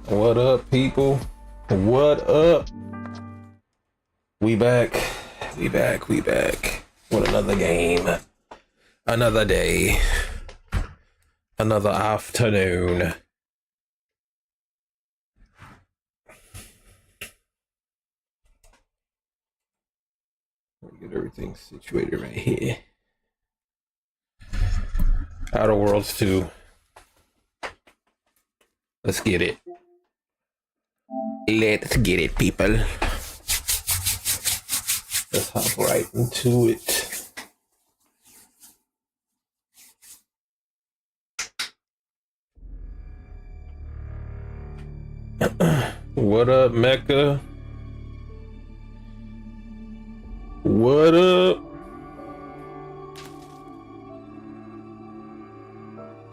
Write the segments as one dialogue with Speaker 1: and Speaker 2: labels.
Speaker 1: What up, people? What up? We back. We back. We back. With another game. Another day. Another afternoon. Let me get everything situated right here. Outer Worlds 2. Let's get it. Let's get it, people. Let's hop right into it. What up, Mecca? What up?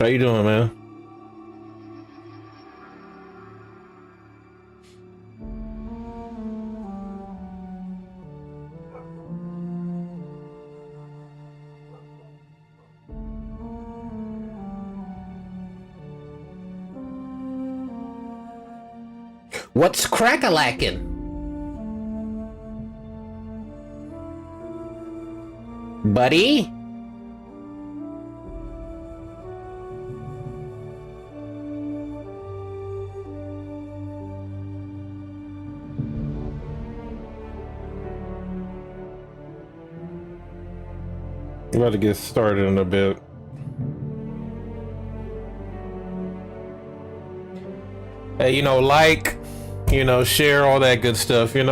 Speaker 1: How you doing, man? What's crack-a-lackin'? Buddy? We're about to get started in a bit. Hey, share all that good stuff, It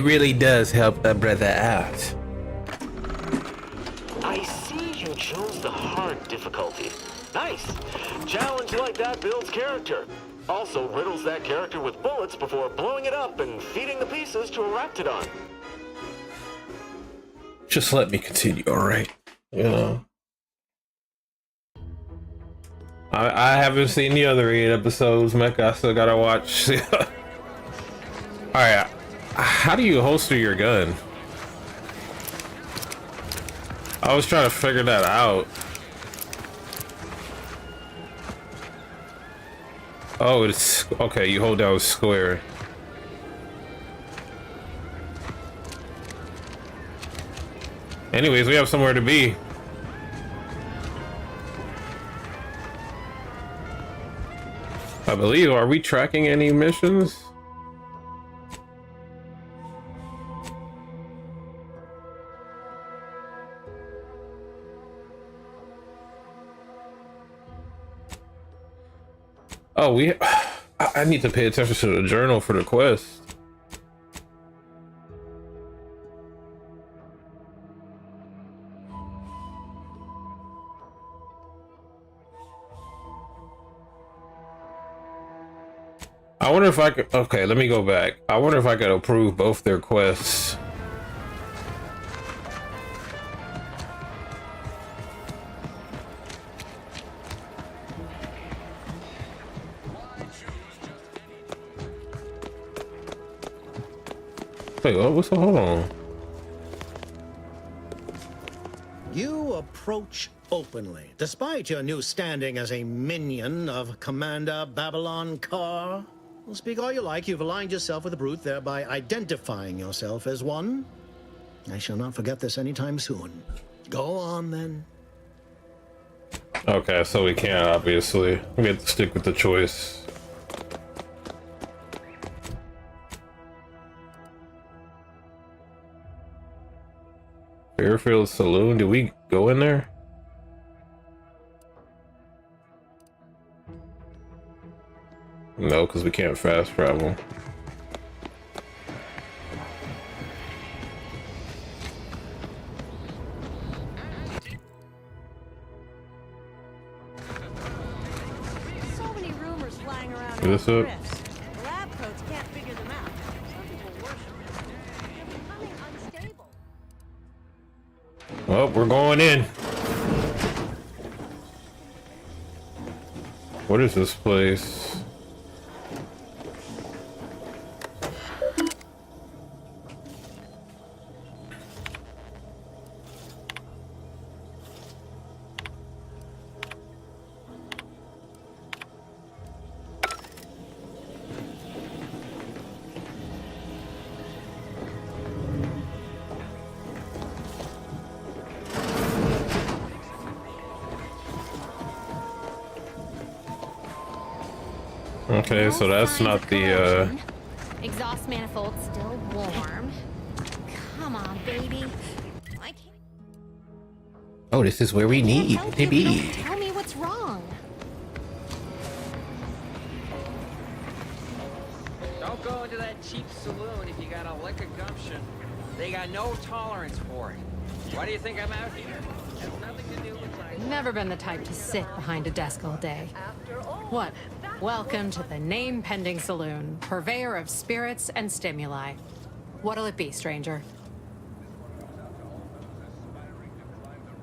Speaker 1: really does help a brother out.
Speaker 2: I see you chose the hard difficulty. Nice. Challenge like that builds character. Also riddles that character with bullets before blowing it up and feeding the pieces to a raptidon.
Speaker 1: Just let me continue, alright? I haven't seen the other 8 episodes, Mecca. I still gotta watch. Alright, how do you holster your gun? I was trying to figure that out. Oh, it's okay. You hold down square. Anyways, we have somewhere to be. I believe. Are we tracking any missions? Oh, I need to pay attention to the journal for the quest. I wonder if I could. Okay, let me go back. I wonder if I could approve both their quests. Wait, what's the hold on?
Speaker 3: You approach openly, despite your new standing as a minion of Commander Babylon Carr. Well, speak all you like, you've aligned yourself with the brute, thereby identifying yourself as one. I shall not forget this anytime soon. Go on, then.
Speaker 1: Okay, so we can't, obviously. We have to stick with the choice. Fairfield Saloon, do we go in there? No, because we can't fast travel.
Speaker 4: So many rumors flying around.
Speaker 1: Is this it?
Speaker 4: Lab coats can't figure them out. Some people worship them. They're becoming unstable.
Speaker 1: Well, we're going in. What is this place? Okay, so that's
Speaker 5: signs
Speaker 1: not
Speaker 5: of
Speaker 1: the
Speaker 5: corrosion. Exhaust manifold still warm. Come on, baby. I can't
Speaker 1: Oh, this is where we need
Speaker 5: help
Speaker 1: to
Speaker 5: you if you
Speaker 1: be.
Speaker 5: don't tell me what's wrong.
Speaker 6: Don't go into that cheap saloon if you got a lick of gumption. They got no tolerance for it. Why do you think I'm out here? Has nothing to do with my...
Speaker 5: Never been the type to sit behind a desk all day. What? Welcome to the name pending saloon, purveyor of spirits and stimuli. What'll it be, stranger?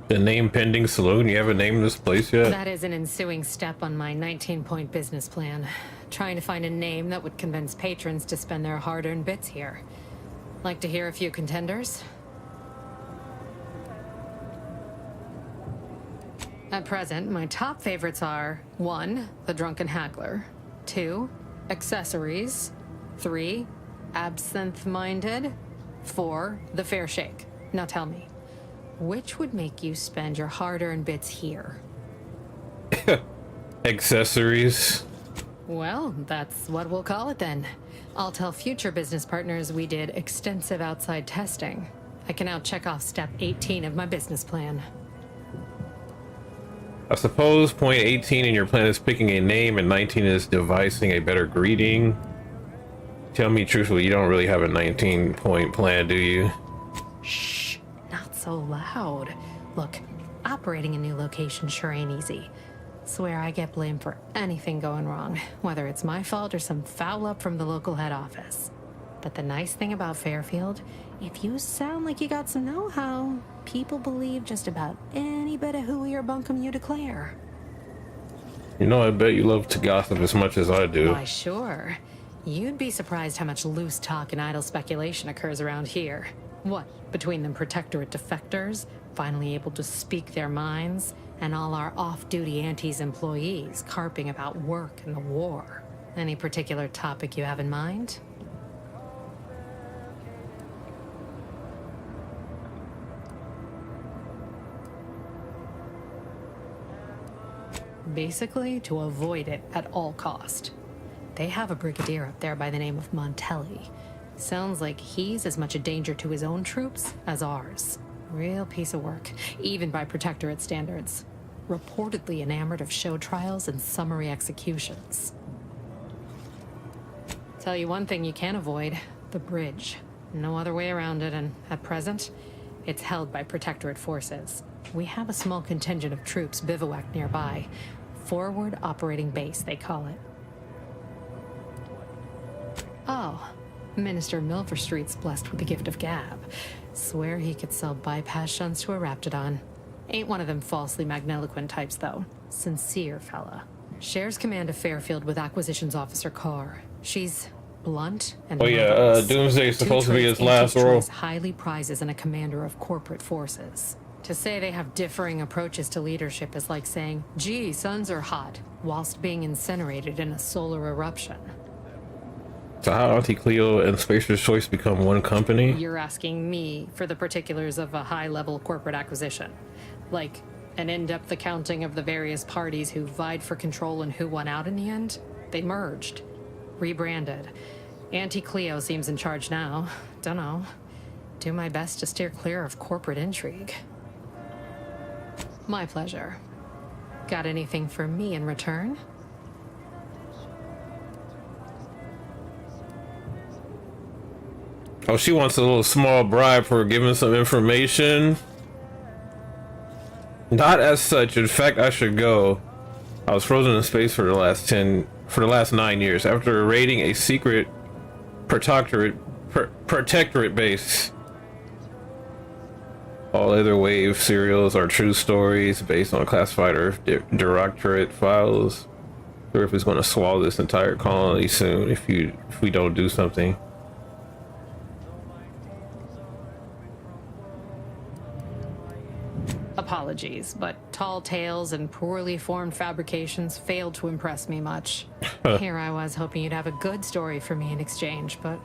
Speaker 1: The name pending saloon? You haven't named this place yet?
Speaker 5: That is an ensuing step on my 19-point business plan. Trying to find a name that would convince patrons to spend their hard-earned bits here. Like to hear a few contenders? At present, my top favorites are 1. The Drunken Haggler, 2. Accessories, 3. Absinthe-Minded, 4. The Fair Shake. Now tell me, which would make you spend your hard-earned bits here?
Speaker 1: Accessories.
Speaker 5: Well, that's what we'll call it then. I'll tell future business partners we did extensive outside testing. I can now check off step 18 of my business plan.
Speaker 1: I suppose point 18 in your plan is picking a name and 19 is devising a better greeting. Tell me truthfully, you don't really have a 19-point plan, do you?
Speaker 5: Shh, not so loud. Look, operating a new location sure ain't easy. Swear I get blamed for anything going wrong, whether it's my fault or some foul up from the local head office. But the nice thing about Fairfield, if you sound like you got some know-how, people believe just about any bit of hooey or bunkum you declare.
Speaker 1: You know, I bet you love to gossip as much as I do.
Speaker 5: Why, sure. You'd be surprised how much loose talk and idle speculation occurs around here. What, between them protectorate defectors, finally able to speak their minds, and all our off-duty Antes employees carping about work and the war. Any particular topic you have in mind? Basically, to avoid it at all cost. They have a brigadier up there by the name of Montelli. Sounds like he's as much a danger to his own troops as ours. Real piece of work, even by protectorate standards. Reportedly enamored of show trials and summary executions. Tell you one thing you can't avoid, the bridge. No other way around it, and at present, it's held by protectorate forces. We have a small contingent of troops bivouacked nearby. Forward Operating Base, they call it. Oh, Minister Milverstreet's blessed with the gift of gab. Swear he could sell bypass shunts to a Raptidon. Ain't one of them falsely magniloquent types, though. Sincere fella. Shares command of Fairfield with Acquisitions Officer Carr. She's blunt and
Speaker 1: Oh yeah,
Speaker 5: murderous.
Speaker 1: Doomsday is
Speaker 5: Two
Speaker 1: supposed to be
Speaker 5: traits
Speaker 1: his last
Speaker 5: Antes
Speaker 1: role.
Speaker 5: Choice highly prizes in a commander of corporate forces. To say they have differing approaches to leadership is like saying, gee, suns are hot, whilst being incinerated in a solar eruption.
Speaker 1: So how Auntie Cleo and Spacer's Choice become one company?
Speaker 5: You're asking me for the particulars of a high-level corporate acquisition. Like, an in-depth accounting of the various parties who vied for control and who won out in the end? They merged. Rebranded. Auntie Cleo seems in charge now. Dunno. Do my best to steer clear of corporate intrigue. My pleasure. Got anything for me in return?
Speaker 1: Oh, she wants a little small bribe for giving some information. Not as such. In fact, I should go. I was frozen in space for the last 9 years after raiding a secret protectorate base. All other wave serials are true stories based on classified Earth directorate files. Earth is going to swallow this entire colony soon if we don't do something.
Speaker 5: Apologies, but tall tales and poorly formed fabrications failed to impress me much. Here I was hoping you'd have a good story for me in exchange, but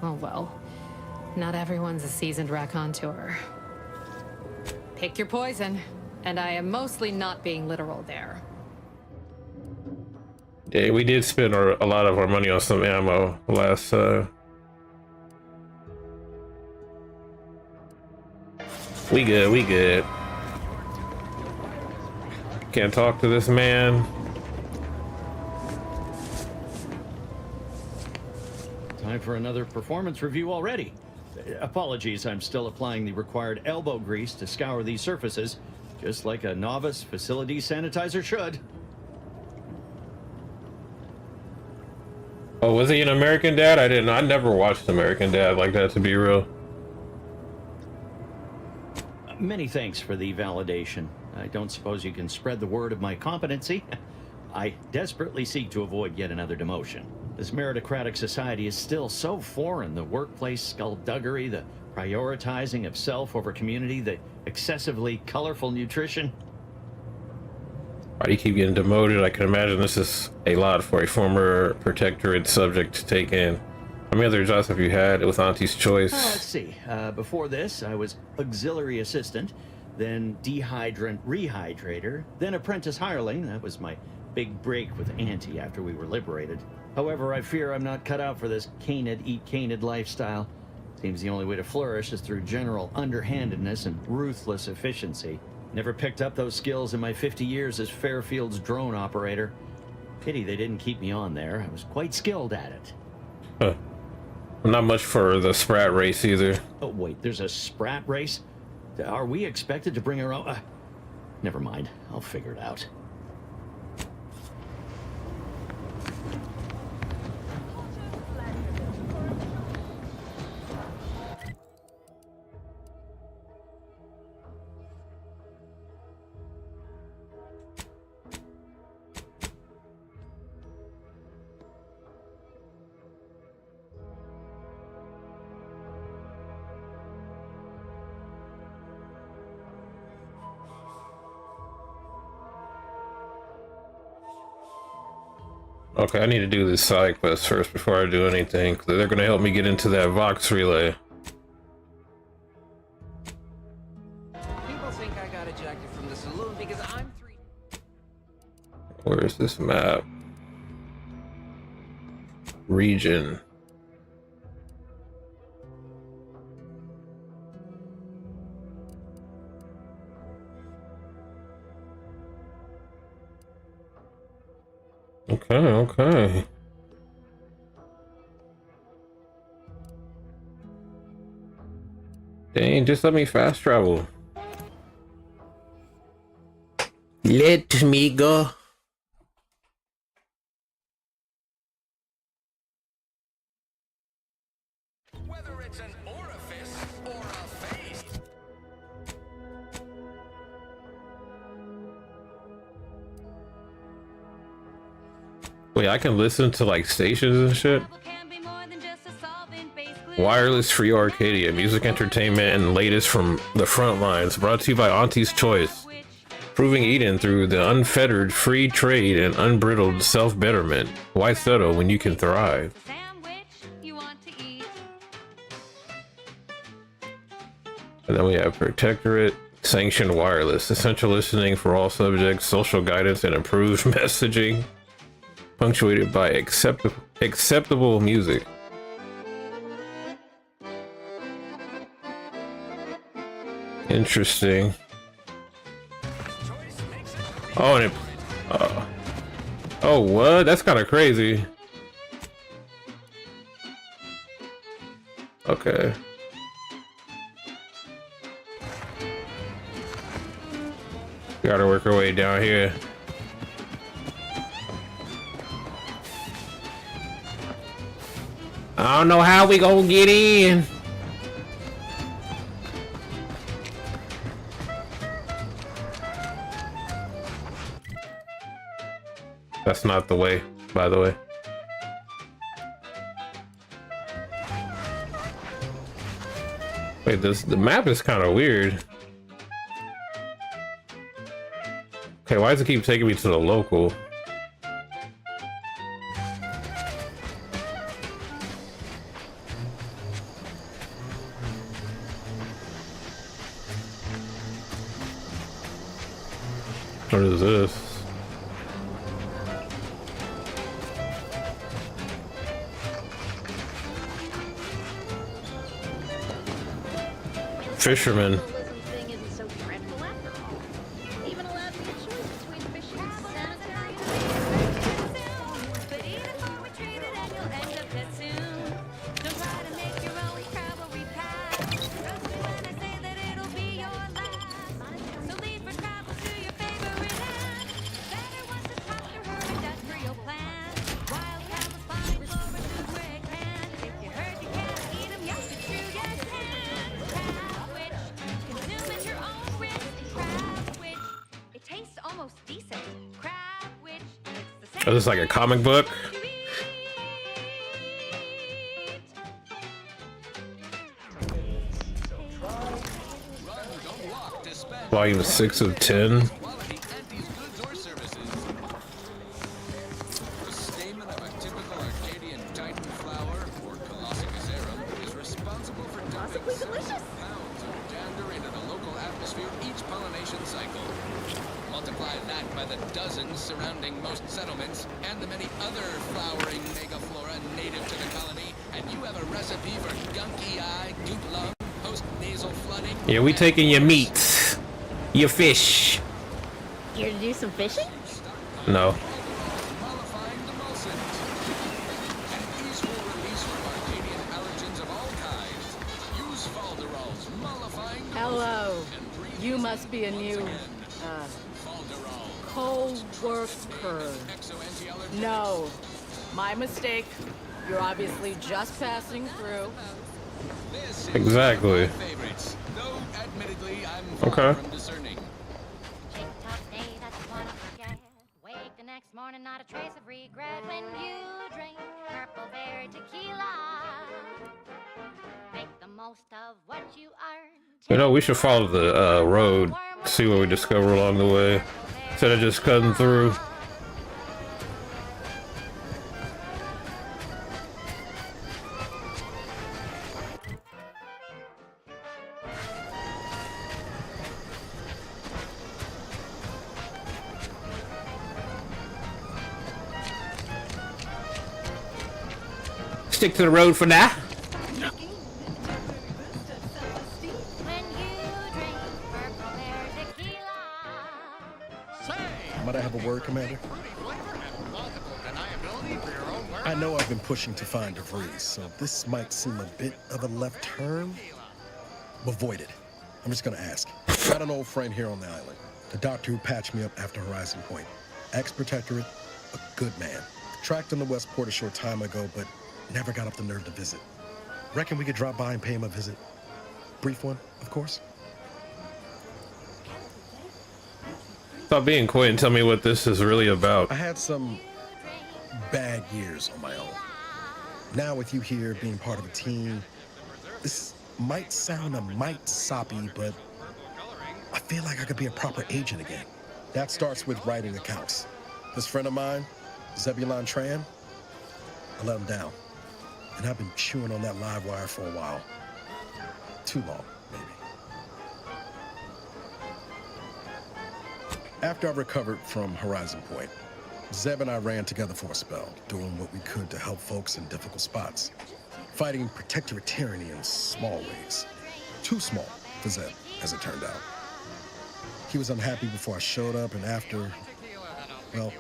Speaker 5: oh well. Not everyone's a seasoned raconteur. Pick your poison, and I am mostly not being literal there.
Speaker 1: Yeah, we did spend a lot of our money on some ammo last. We good. We good. Can't talk to this man.
Speaker 7: Time for another performance review already. Apologies, I'm still applying the required elbow grease to scour these surfaces, just like a novice facility sanitizer should.
Speaker 1: Oh, was he an American Dad? I never watched American Dad like that, to be real.
Speaker 7: Many thanks for the validation. I don't suppose you can spread the word of my competency. I desperately seek to avoid yet another demotion. This meritocratic society is still so foreign. The workplace skullduggery, the prioritizing of self over community, the excessively colorful nutrition.
Speaker 1: Why do you keep getting demoted? I can imagine this is a lot for a former protectorate subject to take in. How many other jobs have you had with Auntie's Choice?
Speaker 7: Let's see. Before this, I was auxiliary assistant, then dehydrant rehydrator, then apprentice hireling. That was my big break with Auntie after we were liberated. However, I fear I'm not cut out for this canid, eat canid lifestyle. Seems the only way to flourish is through general underhandedness and ruthless efficiency. Never picked up those skills in my 50 years as Fairfield's drone operator. Pity they didn't keep me on there. I was quite skilled at it.
Speaker 1: Huh. Not much for the Sprat race either.
Speaker 7: Oh, wait, there's a Sprat race? Are we expected to bring our own? Never mind, I'll figure it out.
Speaker 1: Okay, I need to do this side quest first before I do anything. They're gonna help me get into that Vox relay.
Speaker 6: People think I got ejected from the saloon because I'm 3.
Speaker 1: Where's this map? Region. Okay, okay. Dang, just let me fast travel. Let me go.
Speaker 8: Whether it's an orifice or a face.
Speaker 1: Wait, I can listen to like stations and shit? Wireless free Arcadia, music, entertainment, and latest from the front lines. Brought to you by Auntie's Choice. Proving Eden through the unfettered free trade and unbridled self-betterment. Why settle when you can thrive? And then we have Protectorate, Sanctioned Wireless, essential listening for all subjects, social guidance, and improved messaging. Punctuated by acceptable music. Interesting. Oh, and it, oh, what? That's kind of crazy. Okay. We gotta work our way down here. I don't know how we gonna get in. That's not the way, by the way. Wait, the map is kind of weird. Okay, why does it keep taking me to the local? What is this? Fisherman.
Speaker 4: Cannibalism thing isn't so dreadful after all. Even allowed me a choice between fishing and sanitary.
Speaker 9: But eat it before we treat it and you'll end up dead soon. Don't try to make your own travel repack. Trust me when I say that it'll be your last. So leave for travel to your favorite land. Better once to talk to her industrial plan. Wild camels find Florida's where it can. If you heard you can't eat 'em, you should chew your can. Crab witch, consume at your own risk. Crab witch, it tastes almost decent. Crab witch, it's the same.
Speaker 1: Oh, this is like a comic book. Volume 6 of 10.
Speaker 8: Quality antiques, goods, or services. The stamen of a typical Arcadian Titan flower, or Colossicus arum, is responsible for dumping several pounds of dander into the local atmosphere each pollination cycle. Multiply that by the dozens surrounding most settlements and the many other flowering megaflora native to the colony, and you have a recipe for gunky eye, goop lung, post-nasal flooding.
Speaker 1: Yeah, we taking your meats. Your fish.
Speaker 4: Here to do some fishing?
Speaker 1: No.
Speaker 8: Mollifying demulcent. An easeful release from Arcadian allergens of all kinds. Use Falderall's mollifying
Speaker 10: Hello.
Speaker 8: and breathe
Speaker 10: You must be a new
Speaker 8: Falderall.
Speaker 10: co-worker.
Speaker 8: Exo-anti-allergen.
Speaker 10: No, my mistake. You're obviously just passing through.
Speaker 8: This is
Speaker 1: Exactly.
Speaker 8: one of my favorites. Though, admittedly, I'm far
Speaker 1: Okay.
Speaker 8: from discerning.
Speaker 9: Take a tough day, that's one to forget. Wake the next morning, not a trace of regret when you drink purple berry tequila. Make the most of what you earn.
Speaker 1: You know, we should follow the road, see what we discover along the way, instead of just cutting through. Stick to the road for now.
Speaker 9: When you drink purple berry tequila.
Speaker 11: Might I have a word, Commander? I know I've been pushing to find DeVries, so this might seem a bit of a left turn. Avoid it. I'm just gonna ask. Got an old friend here on the island. The doctor who patched me up after Horizon Point. Ex-protectorate, a good man. Tracked him to Westport a short time ago, but never got up the nerve to visit. Reckon we could drop by and pay him a visit. Brief one, of course.
Speaker 1: Stop being coy and tell me what this is really about.
Speaker 11: I had some bad years on my own. Now with you here being part of a team, this might sound a mite soppy, but I feel like I could be a proper agent again. That starts with writing accounts. This friend of mine, Zebulon Tran, I let him down. And I've been chewing on that live wire for a while. Too long, maybe. After I recovered from Horizon Point, Zeb and I ran together for a spell, doing what we could to help folks in difficult spots. Fighting protectorate tyranny in small ways. Too small for Zeb, as it turned out. He was unhappy before I showed up, and after, well,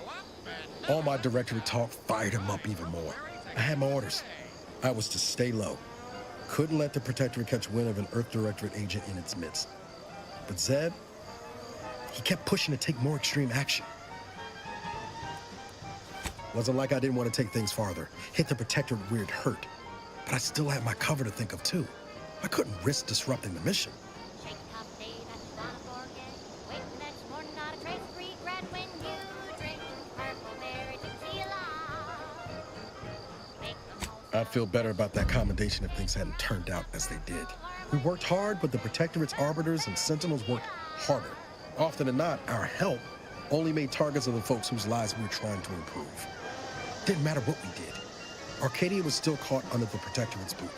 Speaker 11: all my directorate talk fired him up even more. I had my orders. I was to stay low. Couldn't let the protectorate catch wind of an Earth Directorate agent in its midst. But Zeb, he kept pushing to take more extreme action. Wasn't like I didn't want to take things farther. Hit the protectorate where it hurt. But I still had my cover to think of too. I couldn't risk disrupting the mission.
Speaker 9: Shake a tough day, that's one to forget. Wake the next morning, not a trace of regret when you drink purple berry tequila. Make the most
Speaker 11: I'd feel better about that commendation if things hadn't turned out as they did. We worked hard, but the protectorate's arbiters and sentinels worked harder. Often than not, our help only made targets of the folks whose lives we were trying to improve. Didn't matter what we did. Arcadia was still caught under the protectorate's boot.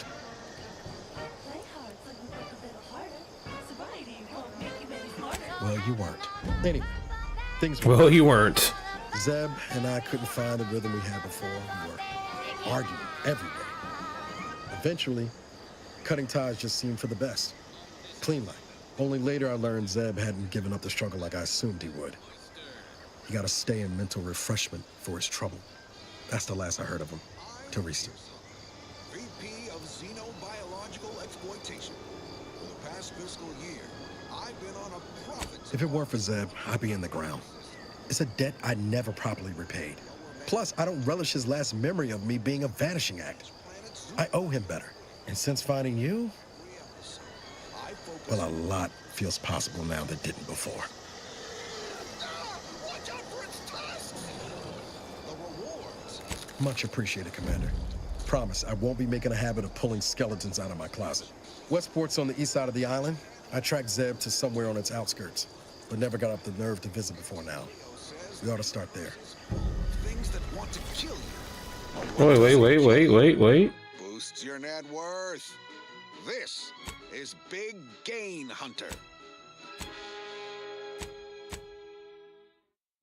Speaker 11: Well, you weren't. Anyway, things were...
Speaker 1: Well, you weren't.
Speaker 11: Zeb and I couldn't find the rhythm we had before. We were arguing every day. Eventually, cutting ties just seemed for the best. Clean like. Only later I learned Zeb hadn't given up the struggle like I assumed he would. He got to stay in mental refreshment for his trouble. That's the last I heard of him. Teresa.
Speaker 12: VP of Xenobiological Exploitation. For the past fiscal year, I've been on a profit.
Speaker 11: If it weren't for Zeb, I'd be in the ground. It's a debt I never properly repaid. Plus, I don't relish his last memory of me being a vanishing act. I owe him better. And since finding you, well, a lot feels possible now that didn't before.
Speaker 12: Watch out for its tusks! The rewards.
Speaker 11: Much appreciated, Commander. Promise, I won't be making a habit of pulling skeletons out of my closet. Westport's on the east side of the island. I tracked Zeb to somewhere on its outskirts, but never got up the nerve to visit before now. We ought to start there.
Speaker 12: Things that want to kill you.
Speaker 1: Wait.
Speaker 12: Boosts your net worth. This is Big Gain Hunter.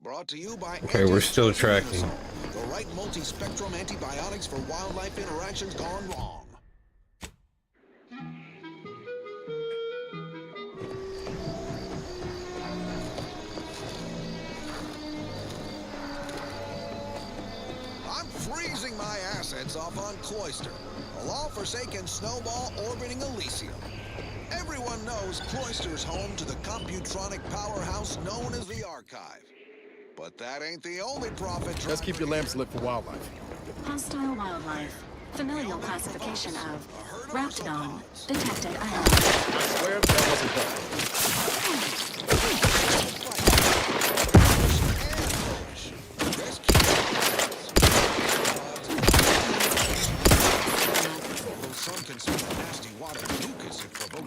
Speaker 12: Brought to you by
Speaker 1: Okay, we're still tracking.
Speaker 12: the right multi-spectrum antibiotics for wildlife interactions gone wrong. I'm freezing my assets off on Cloister, a law-forsaken snowball orbiting Elysium. Everyone knows Cloister's home to the computronic powerhouse known as the Archive. But that ain't the only profit.
Speaker 11: Let's keep your lamps lit for wildlife.
Speaker 13: Hostile wildlife. Familial classification of Raptidon. Detected ahead.
Speaker 11: I swear that wasn't done.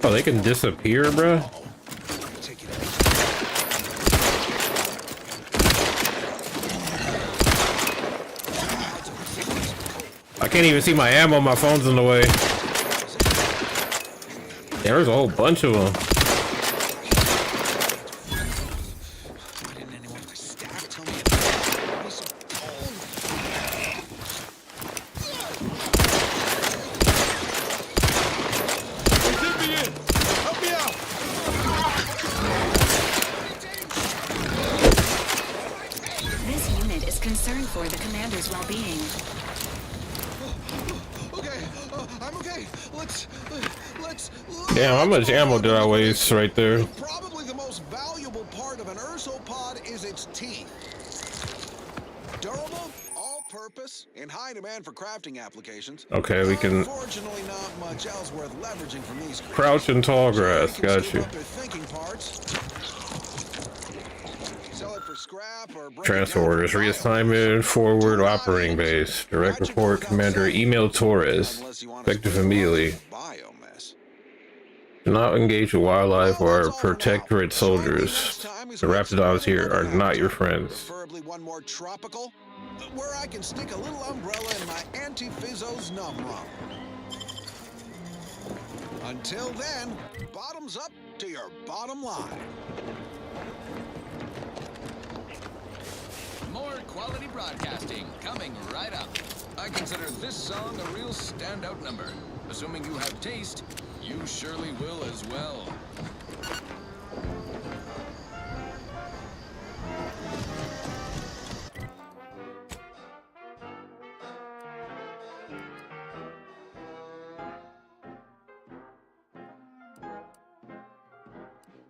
Speaker 1: Oh, they can disappear, bruh? I can't even see my ammo, my phone's in the way. There's a whole bunch of them.
Speaker 13: This unit is concerned for the commander's well-being.
Speaker 12: I'm okay. Let's.
Speaker 1: Damn, how much ammo did I waste right there?
Speaker 12: Probably the most valuable part of an ursopod is its teeth. Durable, all-purpose, in high demand for crafting applications.
Speaker 1: Okay, we can
Speaker 12: Unfortunately, not much else worth leveraging from these creatures.
Speaker 1: crouch in tall grass. Got
Speaker 12: Scoop
Speaker 1: you.
Speaker 12: up their thinking parts. Sell it for scrap or break it
Speaker 1: Transfer
Speaker 12: down for
Speaker 1: orders.
Speaker 12: biomass.
Speaker 1: Reassignment forward operating base. Direct report Commander. Email Torres. Effective immediately.
Speaker 12: Biomass.
Speaker 1: Do not engage with wildlife or protectorate soldiers. The Raptidons here are not your friends.
Speaker 12: Preferably one more tropical, where I can stick a little umbrella in my anti-Fizzo's num rum. Until then, bottoms up to your bottom line.
Speaker 8: More quality broadcasting coming right up. I consider this song a real standout number. Assuming you have taste, you surely will as well.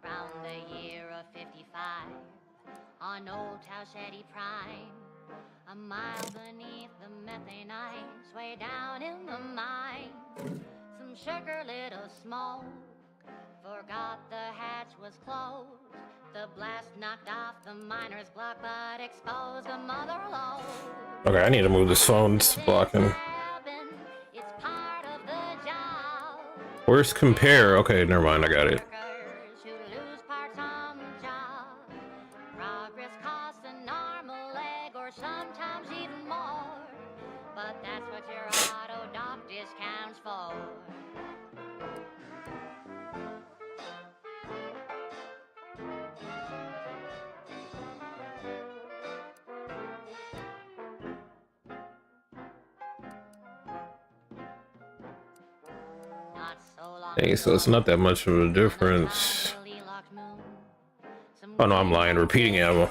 Speaker 9: Round the year of 55, on Old Towshetty Prime, a mile beneath the methane ice, way down in the mine, some sugar lit a smoke, forgot the hatch was closed. The blast knocked off the miner's block, but exposed a mother lode.
Speaker 1: Okay, I need to move this phone. It's blocking.
Speaker 9: It's part of the job.
Speaker 1: Where's compare? Okay, never mind. I got it.
Speaker 9: Who lose parts on the job. Progress costs an arm, a leg, or sometimes even more. But that's what your auto doc discounts for.
Speaker 1: Hey, so it's not that much of a difference. Oh no, I'm lying. Repeating ammo.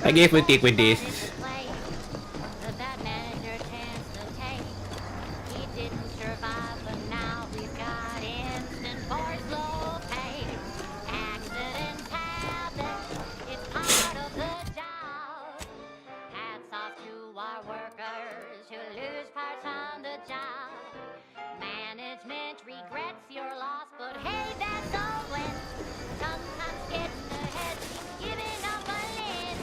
Speaker 1: I guess we'll stick with this.
Speaker 9: Management regrets your loss, but hey, that's all when sometimes getting ahead keeps giving up a lid.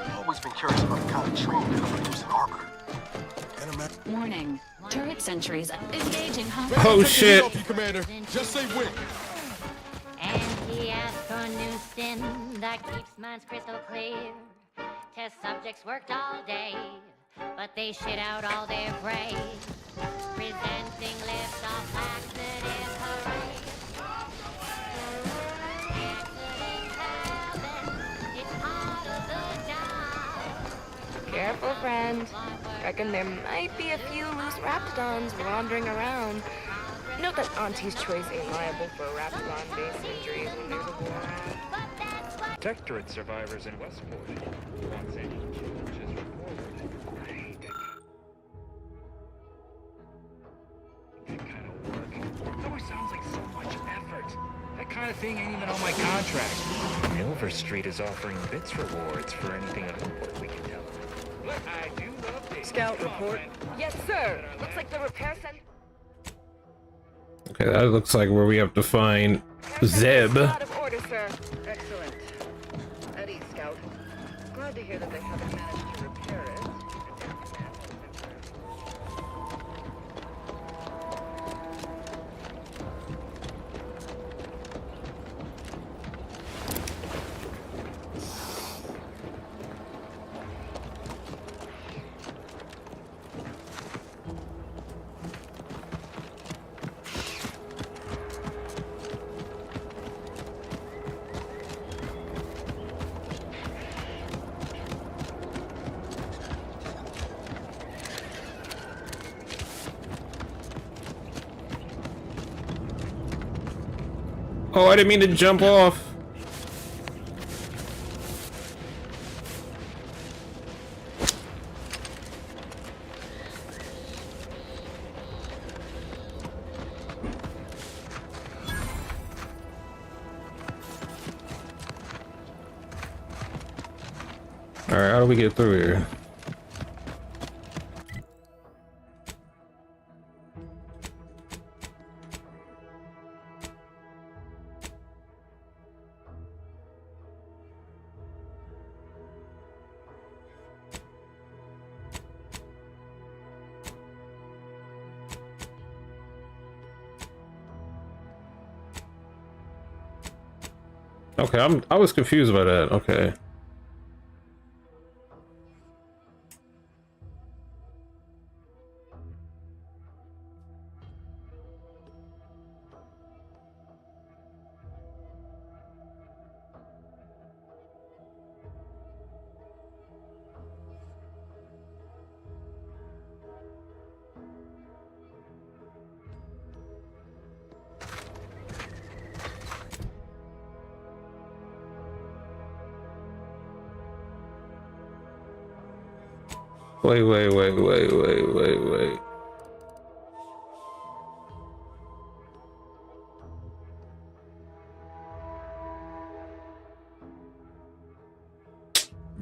Speaker 11: I've always been curious about the kind of training that produce in armor.
Speaker 13: Warning. Turret sentries engaging hot.
Speaker 1: Oh shit.
Speaker 11: Commander. Just say when.
Speaker 9: And he asked for new sin that keeps minds crystal clear. Test subjects worked all day, but they shit out all their praise. Presenting lift off accident parade. Accidents happen, it's part of the job.
Speaker 14: Careful, friend. Reckon there might be a few loose raptidons wandering around. Note that Auntie's Choice ain't liable for raptidon-based injuries when there's a war on.
Speaker 15: Protectorate survivors in Westport. Once any kills is reported. I hate that kind of work. It always sounds like so much effort. That kind of thing ain't even on my contract. Milver Street is offering bits rewards for anything of import we can tell them. Look, I do love this.
Speaker 14: Scout report. Yes, sir. Looks like the repair center.
Speaker 1: Okay, that looks like where we have to find Zeb.
Speaker 14: Out of order, sir. Excellent. At ease, Scout. Glad to hear that they haven't managed to repair it.
Speaker 1: Oh, I didn't mean to jump off. All right, how do we get through here? Okay, I was confused by that. Okay. Wait.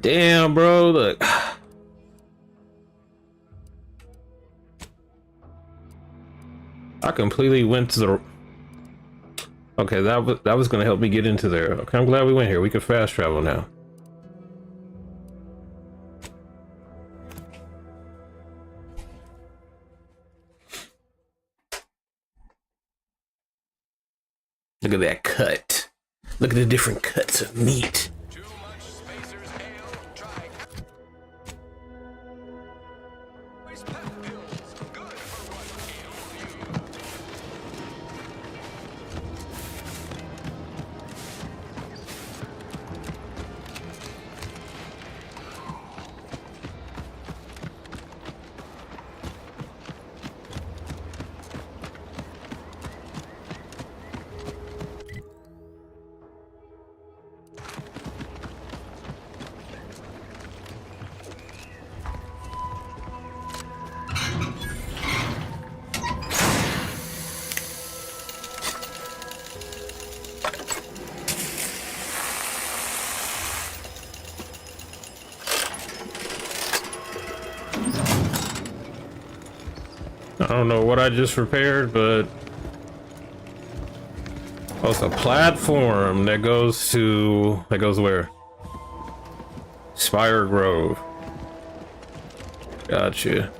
Speaker 1: Damn, bro, look. I completely went to the... Okay, that was gonna help me get into there. Okay, I'm glad we went here. We can fast travel now. Look at that cut. Look at the different cuts of meat.
Speaker 8: These pep pills, good for what ails you.
Speaker 1: I don't know what I just repaired, but oh, it's a platform that goes where? Spire Grove. Gotcha.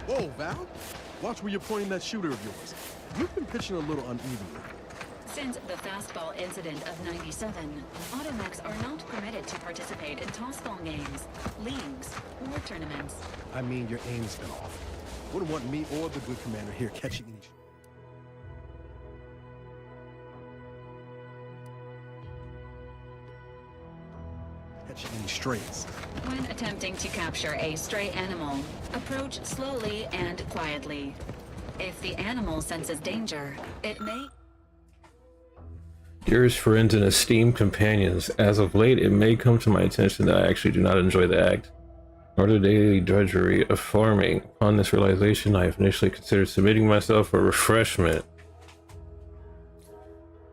Speaker 11: Whoa, Val. Watch where you're pointing that shooter of yours. You've been pitching a little unevenly.
Speaker 13: Since the fastball incident of '97, Automechs are not permitted to participate in tossball games, leagues, or tournaments.
Speaker 11: I mean, your aim's been off. Wouldn't want me or the good commander here catching each. Catching any strays.
Speaker 13: When attempting to capture a stray animal, approach slowly and quietly. If the animal senses danger, it may...
Speaker 1: Dearest friends and esteemed companions, as of late it may come to my attention that I actually do not enjoy the act, nor the daily drudgery of farming. Upon this realization, I have initially considered submitting myself for refreshment.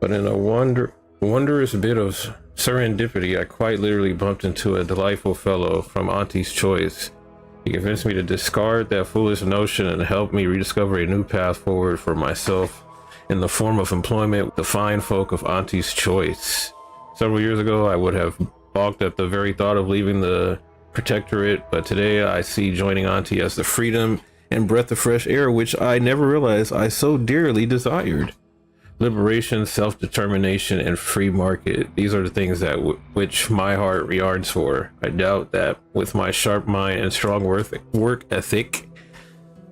Speaker 1: But in a wondrous bit of serendipity, I quite literally bumped into a delightful fellow from Auntie's Choice. He convinced me to discard that foolish notion and help me rediscover a new path forward for myself in the form of employment with the fine folk of Auntie's Choice. Several years ago, I would have balked at the very thought of leaving the protectorate, but today I see joining Auntie as the freedom and breath of fresh air which I never realized I so dearly desired. Liberation, self-determination, and free market. These are the things that which my heart yearns for. I doubt that with my sharp mind and strong work ethic,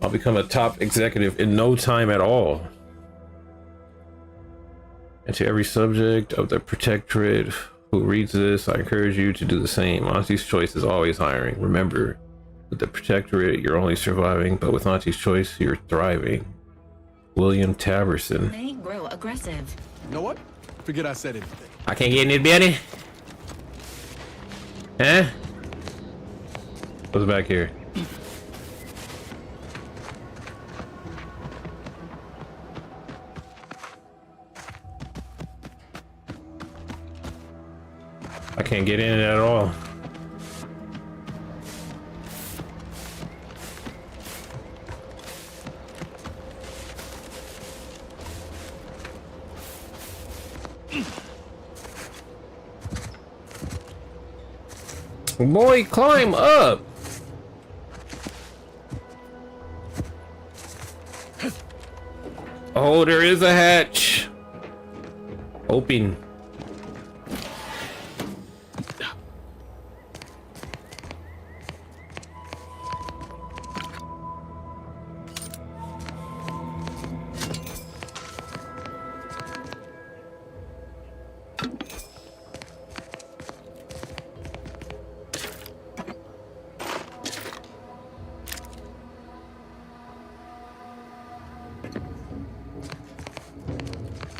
Speaker 1: I'll become a top executive in no time at all. And to every subject of the protectorate who reads this, I encourage you to do the same. Auntie's Choice is always hiring. Remember, with the protectorate, you're only surviving, but with Auntie's Choice, you're thriving. William Taverson.
Speaker 13: May grow aggressive.
Speaker 11: You know what? Forget I said anything.
Speaker 1: I can't get in it, Betty. Huh? What's back here? I can't get in it at all. Boy, climb up. Oh, there is a hatch. Open.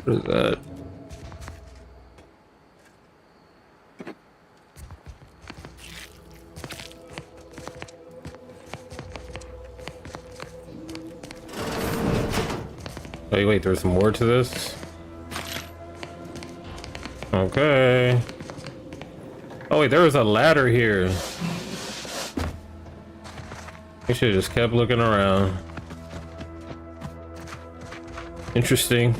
Speaker 1: What is that? Wait, there's more to this? Okay. Oh wait, there was a ladder here. We should have just kept looking around. Interesting.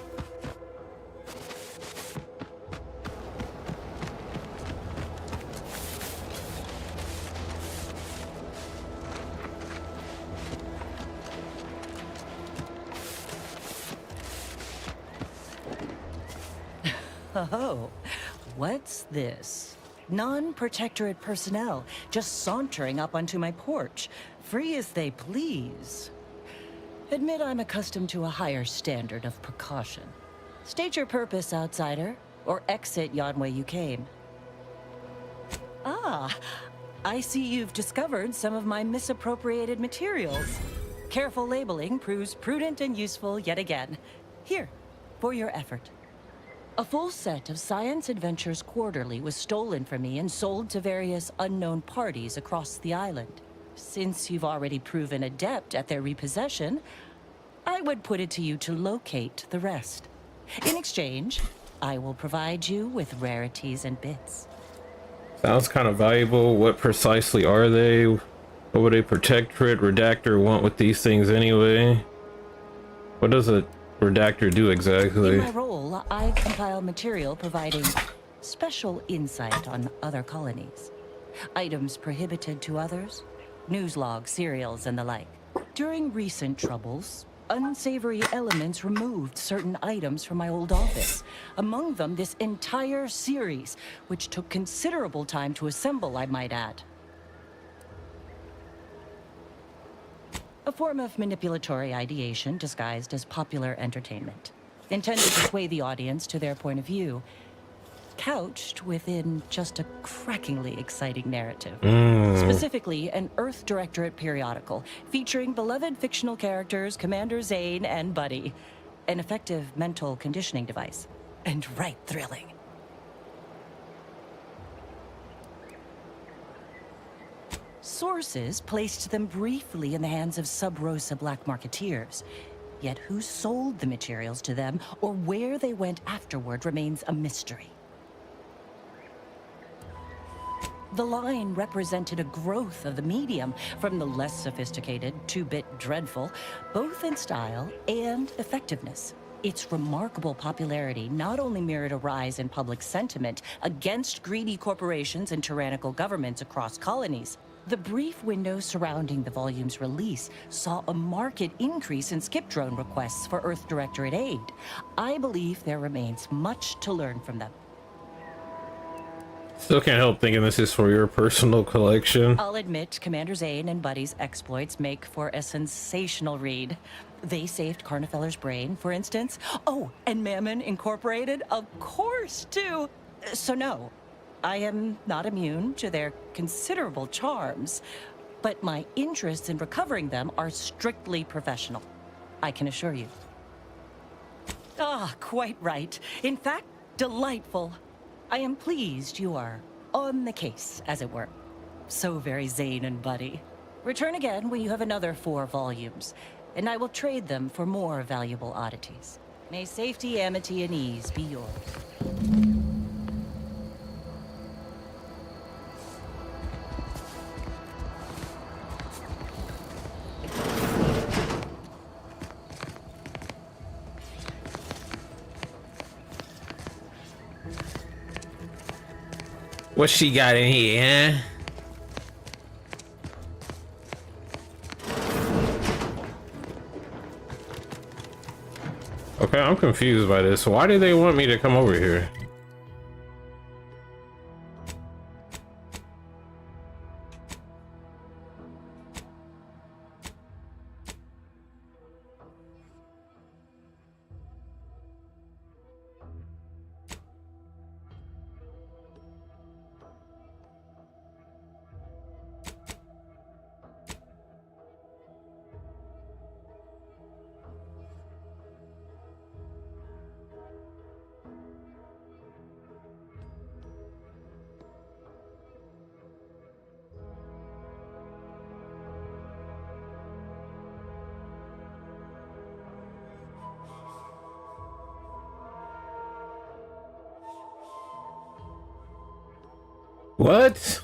Speaker 16: Oh, what's this? Non-protectorate personnel just sauntering up onto my porch, free as they please. Admit I'm accustomed to a higher standard of precaution. State your purpose, outsider, or exit yon way you came. Ah, I see you've discovered some of my misappropriated materials. Careful labeling proves prudent and useful yet again. Here, for your effort. A full set of Science Adventures Quarterly was stolen from me and sold to various unknown parties across the island. Since you've already proven adept at their repossession, I would put it to you to locate the rest. In exchange, I will provide you with rarities and bits.
Speaker 1: Sounds kind of valuable. What precisely are they? What would a protectorate redactor want with these things anyway? What does a redactor do exactly?
Speaker 16: In my role, I compile material providing special insight on other colonies. Items prohibited to others, news logs, serials, and the like. During recent troubles, unsavory elements removed certain items from my old office. Among them, this entire series, which took considerable time to assemble, I might add. A form of manipulatory ideation disguised as popular entertainment, intended to sway the audience to their point of view, couched within just a crackingly exciting narrative. Specifically, an Earth Directorate periodical featuring beloved fictional characters Commander Zane and Buddy. An effective mental conditioning device. And right thrilling. Sources placed them briefly in the hands of Sub Rosa black marketeers. Yet who sold the materials to them or where they went afterward remains a mystery. The line represented a growth of the medium from the less sophisticated 2-bit dreadful, both in style and effectiveness. Its remarkable popularity not only mirrored a rise in public sentiment against greedy corporations and tyrannical governments across colonies. The brief window surrounding the volume's release saw a marked increase in skip drone requests for Earth Directorate aid. I believe there remains much to learn from them.
Speaker 1: Still can't help thinking this is for your personal collection.
Speaker 16: I'll admit, Commander Zane and Buddy's exploits make for a sensational read. They saved Carnifeller's brain, for instance. Oh, and Mammon Incorporated, of course, too. So no, I am not immune to their considerable charms, but my interests in recovering them are strictly professional, I can assure you. Ah, quite right. In fact, delightful. I am pleased you are on the case, as it were. So very Zane and Buddy. Return again when you have another 4 volumes, and I will trade them for more valuable oddities. May safety, amity, and ease be yours.
Speaker 1: What she got in here, huh? Okay, I'm confused by this. Why do they want me to come over here? What?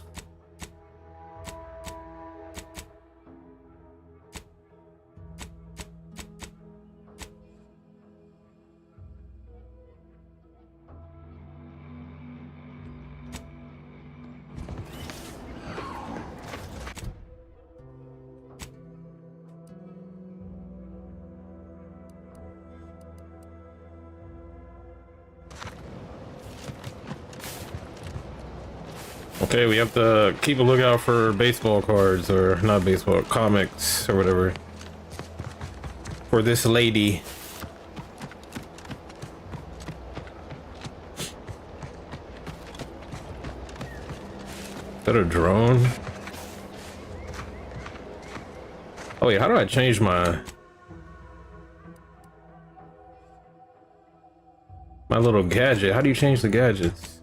Speaker 1: Okay, we have to keep a lookout for baseball cards, or not baseball, comics, or whatever. For this lady. Is that a drone? Oh wait, how do I change my little gadget? How do you change the gadgets?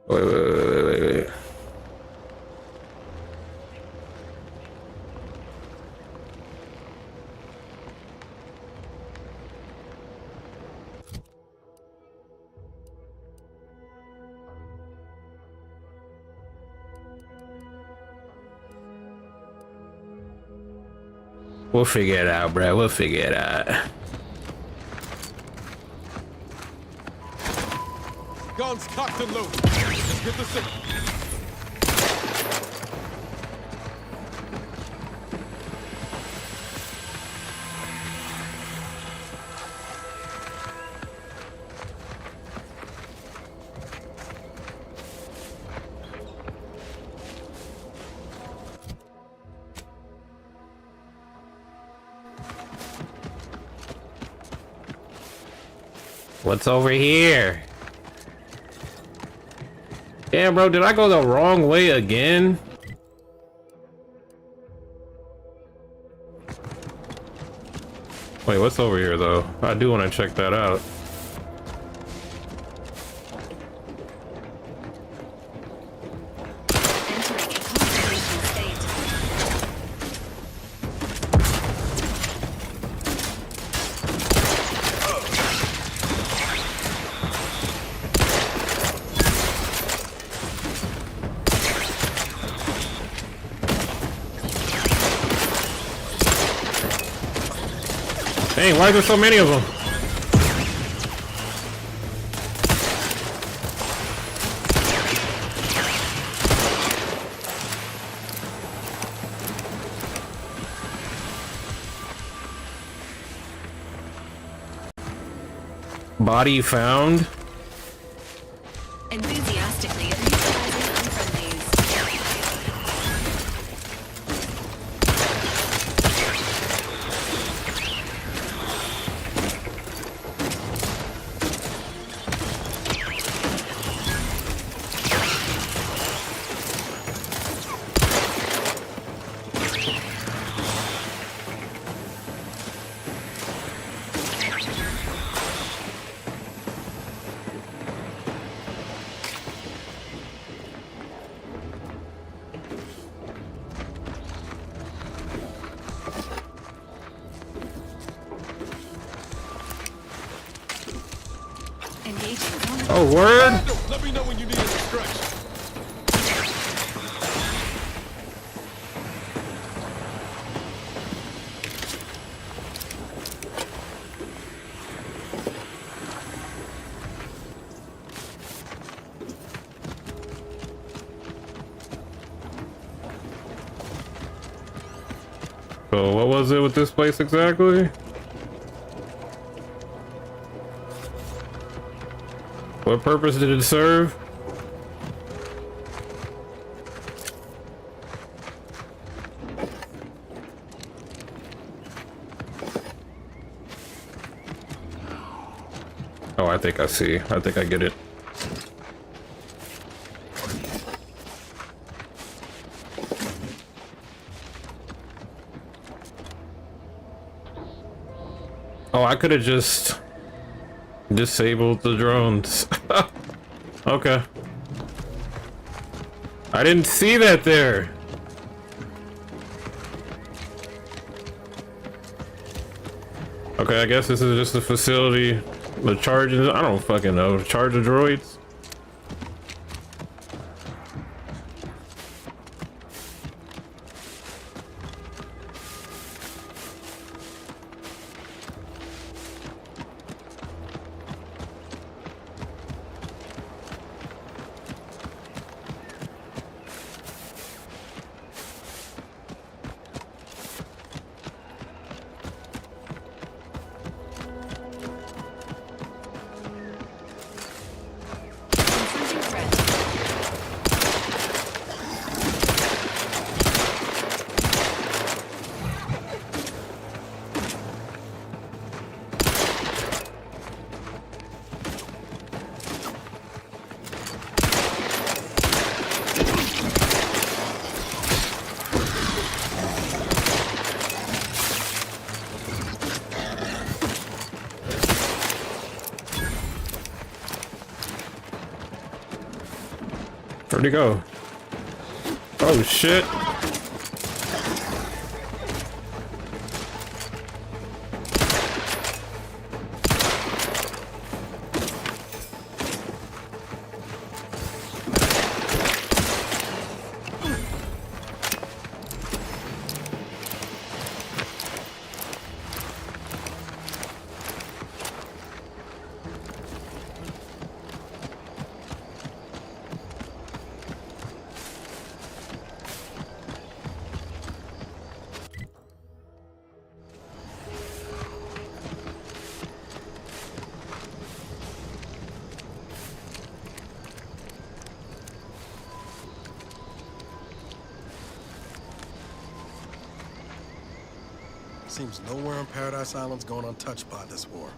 Speaker 1: Wait. We'll figure it out, bro. We'll figure it out.
Speaker 17: Guns cocked and loaded. Just get the signal.
Speaker 1: What's over here? Damn, bro, did I go the wrong way again? Wait, what's over here, though? I do want to check that out. Dang, why are there so many of them? Body found.
Speaker 13: Enthusiastically neutralizing unfriendlies.
Speaker 1: Oh, word?
Speaker 17: Let me know when you need a distraction.
Speaker 1: So what was it with this place exactly? What purpose did it serve? Oh, I think I see. I think I get it. Oh, I could have just disabled the drones. Okay. I didn't see that there. Okay, I guess this is just a facility. The charges, I don't fucking know. Charge the droids? Where'd he go? Oh shit.
Speaker 11: Seems nowhere on Paradise Island's going untouched by this war.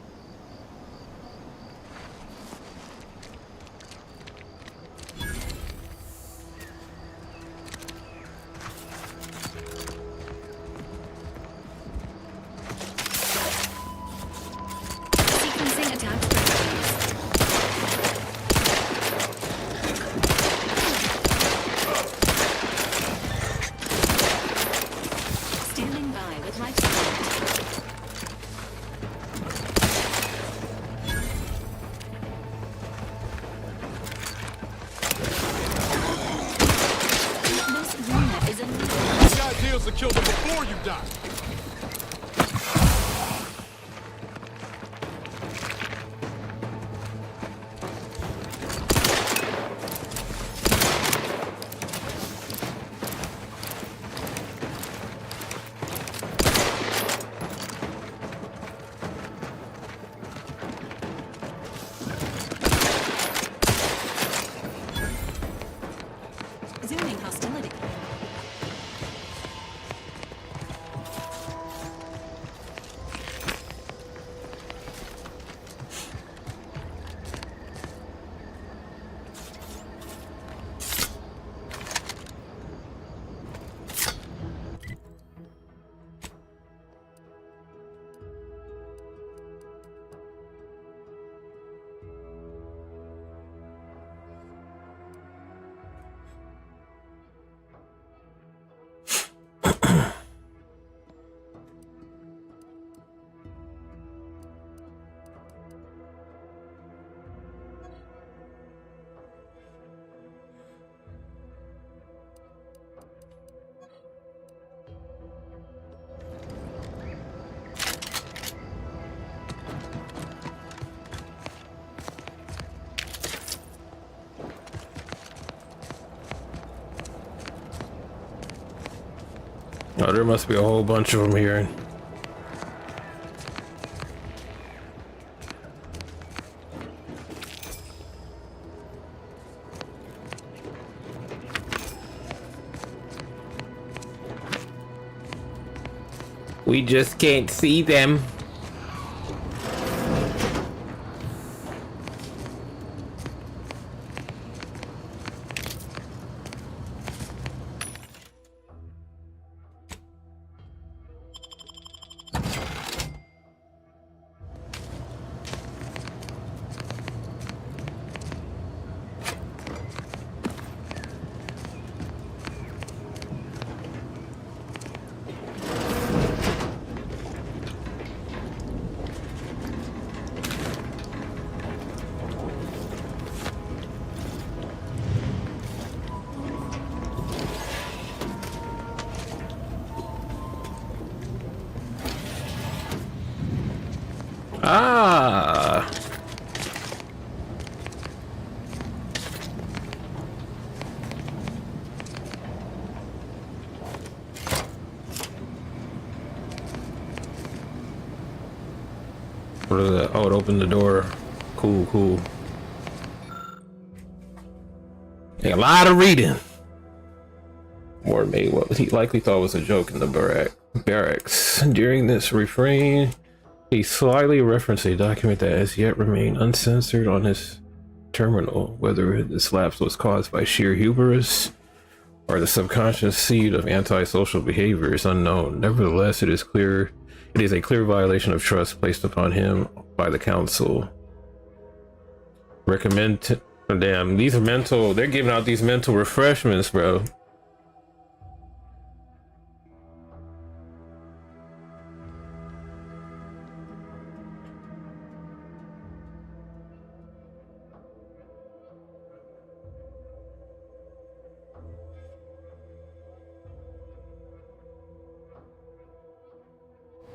Speaker 13: Sequencing attack strategies. Standing by with life support. This unit is in
Speaker 17: The idea is to kill them before you die.
Speaker 13: Zooming hostility.
Speaker 1: Oh, there must be a whole bunch of them here. We just can't see them. Ah. What is that? Oh, it opened the door. Cool, cool. A lot of reading. Ward made what he likely thought was a joke in the barracks. During this refrain, he slyly referenced a document that as yet remained uncensored on his terminal. Whether this lapse was caused by sheer hubris or the subconscious seed of antisocial behavior is unknown. Nevertheless, it is a clear violation of trust placed upon him by the council. Damn, these are mental, they're giving out these mental refreshments, bro.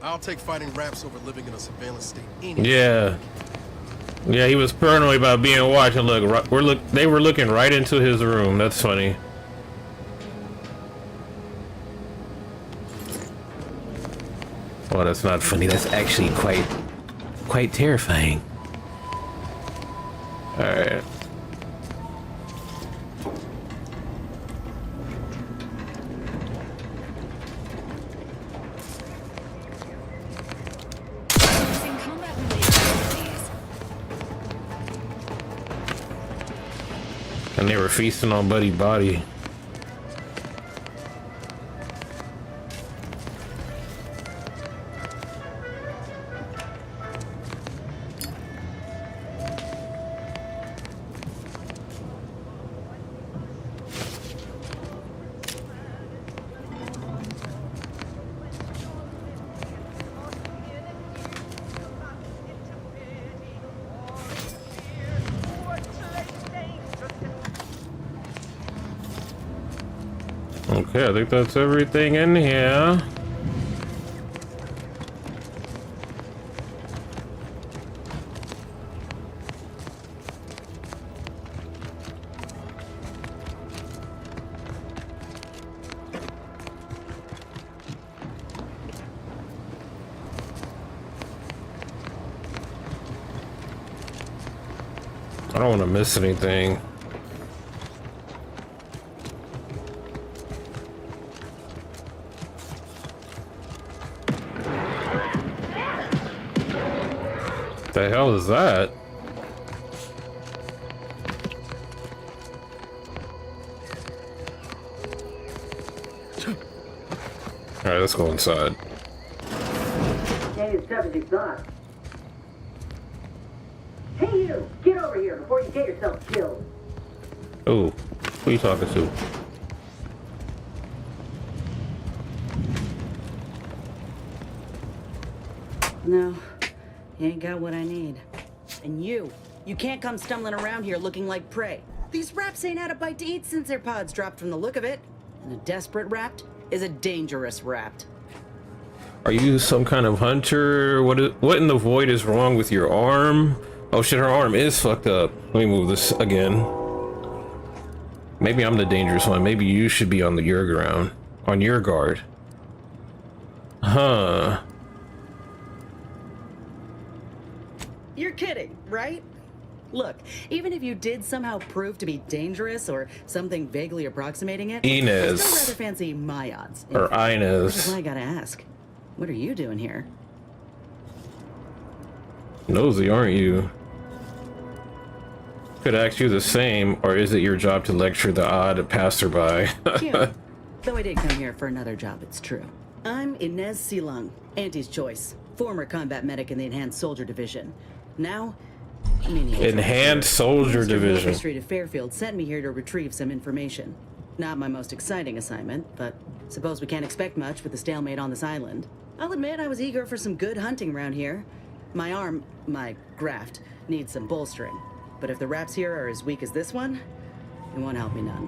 Speaker 11: I'll take fighting raps over living in a surveillance state.
Speaker 1: Yeah. Yeah, he was paranoid about being watched. And look, they were looking right into his room. That's funny. Oh, that's not funny. That's actually quite terrifying. All right. And they were feasting on Buddy's body. Okay, I think that's everything in here. I don't want to miss anything. The hell is that? Alright, let's go inside.
Speaker 18: Hey, it's 76 Hey you! Get over here before you get yourself killed!
Speaker 1: Oh, who are you talking to?
Speaker 18: No, you ain't got what I need. And you can't come stumbling around here looking like prey. These raps ain't had a bite to eat since their pods dropped from the look of it. And a desperate rapt is a dangerous rapt.
Speaker 1: Are you some kind of hunter? What in the void is wrong with your arm? Oh shit, her arm is fucked up. Let me move this again. Maybe I'm the dangerous one. Maybe you should be on your ground. On your guard. Huh.
Speaker 18: You're kidding, right? Look, even if you did somehow prove to be dangerous or something vaguely approximating it,
Speaker 1: Inez.
Speaker 18: I still rather fancy my odds.
Speaker 1: Or Inez.
Speaker 18: Which is why I gotta ask, what are you doing here?
Speaker 1: Nosy, aren't you? Could ask you the same, or is it your job to lecture the odd passerby?
Speaker 18: Cute. Though I did come here for another job, it's true. I'm Inez Silung, Auntie's choice, former combat medic in the Enhanced Soldier Division. Now,
Speaker 1: Enhanced Soldier Division.
Speaker 18: Street of Fairfield sent me here to retrieve some information. Not my most exciting assignment, but suppose we can't expect much with the stalemate on this island. I'll admit I was eager for some good hunting around here. My arm, my graft, needs some bolstering. But if the raps here are as weak as this one, it won't help me none.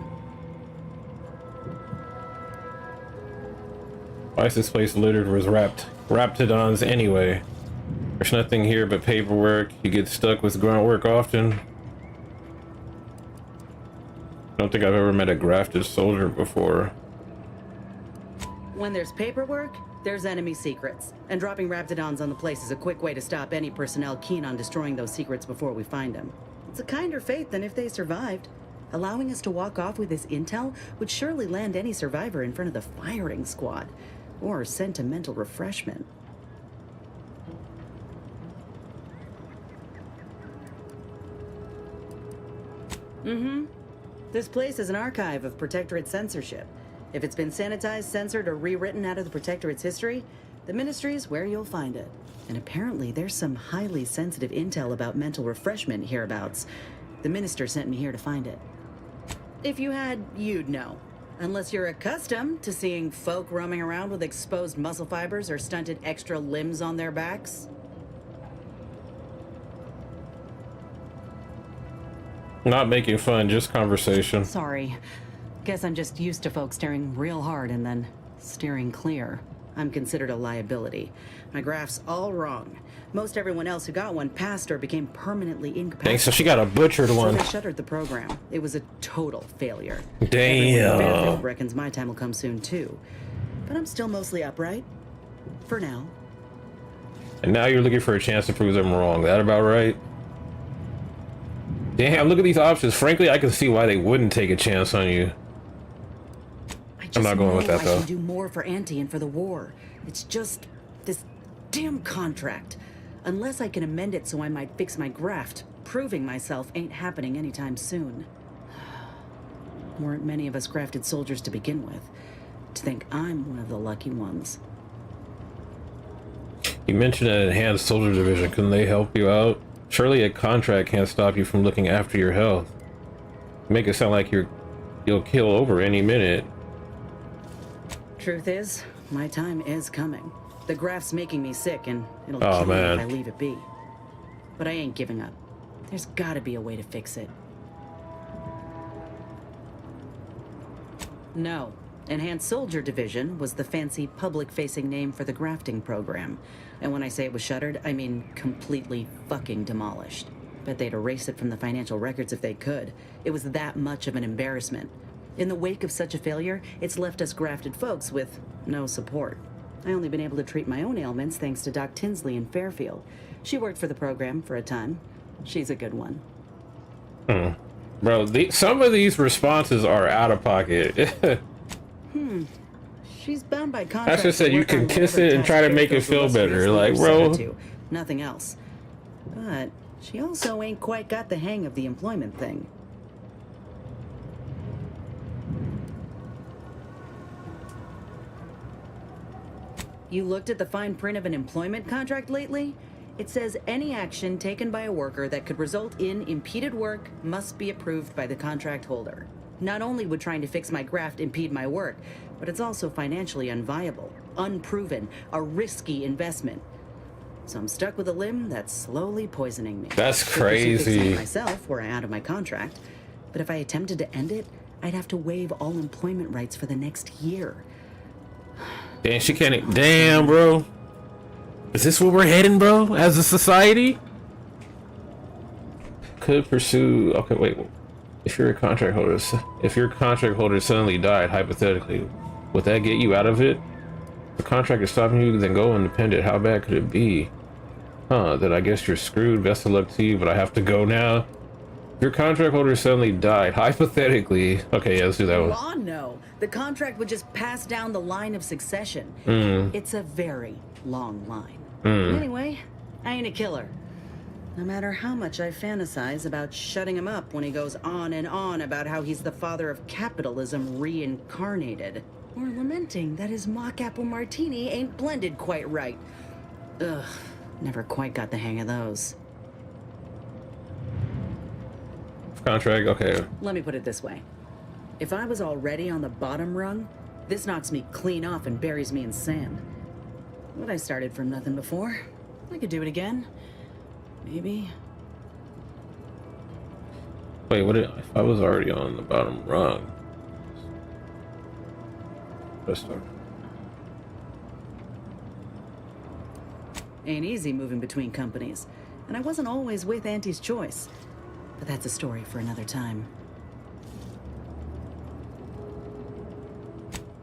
Speaker 1: Why is this place littered with raptidons anyway? There's nothing here but paperwork. You get stuck with grunt work often. Don't think I've ever met a grafted soldier before.
Speaker 18: When there's paperwork, there's enemy secrets. And dropping Raptidons on the place is a quick way to stop any personnel keen on destroying those secrets before we find them. It's a kinder fate than if they survived. Allowing us to walk off with this intel would surely land any survivor in front of the firing squad. Or sentimental refreshment. This place is an archive of Protectorate censorship. If it's been sanitized, censored, or rewritten out of the Protectorate's history, the Ministry's where you'll find it. And apparently there's some highly sensitive intel about mental refreshment hereabouts. The Minister sent me here to find it. If you had, you'd know. Unless you're accustomed to seeing folk roaming around with exposed muscle fibers or stunted extra limbs on their backs.
Speaker 1: Not making fun, just conversation.
Speaker 18: Sorry. Guess I'm just used to folks staring real hard and then steering clear. I'm considered a liability. My graph's all wrong. Most everyone else who got one passed or became permanently incapacitated.
Speaker 1: Dang, so she got a butchered one.
Speaker 18: So they shuttered the program. It was a total failure.
Speaker 1: Damn.
Speaker 18: Fairfield reckons my time will come soon too. But I'm still mostly upright. For now.
Speaker 1: And now you're looking for a chance to prove them wrong. That about right? Damn, look at these options. Frankly, I can see why they wouldn't take a chance on you. I'm not going with that, though.
Speaker 18: I can do more for Auntie and for the war. It's just this damn contract. Unless I can amend it so I might fix my graft, proving myself ain't happening anytime soon. Weren't many of us grafted soldiers to begin with. To think I'm one of the lucky ones.
Speaker 1: You mentioned an enhanced soldier division. Couldn't they help you out? Surely a contract can't stop you from looking after your health. Make it sound like you'll kill over any minute.
Speaker 18: Truth is, my time is coming. The graft's making me sick, and it'll
Speaker 1: Oh,
Speaker 18: kill me
Speaker 1: man.
Speaker 18: if I leave it be. But I ain't giving up. There's gotta be a way to fix it. No. Enhanced Soldier Division was the fancy public-facing name for the grafting program. And when I say it was shuttered, I mean completely fucking demolished. Bet they'd erase it from the financial records if they could. It was that much of an embarrassment. In the wake of such a failure, it's left us grafted folks with no support. I only been able to treat my own ailments thanks to Doc Tinsley in Fairfield. She worked for the program for a time. She's a good one.
Speaker 1: Bro, some of these responses are out of pocket.
Speaker 18: She's bound by contract.
Speaker 1: That's just said
Speaker 18: to
Speaker 1: you
Speaker 18: work
Speaker 1: can
Speaker 18: on
Speaker 1: kiss
Speaker 18: whatever
Speaker 1: it and try to
Speaker 18: task
Speaker 1: make it
Speaker 18: feels
Speaker 1: feel
Speaker 18: illustrious
Speaker 1: better.
Speaker 18: the
Speaker 1: Like,
Speaker 18: others
Speaker 1: bro.
Speaker 18: set it to. Nothing else. But she also ain't quite got the hang of the employment thing. You looked at the fine print of an employment contract lately? It says any action taken by a worker that could result in impeded work must be approved by the contract holder. Not only would trying to fix my graft impede my work, but it's also financially unviable, unproven, a risky investment. So I'm stuck with a limb that's slowly poisoning me.
Speaker 1: That's
Speaker 18: I could pursue fixing
Speaker 1: crazy.
Speaker 18: it myself were I out of my contract, but if I attempted to end it, I'd have to waive all employment rights for the next year.
Speaker 1: Damn, she can't. Damn, bro. Is this where we're heading, bro? As a society? Could pursue. Okay, wait. If your contract holder suddenly died, hypothetically, would that get you out of it? If the contract is stopping you, then go independent. How bad could it be? Then I guess you're screwed. Best of luck to you, but I have to go now. If your contract holder suddenly died, hypothetically. Okay, yeah, let's do that one.
Speaker 18: Law, no. The contract would just pass down the line of succession. It's a very long line. Anyway, I ain't a killer. No matter how much I fantasize about shutting him up when he goes on and on about how he's the father of capitalism reincarnated. Or lamenting that his mock apple martini ain't blended quite right. Ugh, never quite got the hang of those.
Speaker 1: Contract, okay.
Speaker 18: Let me put it this way. If I was already on the bottom rung, this knocks me clean off and buries me in sand. But I started from nothing before. I could do it again. Maybe.
Speaker 1: Wait, if I was already on the bottom rung? Let's start.
Speaker 18: Ain't easy moving between companies, and I wasn't always with Auntie's choice. But that's a story for another time.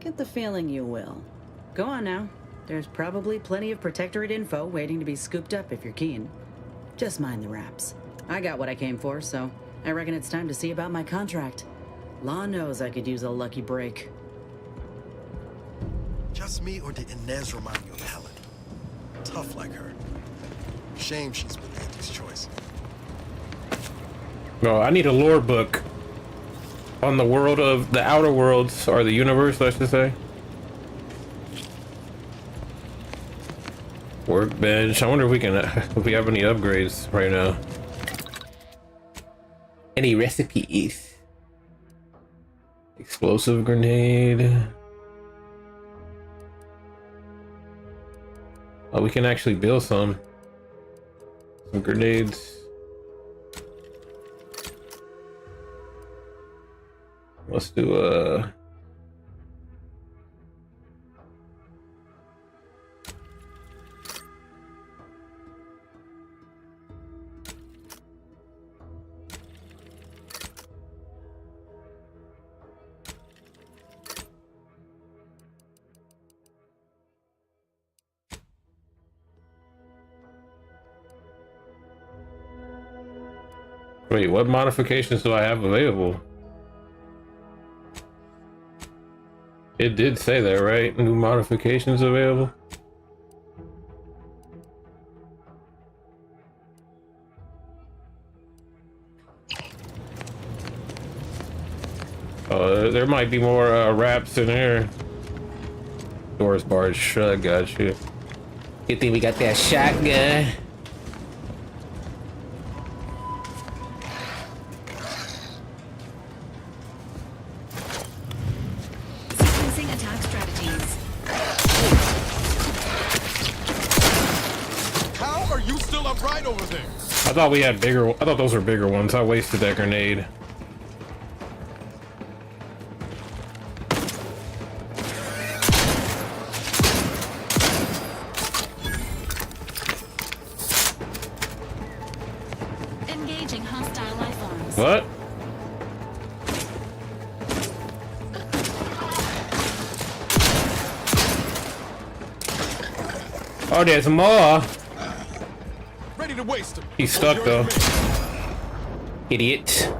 Speaker 18: Get the feeling you will. Go on now. There's probably plenty of Protectorate info waiting to be scooped up if you're keen. Just mind the wraps. I got what I came for, so I reckon it's time to see about my contract. Law knows I could use a lucky break.
Speaker 11: Just me, or did Inez remind you of Helen? Tough like her. Shame she's with Auntie's choice.
Speaker 1: No, I need a lore book on the world of the Outer Worlds, or the universe, I should say. Workbench. I wonder if we can, if we have any upgrades right now. Any recipes? Explosive grenade. Oh, we can actually build some grenades. Let's do wait, what modifications do I have available? It did say that, right? New modifications available. There might be more wraps in here. Doors barred shut, got you. Good thing we got that shotgun.
Speaker 13: Sequencing attack strategies.
Speaker 17: How are you still upright over there?
Speaker 1: I thought we had bigger. I thought those were bigger ones. I wasted that grenade.
Speaker 13: Engaging hostile life forms.
Speaker 1: What? Oh, there's more.
Speaker 17: Ready to waste him.
Speaker 1: He's stuck though. Idiot.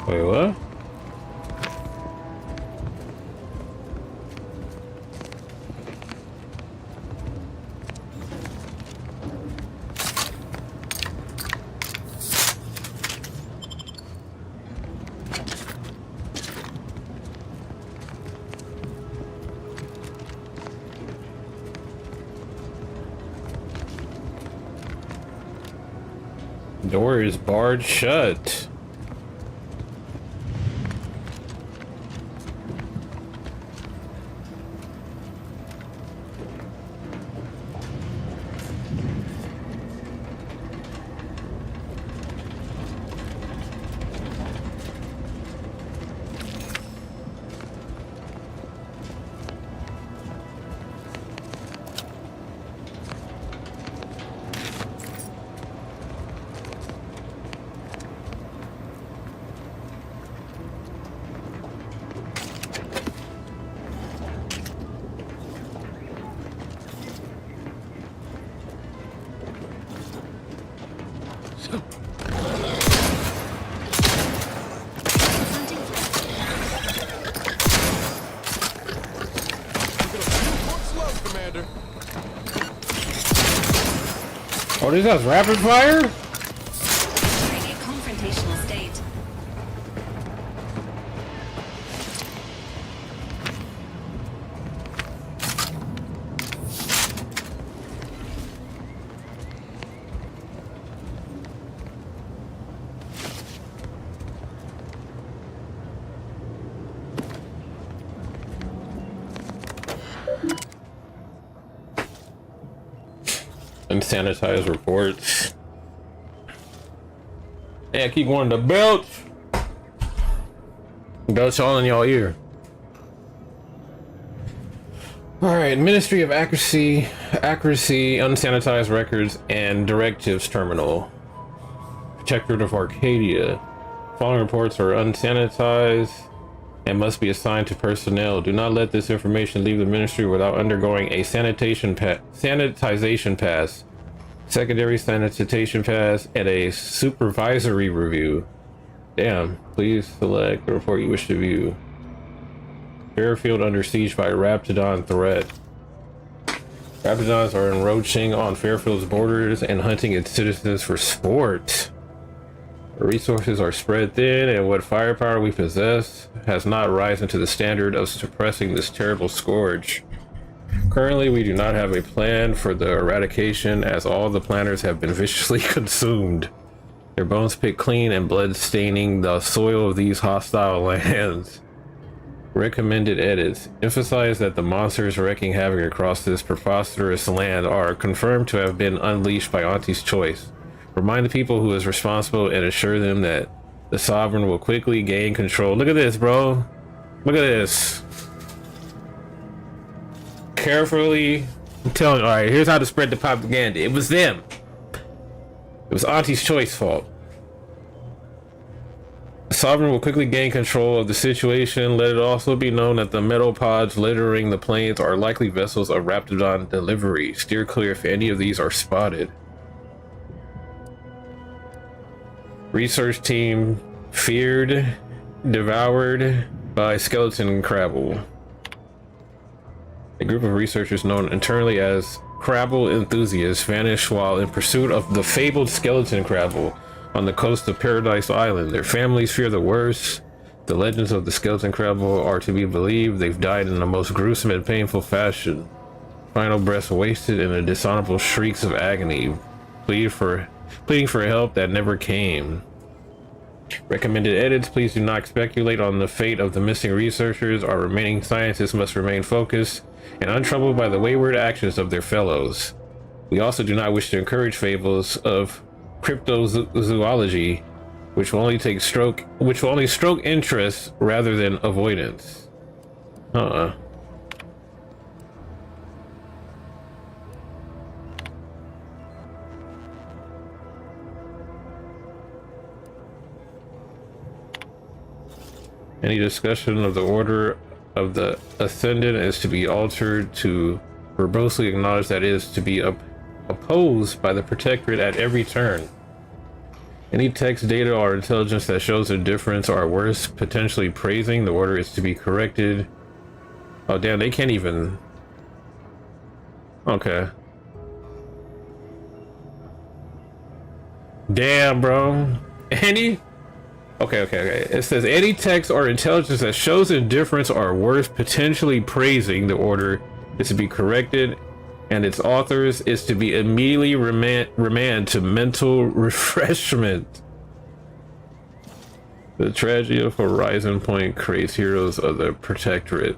Speaker 1: Wait, what? Door is barred shut. Oh, this has rapid fire?
Speaker 13: Entering a confrontational state.
Speaker 1: Unsanitized reports. Yeah, I keep wanting to belch. Belch all in y'all ear. Alright, Ministry of Accuracy, Unsanitized Records, and Directives Terminal. Protectorate of Arcadia. Following reports are unsanitized and must be assigned to personnel. Do not let this information leave the ministry without undergoing a sanitization pass, secondary sanitation pass, and a supervisory review. Damn, please select the report you wish to view. Fairfield under siege by Raptidon threat. Raptidons are encroaching on Fairfield's borders and hunting its citizens for sport. Our resources are spread thin, and what firepower we possess has not risen to the standard of suppressing this terrible scourge. Currently, we do not have a plan for the eradication, as all the planners have been viciously consumed. Their bones picked clean and blood staining the soil of these hostile lands. Recommended edits. Emphasize that the monsters wreaking havoc across this preposterous land are confirmed to have been unleashed by Auntie's choice. Remind the people who is responsible and assure them that the Sovereign will quickly gain control. Look at this, bro. Look at this. Carefully telling, all right, here's how to spread the propaganda. It was them. It was Auntie's choice fault. The Sovereign will quickly gain control of the situation. Let it also be known that the metal pods littering the plains are likely vessels of Raptidon delivery. Steer clear if any of these are spotted. Research team feared, devoured by skeleton crabble. A group of researchers known internally as crabble enthusiasts vanished while in pursuit of the fabled skeleton crabble on the coast of Paradise Island. Their families fear the worst. The legends of the skeleton crabble are to be believed. They've died in the most gruesome and painful fashion. Final breaths wasted in the dishonorable shrieks of agony, pleading for help that never came. Recommended edits. Please do not speculate on the fate of the missing researchers. Our remaining scientists must remain focused and untroubled by the wayward actions of their fellows. We also do not wish to encourage fables of cryptozoology, which will only stroke interest rather than avoidance. Any discussion of the order of the Ascendant is to be altered to verbosely acknowledge that it is to be opposed by the Protectorate at every turn. Any text, data, or intelligence that shows indifference or worse, potentially praising the order is to be corrected. Oh damn, they can't even... Okay. Damn, bro. Any... Okay. It says any text or intelligence that shows indifference or worse, potentially praising the order is to be corrected, and its authors is to be immediately remand to mental refreshment. The tragedy of Horizon Point creates heroes of the Protectorate.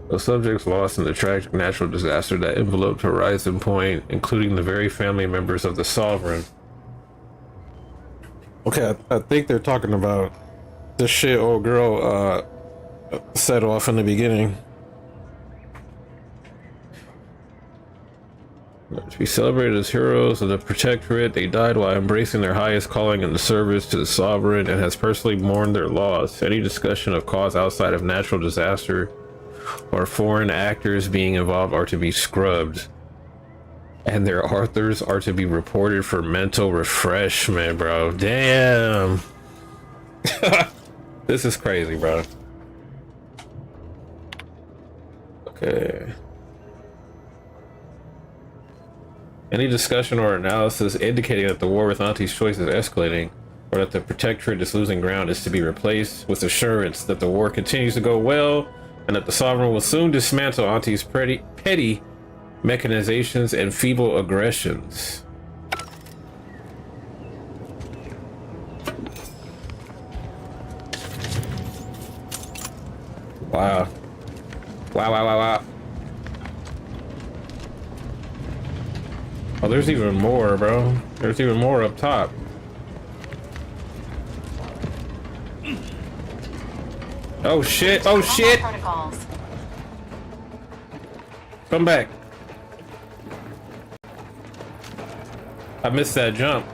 Speaker 1: The subjects lost in the tragic natural disaster that enveloped Horizon Point, including the very family members of the Sovereign. Okay, I think they're talking about the shit old girl set off in the beginning. To be celebrated as heroes of the Protectorate, they died while embracing their highest calling in the service to the Sovereign, and has personally mourned their loss. Any discussion of cause outside of natural disaster or foreign actors being involved are to be scrubbed, and their authors are to be reported for mental refreshment, bro. Damn. This is crazy, bro. Okay. Any discussion or analysis indicating that the war with Auntie's choice is escalating, or that the Protectorate is losing ground, is to be replaced with assurance that the war continues to go well, and that the Sovereign will soon dismantle Auntie's petty mechanizations and feeble aggressions. Wow. Wow. Oh, there's even more, bro. There's even more up top. Oh shit! Oh shit! Come back. I missed that jump.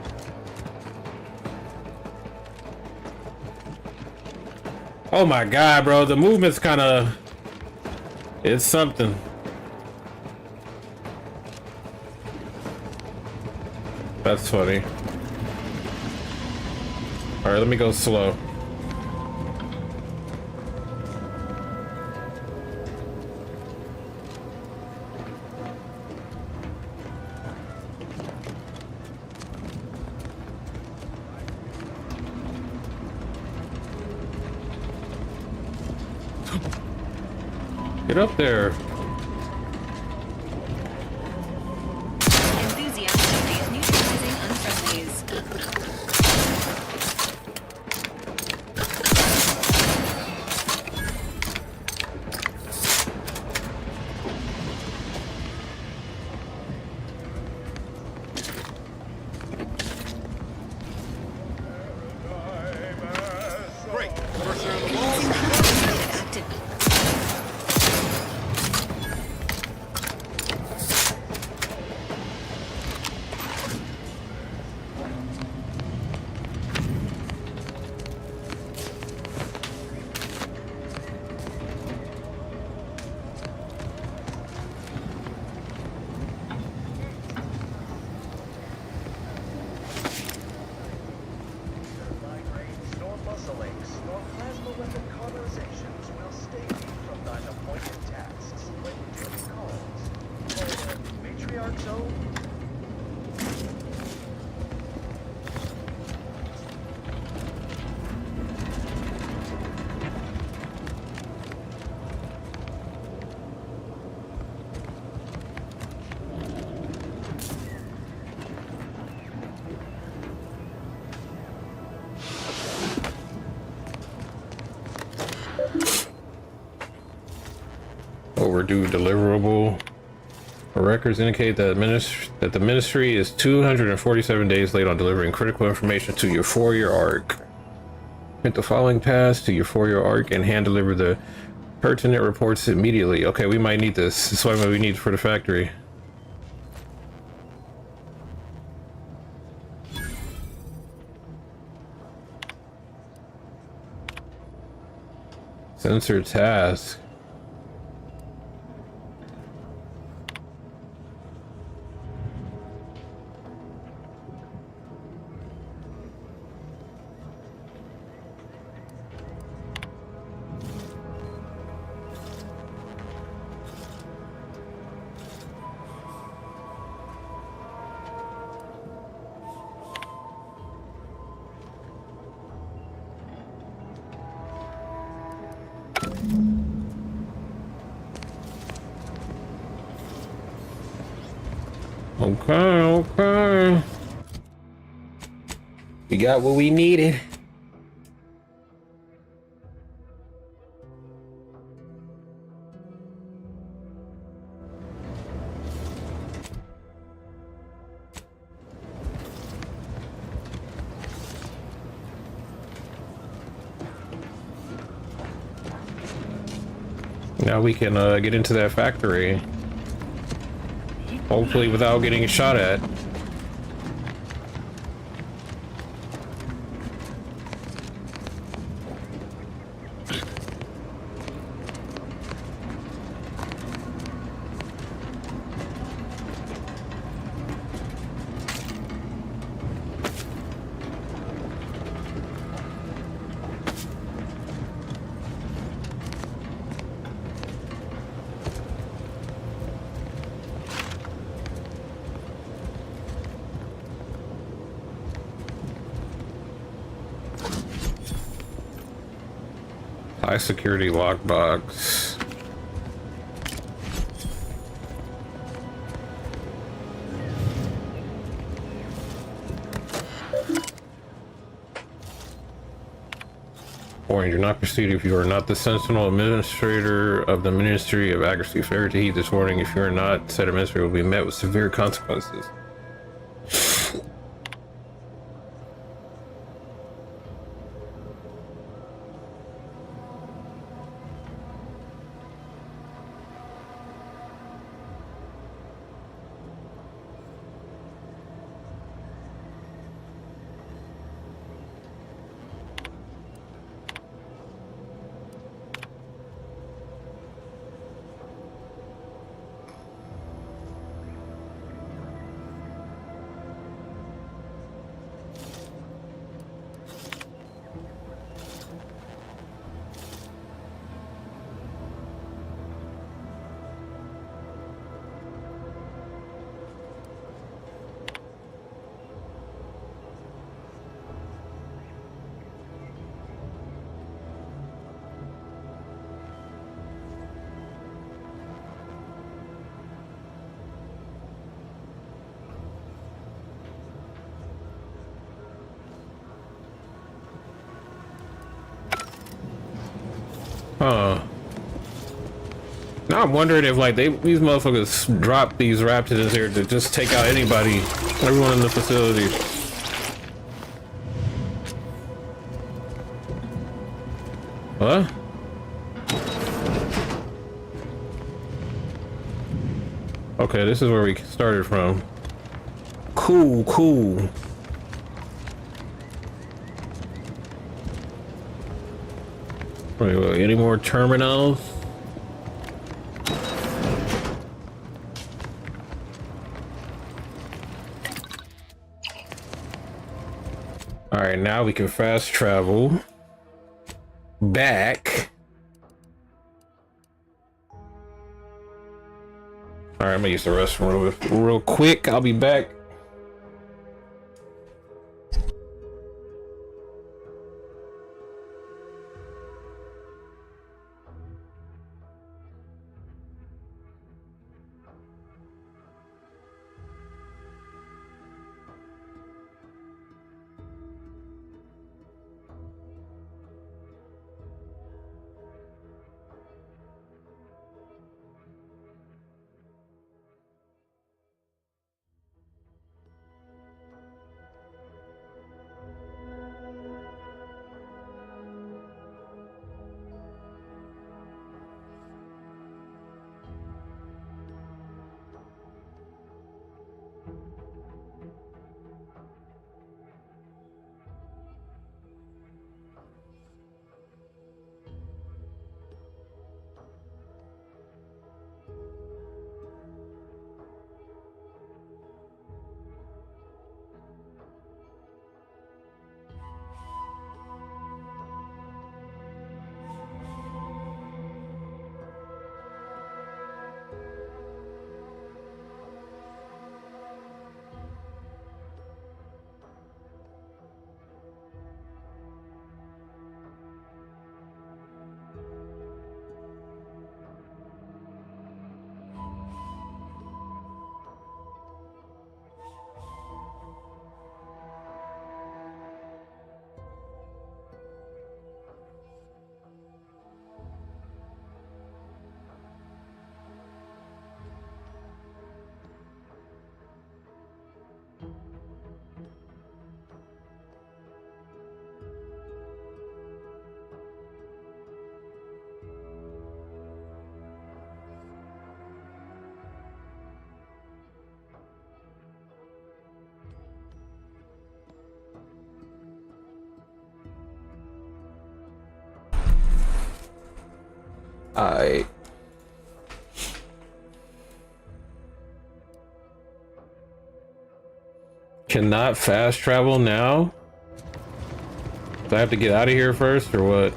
Speaker 1: Oh my god, bro. The movement's kind of... It's something. That's funny. Alright, let me go slow. Get up there.
Speaker 13: Enthusiastically neutralizing unfriendlies.
Speaker 17: Great. First round of the ball.
Speaker 1: Overdue deliverable. Records indicate that the ministry is 247 days late on delivering critical information to your 4-year arc. Hit the following pass to your 4-year arc and hand deliver the pertinent reports immediately. Okay, we might need this. This is what we need for the factory. Sensor task. Okay. We got what we needed. Now we can get into that factory. Hopefully without getting shot at. High security lockbox. Warning, do not proceed if you are not the Sentinel Administrator of the Ministry of Accuracy. Failure to heed this warning if you are not, said administrator will be met with severe consequences. Now I'm wondering if like these motherfuckers drop these Raptors here to just take out anybody, everyone in the facility. What? Okay, this is where we started from. Cool, cool. Wait, any more terminals? All right, now we can fast travel back. All right, I'm gonna use the restroom real quick. I'll be back. I cannot fast travel now. Do I have to get out of here first or what?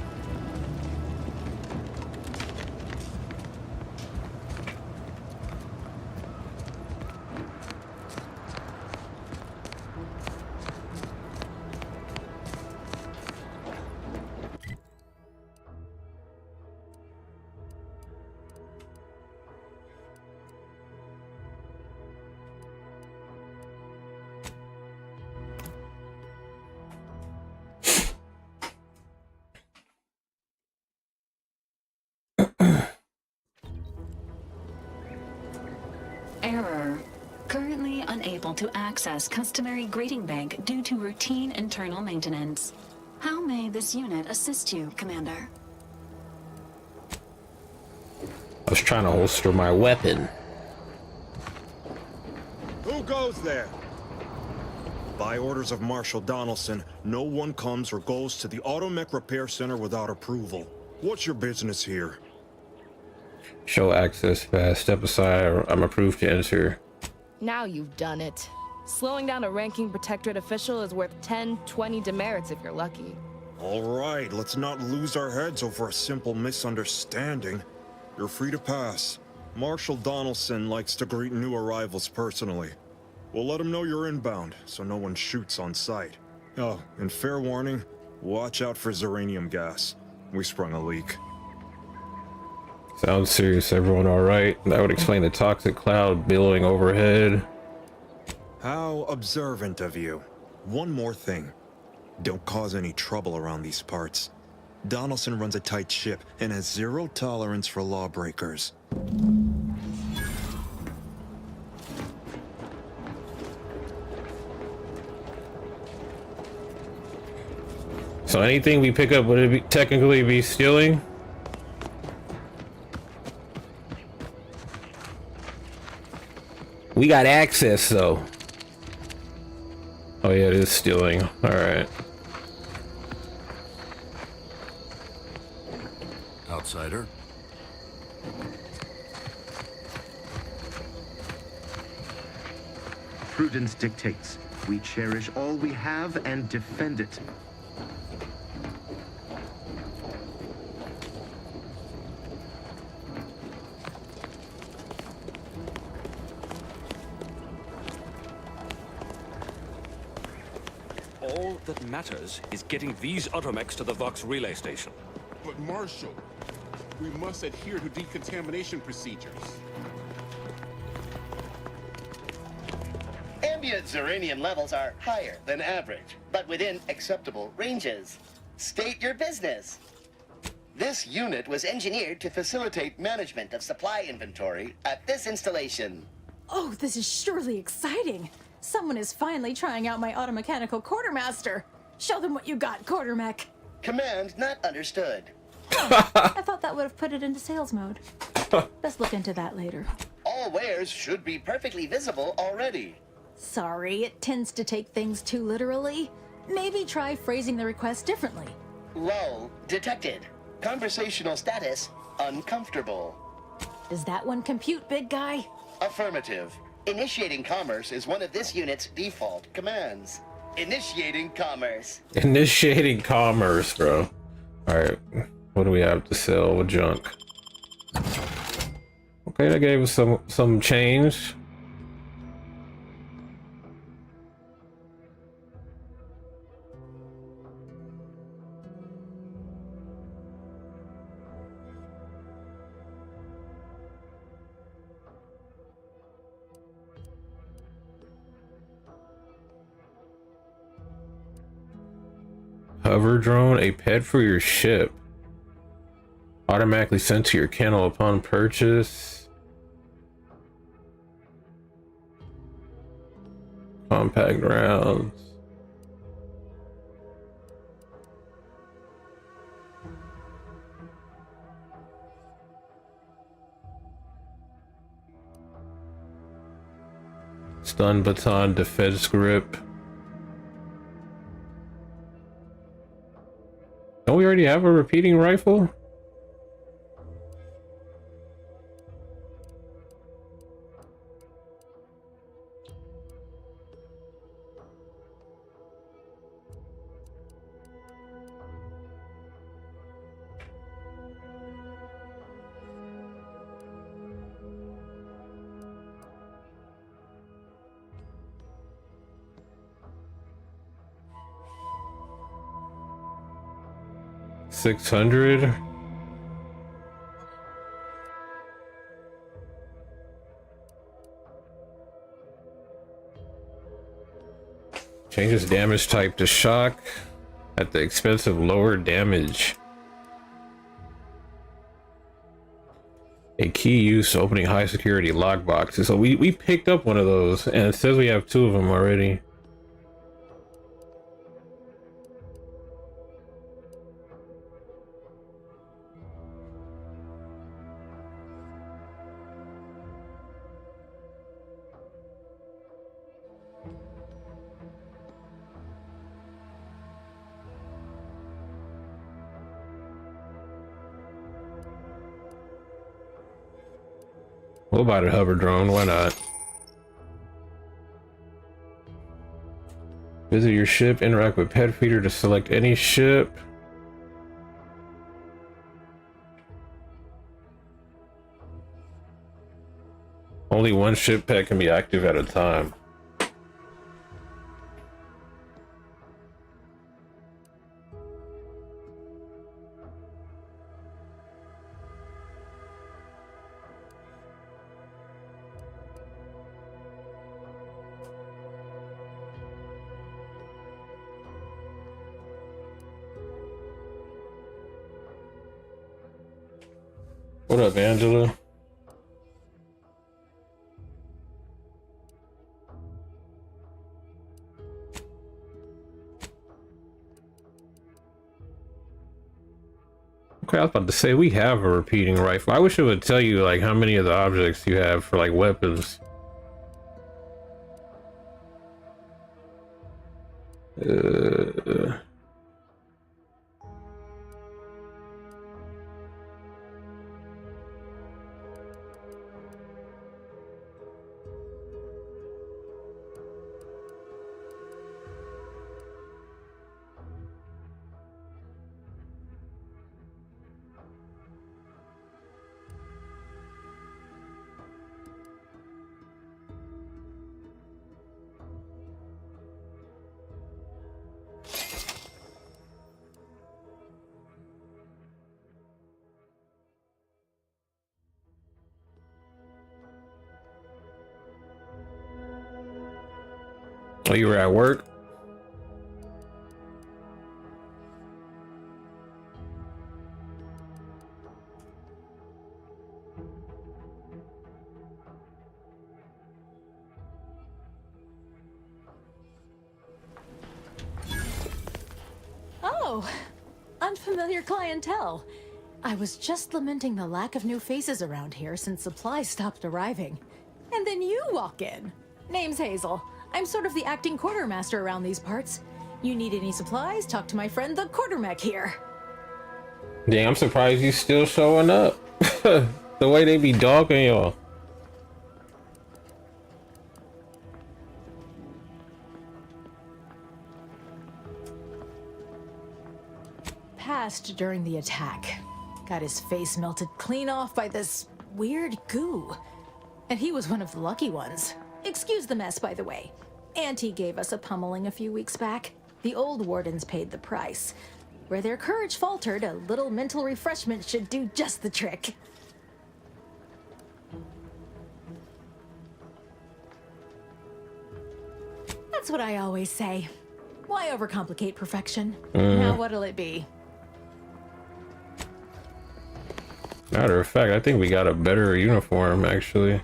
Speaker 13: Error. Currently unable to access customary greeting bank due to routine internal maintenance. How may this unit assist you, Commander?
Speaker 1: I was trying to holster my weapon.
Speaker 19: Who goes there? By orders of Marshal Donaldson, no one comes or goes to the Automech Repair Center without approval. What's your business here?
Speaker 1: Show access fast. Step aside. I'm approved to enter.
Speaker 14: Now you've done it. Slowing down a ranking protectorate official is worth 10, 20 demerits if you're lucky.
Speaker 19: All right, let's not lose our heads over a simple misunderstanding. You're free to pass. Marshal Donaldson likes to greet new arrivals personally. We'll let him know you're inbound, so no one shoots on sight. Oh, and fair warning, watch out for xeranium gas. We sprung a leak.
Speaker 1: Sounds serious. Everyone all right? That would explain the toxic cloud billowing overhead.
Speaker 19: How observant of you. One more thing. Don't cause any trouble around these parts. Donaldson runs a tight ship and has zero tolerance for lawbreakers.
Speaker 1: So anything we pick up, would it technically be stealing? We got access though. Oh yeah, it is stealing. All right.
Speaker 20: Outsider.
Speaker 21: Prudence dictates we cherish all we have and defend it.
Speaker 22: All that matters is getting these automechs to the Vox relay station.
Speaker 17: But Marshal, we must adhere to decontamination procedures.
Speaker 23: Ambient uranium levels are higher than average, but within acceptable ranges. State your business. This unit was engineered to facilitate management of supply inventory at this installation.
Speaker 10: Oh, this is surely exciting. Someone is finally trying out my automechanical quartermaster. Show them what you got, quartermech.
Speaker 23: Command not understood.
Speaker 10: I thought that would have put it into sales mode. Let's look into that later.
Speaker 23: All wares should be perfectly visible already.
Speaker 10: Sorry, it tends to take things too literally. Maybe try phrasing the request differently.
Speaker 23: Lull detected. Conversational status uncomfortable.
Speaker 10: Does that one compute, big guy?
Speaker 23: Affirmative. Initiating commerce is one of this unit's default commands. Initiating commerce.
Speaker 1: Initiating commerce, bro. All right, what do we have to sell with junk? Okay, that gave us some change. Hover drone, a pet for your ship. Automatically sent to your kennel upon purchase. Compact rounds. Stun baton, defense grip. Don't we already have a repeating rifle? $600. Changes damage type to shock at the expense of lower damage. A key use opening high security lock boxes. So we picked up one of those and it says we have 2 of them already. What about a hover drone? Why not? Visit your ship, interact with pet feeder to select any ship. Only one ship pet can be active at a time. What up, Angela? Okay, I was about to say we have a repeating rifle. I wish it would tell you like how many of the objects you have for like weapons. Oh, you were at work?
Speaker 10: Oh, unfamiliar clientele. I was just lamenting the lack of new faces around here since supplies stopped arriving. And then you walk in. Name's Hazel. I'm sort of the acting quartermaster around these parts. You need any supplies, talk to my friend the quartermech here.
Speaker 1: Dang, I'm surprised you still showing up. The way they be dogging y'all.
Speaker 10: Passed during the attack. Got his face melted clean off by this weird goo. And he was one of the lucky ones. Excuse the mess, by the way. Auntie gave us a pummeling a few weeks back. The old wardens paid the price. Where their courage faltered, a little mental refreshment should do just the trick. That's what I always say. Why overcomplicate perfection? Now what'll it be?
Speaker 1: Matter of fact, I think we got a better uniform, actually.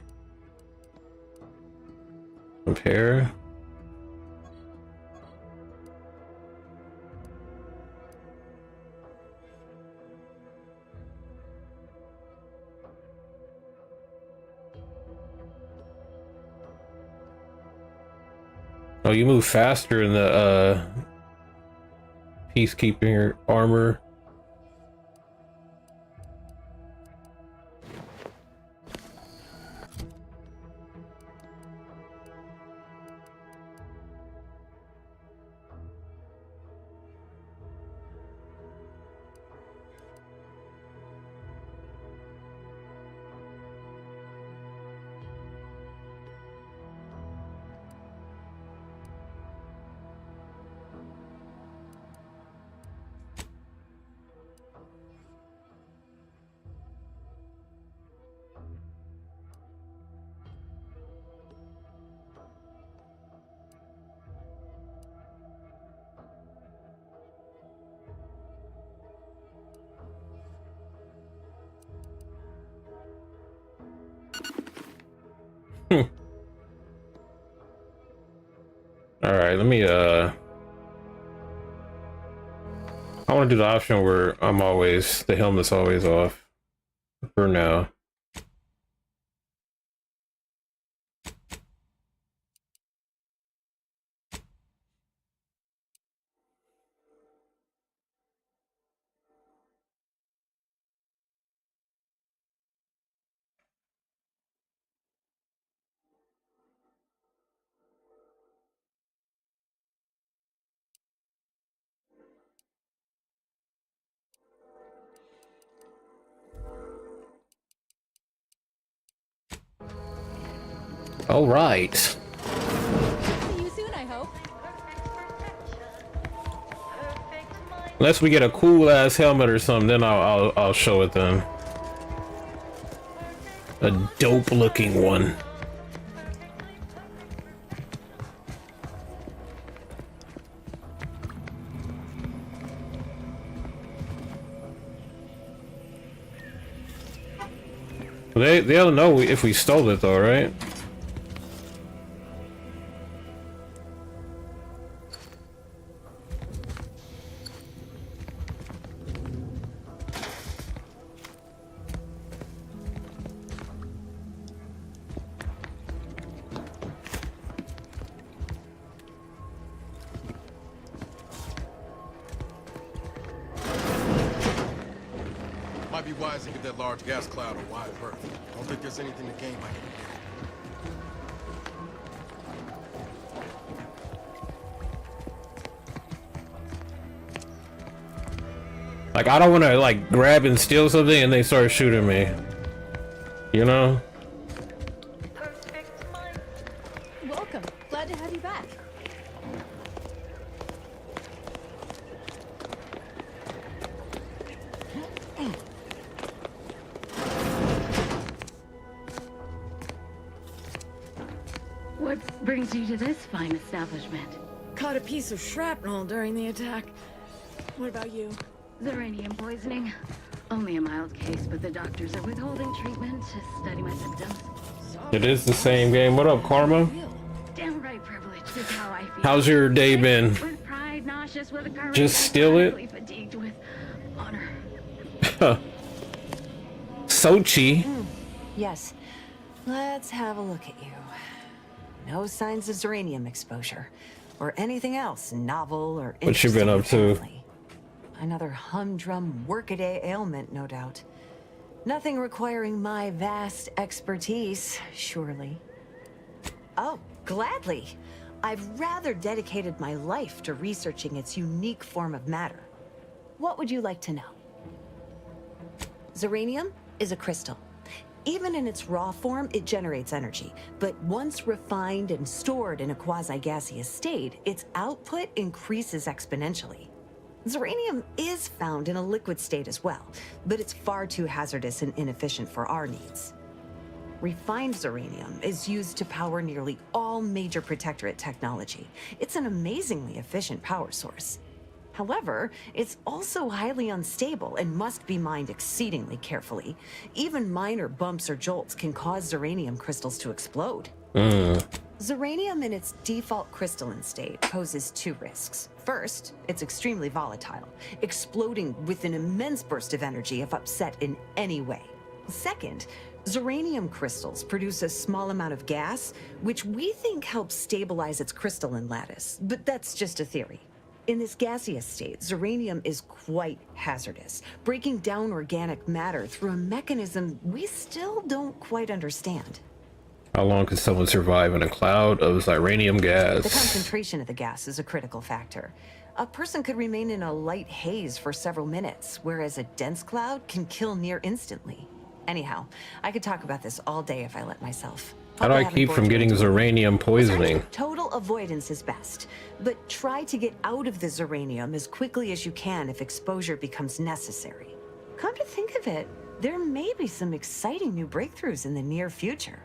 Speaker 1: Compare. Oh, you move faster in the peacekeeping armor. All right, let me I want to do the option where the helmet's always off for now. All right.
Speaker 10: See you soon, I hope.
Speaker 1: Unless we get a cool ass helmet or something, then I'll show it then. A dope looking one. They'll know if we stole it though, right?
Speaker 11: Might be wise to get that large gas cloud a wide berth. Don't think there's anything to gain by it.
Speaker 1: Like, I don't want to like grab and steal something and they start shooting me. You know?
Speaker 10: Welcome. Glad to have you back.
Speaker 13: What brings you to this fine establishment?
Speaker 14: Caught a piece of shrapnel during the attack. What about you?
Speaker 13: Uranium poisoning. Only a mild case, but the doctors are withholding treatment to study my symptoms.
Speaker 1: It is the same game. What up, Karma?
Speaker 13: Downright privilege is how I feel.
Speaker 1: How's your day been?
Speaker 13: With pride, nauseous with a courage,
Speaker 1: Just steal it?
Speaker 13: fatigued with honor.
Speaker 1: Sochi.
Speaker 2: Yes. Let's have a look at you. No signs of uranium exposure or anything else novel or
Speaker 1: What you been up to?
Speaker 2: Another humdrum workaday ailment, no doubt. Nothing requiring my vast expertise, surely. Oh, gladly. I've rather dedicated my life to researching its unique form of matter. What would you like to know? Uranium is a crystal. Even in its raw form, it generates energy. But once refined and stored in a quasi-gaseous state, its output increases exponentially. Uranium is found in a liquid state as well, but it's far too hazardous and inefficient for our needs. Refined uranium is used to power nearly all major protectorate technology. It's an amazingly efficient power source. However, it's also highly unstable and must be mined exceedingly carefully. Even minor bumps or jolts can cause uranium crystals to explode. Uranium in its default crystalline state poses two risks. First, it's extremely volatile, exploding with an immense burst of energy if upset in any way. Second, uranium crystals produce a small amount of gas, which we think helps stabilize its crystalline lattice, but that's just a theory. In this gaseous state, uranium is quite hazardous, breaking down organic matter through a mechanism we still don't quite understand.
Speaker 1: How long can someone survive in a cloud of uranium gas?
Speaker 2: The concentration of the gas is a critical factor. A person could remain in a light haze for several minutes, whereas a dense cloud can kill near instantly. Anyhow, I could talk about this all day if I let myself.
Speaker 1: How do I keep from getting uranium poisoning?
Speaker 2: Total avoidance is best, but try to get out of the uranium as quickly as you can if exposure becomes necessary. Come to think of it, there may be some exciting new breakthroughs in the near future.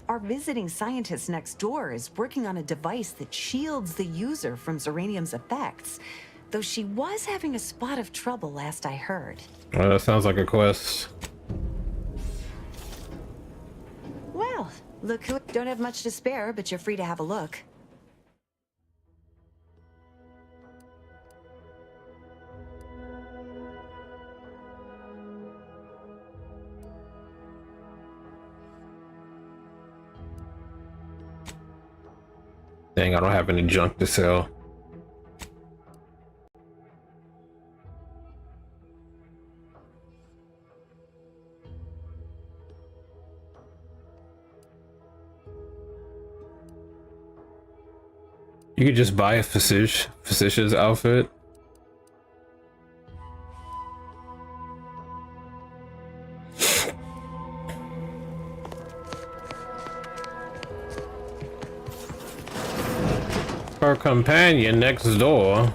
Speaker 2: Our visiting scientist next door is working on a device that shields the user from uranium's effects, though she was having a spot of trouble last I heard.
Speaker 1: Well, that sounds like a quest.
Speaker 2: Well, look who don't have much to spare, but you're free to have a look.
Speaker 1: Dang, I don't have any junk to sell. You could just buy a physician's outfit. Her companion next door.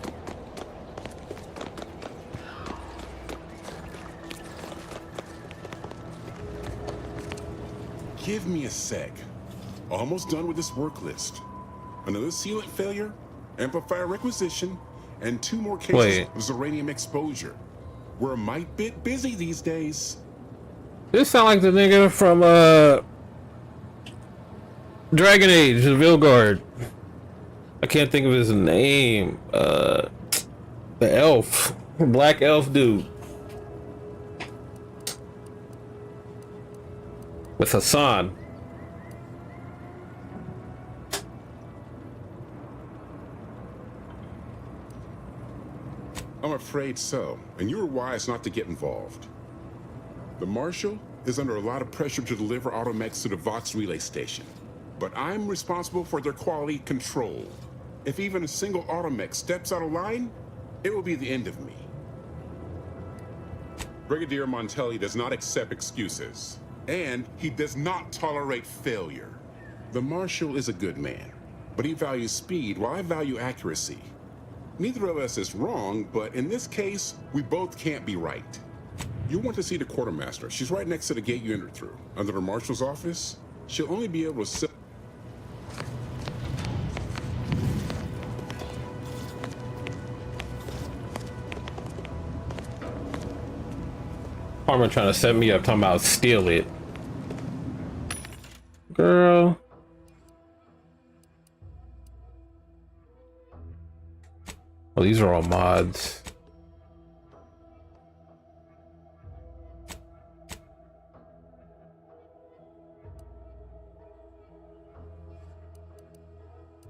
Speaker 17: Give me a sec. Almost done with this work list. Another sealant failure, amplifier requisition, and 2 more cases of uranium exposure. We're a mite bit busy these days.
Speaker 1: This sound like the nigga from Dragon Age, the Vilgard. I can't think of his name. The elf, black elf dude with Hassan.
Speaker 17: I'm afraid so, and you were wise not to get involved. The Marshal is under a lot of pressure to deliver automechs to the Vox relay station, but I'm responsible for their quality control. If even a single automech steps out of line, it will be the end of me. Brigadier Montelli does not accept excuses, and he does not tolerate failure. The Marshal is a good man, but he values speed while I value accuracy. Neither of us is wrong, but in this case, we both can't be right. You want to see the quartermaster. She's right next to the gate you entered through. Under the marshal's office, she'll only be able to sit.
Speaker 1: Farmer trying to set me up, talking about steal it. Girl. Well, these are all mods.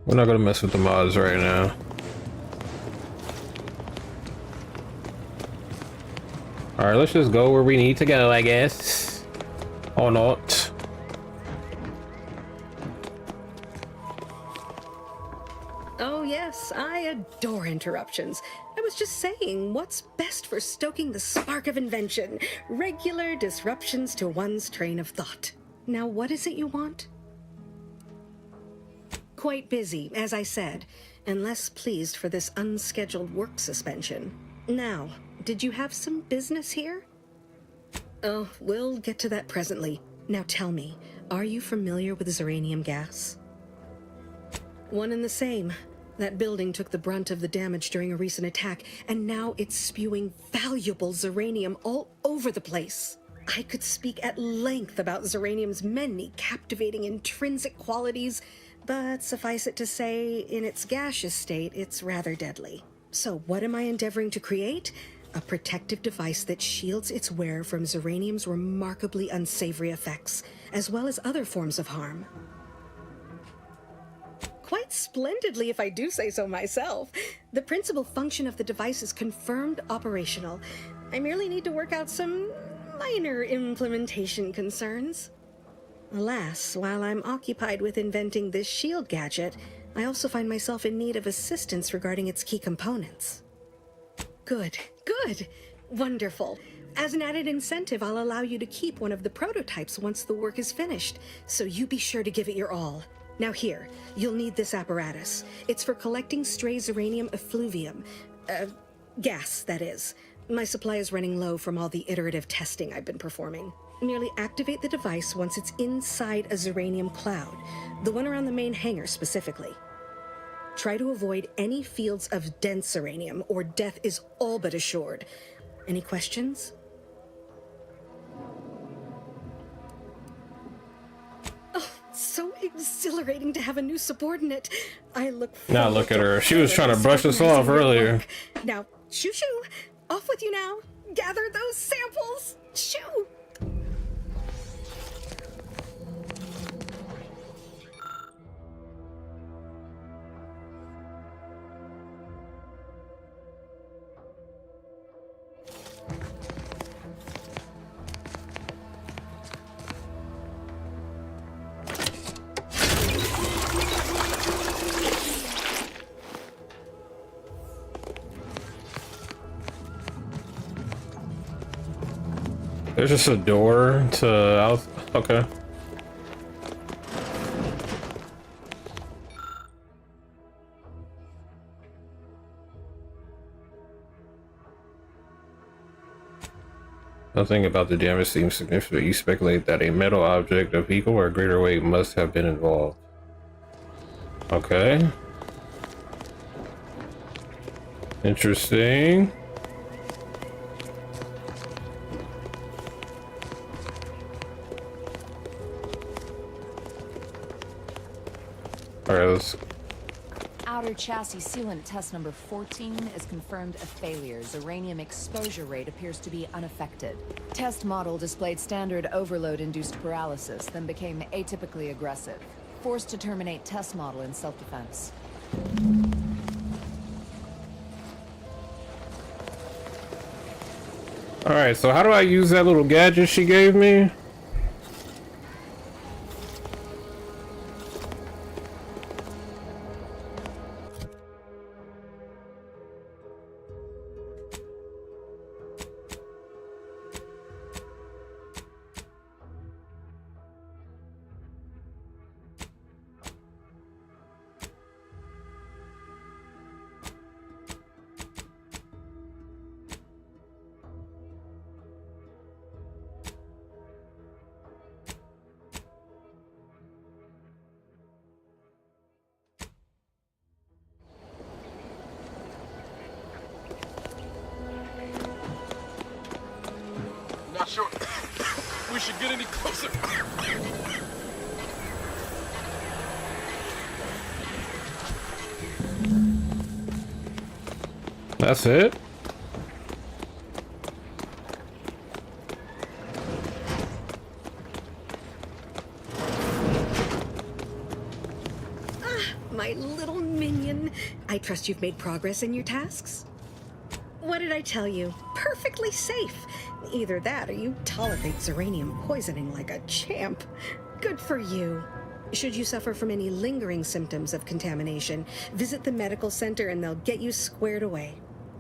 Speaker 1: We're not gonna mess with the mods right now. Alright, let's just go where we need to go, I guess. Or not.
Speaker 3: Oh yes, I adore interruptions. I was just saying, what's best for stoking the spark of invention? Regular disruptions to one's train of thought. Now, what is it you want? Quite busy, as I said, and less pleased for this unscheduled work suspension. Now, did you have some business here? Oh, we'll get to that presently. Now tell me, are you familiar with Zeranium gas? One and the same. That building took the brunt of the damage during a recent attack, and now it's spewing valuable Zeranium all over the place. I could speak at length about Zeranium's many captivating intrinsic qualities, but suffice it to say, in its gaseous state, it's rather deadly. So what am I endeavoring to create? A protective device that shields its wearer from Zeranium's remarkably unsavory effects, as well as other forms of harm. Quite splendidly, if I do say so myself. The principal function of the device is confirmed operational. I merely need to work out some minor implementation concerns. Alas, while I'm occupied with inventing this shield gadget, I also find myself in need of assistance regarding its key components. Good, good, wonderful. As an added incentive, I'll allow you to keep one of the prototypes once the work is finished, so you be sure to give it your all. Now here, you'll need this apparatus. It's for collecting stray Zeranium effluvium. Gas, that is. My supply is running low from all the iterative testing I've been performing. Merely activate the device once it's inside a Zeranium cloud, the one around the main hangar specifically. Try to avoid any fields of dense Zeranium, or death is all but assured. Any questions? Oh, so exhilarating to have a new subordinate. I look forward
Speaker 1: Now look at her. She was trying to
Speaker 3: to
Speaker 1: brush us off
Speaker 3: scrutinizing your
Speaker 1: earlier.
Speaker 3: work. Now, shoo-shoo! Off with you now! Gather those samples! Shoo!
Speaker 1: There's just a door to out. Okay. Nothing about the damage seems significant. You speculate that a metal object of equal or greater weight must have been involved. Okay. Alright, let's...
Speaker 5: Outer chassis sealant test number 14 is confirmed a failure. Uranium exposure rate appears to be unaffected. Test model displayed standard overload-induced paralysis, then became atypically aggressive. Forced to terminate test model in self-defense.
Speaker 1: Alright, so how do I use that little gadget she gave me?
Speaker 7: Not sure we should get any closer.
Speaker 1: That's it?
Speaker 3: My little minion. I trust you've made progress in your tasks? What did I tell you? Perfectly safe. Either that or you tolerate uranium poisoning like a champ. Good for you. Should you suffer from any lingering symptoms of contamination, visit the medical center and they'll get you squared away.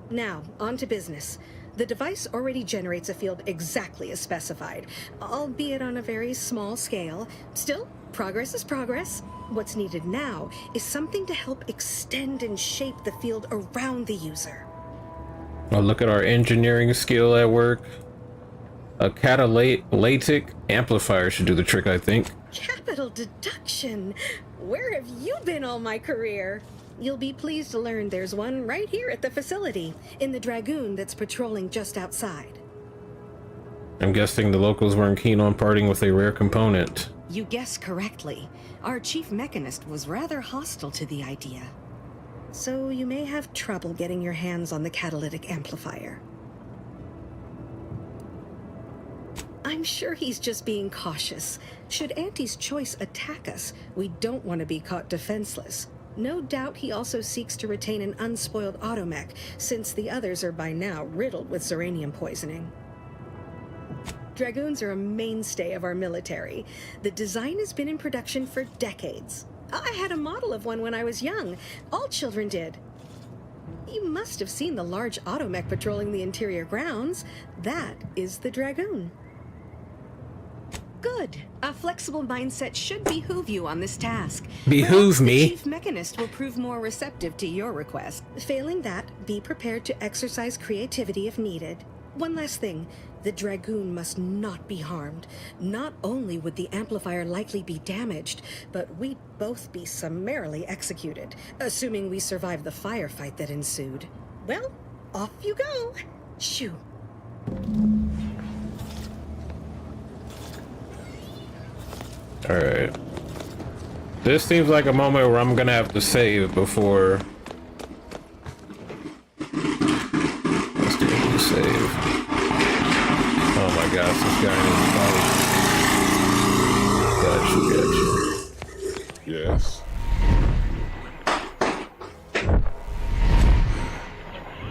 Speaker 3: Now, on to business. The device already generates a field exactly as specified, albeit on a very small scale. Still, progress is progress. What's needed now is something to help extend and shape the field around the user.
Speaker 1: Oh, look at our engineering skill at work. A catalytic amplifier should do the trick, I think.
Speaker 3: Capital deduction. Where have you been all my career? You'll be pleased to learn there's one right here at the facility, in the Dragoon that's patrolling just outside.
Speaker 1: I'm guessing the locals weren't keen on parting with a rare component.
Speaker 3: You guessed correctly. Our chief mechanist was rather hostile to the idea. So you may have trouble getting your hands on the catalytic amplifier. I'm sure he's just being cautious. Should Auntie's choice attack us, we don't want to be caught defenseless. No doubt he also seeks to retain an unspoiled automech, since the others are by now riddled with uranium poisoning. Dragoons are a mainstay of our military. The design has been in production for decades. I had a model of one when I was young. All children did. You must have seen the large automech patrolling the interior grounds. That is the Dragoon. Good. A flexible mindset should behoove you on this task.
Speaker 1: Behoove me?
Speaker 3: The chief mechanist will prove more receptive to your request. Failing that, be prepared to exercise creativity if needed. One last thing. The Dragoon must not be harmed. Not only would the amplifier likely be damaged, but we'd both be summarily executed, assuming we survive the firefight that ensued. Well, off you go. Shoo.
Speaker 1: Alright. This seems like a moment where I'm gonna have to save before... Let's do a save. Oh my gosh, this guy in his body. Gotcha.
Speaker 17: Yes.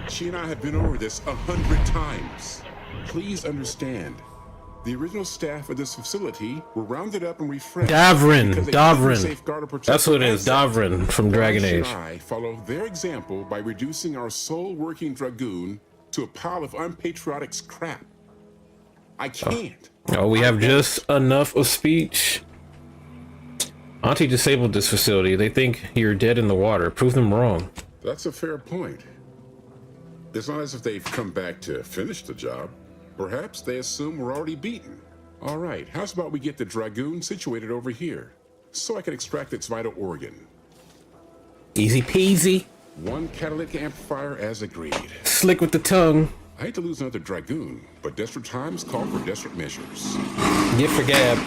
Speaker 17: She and I have been over this 100 times. Please understand. The original staff of this facility were rounded up and refreshed.
Speaker 1: Davrin. That's what it is, Davrin from Dragon Age.
Speaker 17: I follow their example by reducing our sole working Dragoon to a pile of unpatriotic scrap. I can't.
Speaker 1: Oh, we have just enough of speech. Auntie disabled this facility. They think you're dead in the water. Prove them wrong.
Speaker 17: That's a fair point. It's not as if they've come back to finish the job. Perhaps they assume we're already beaten. All right, how's about we get the Dragoon situated over here, so I can extract its vital organ?
Speaker 1: Easy peasy.
Speaker 17: One catalytic amplifier as agreed.
Speaker 1: Slick with the tongue.
Speaker 17: I hate to lose another Dragoon, but desperate times call for desperate measures.
Speaker 1: Get for gab.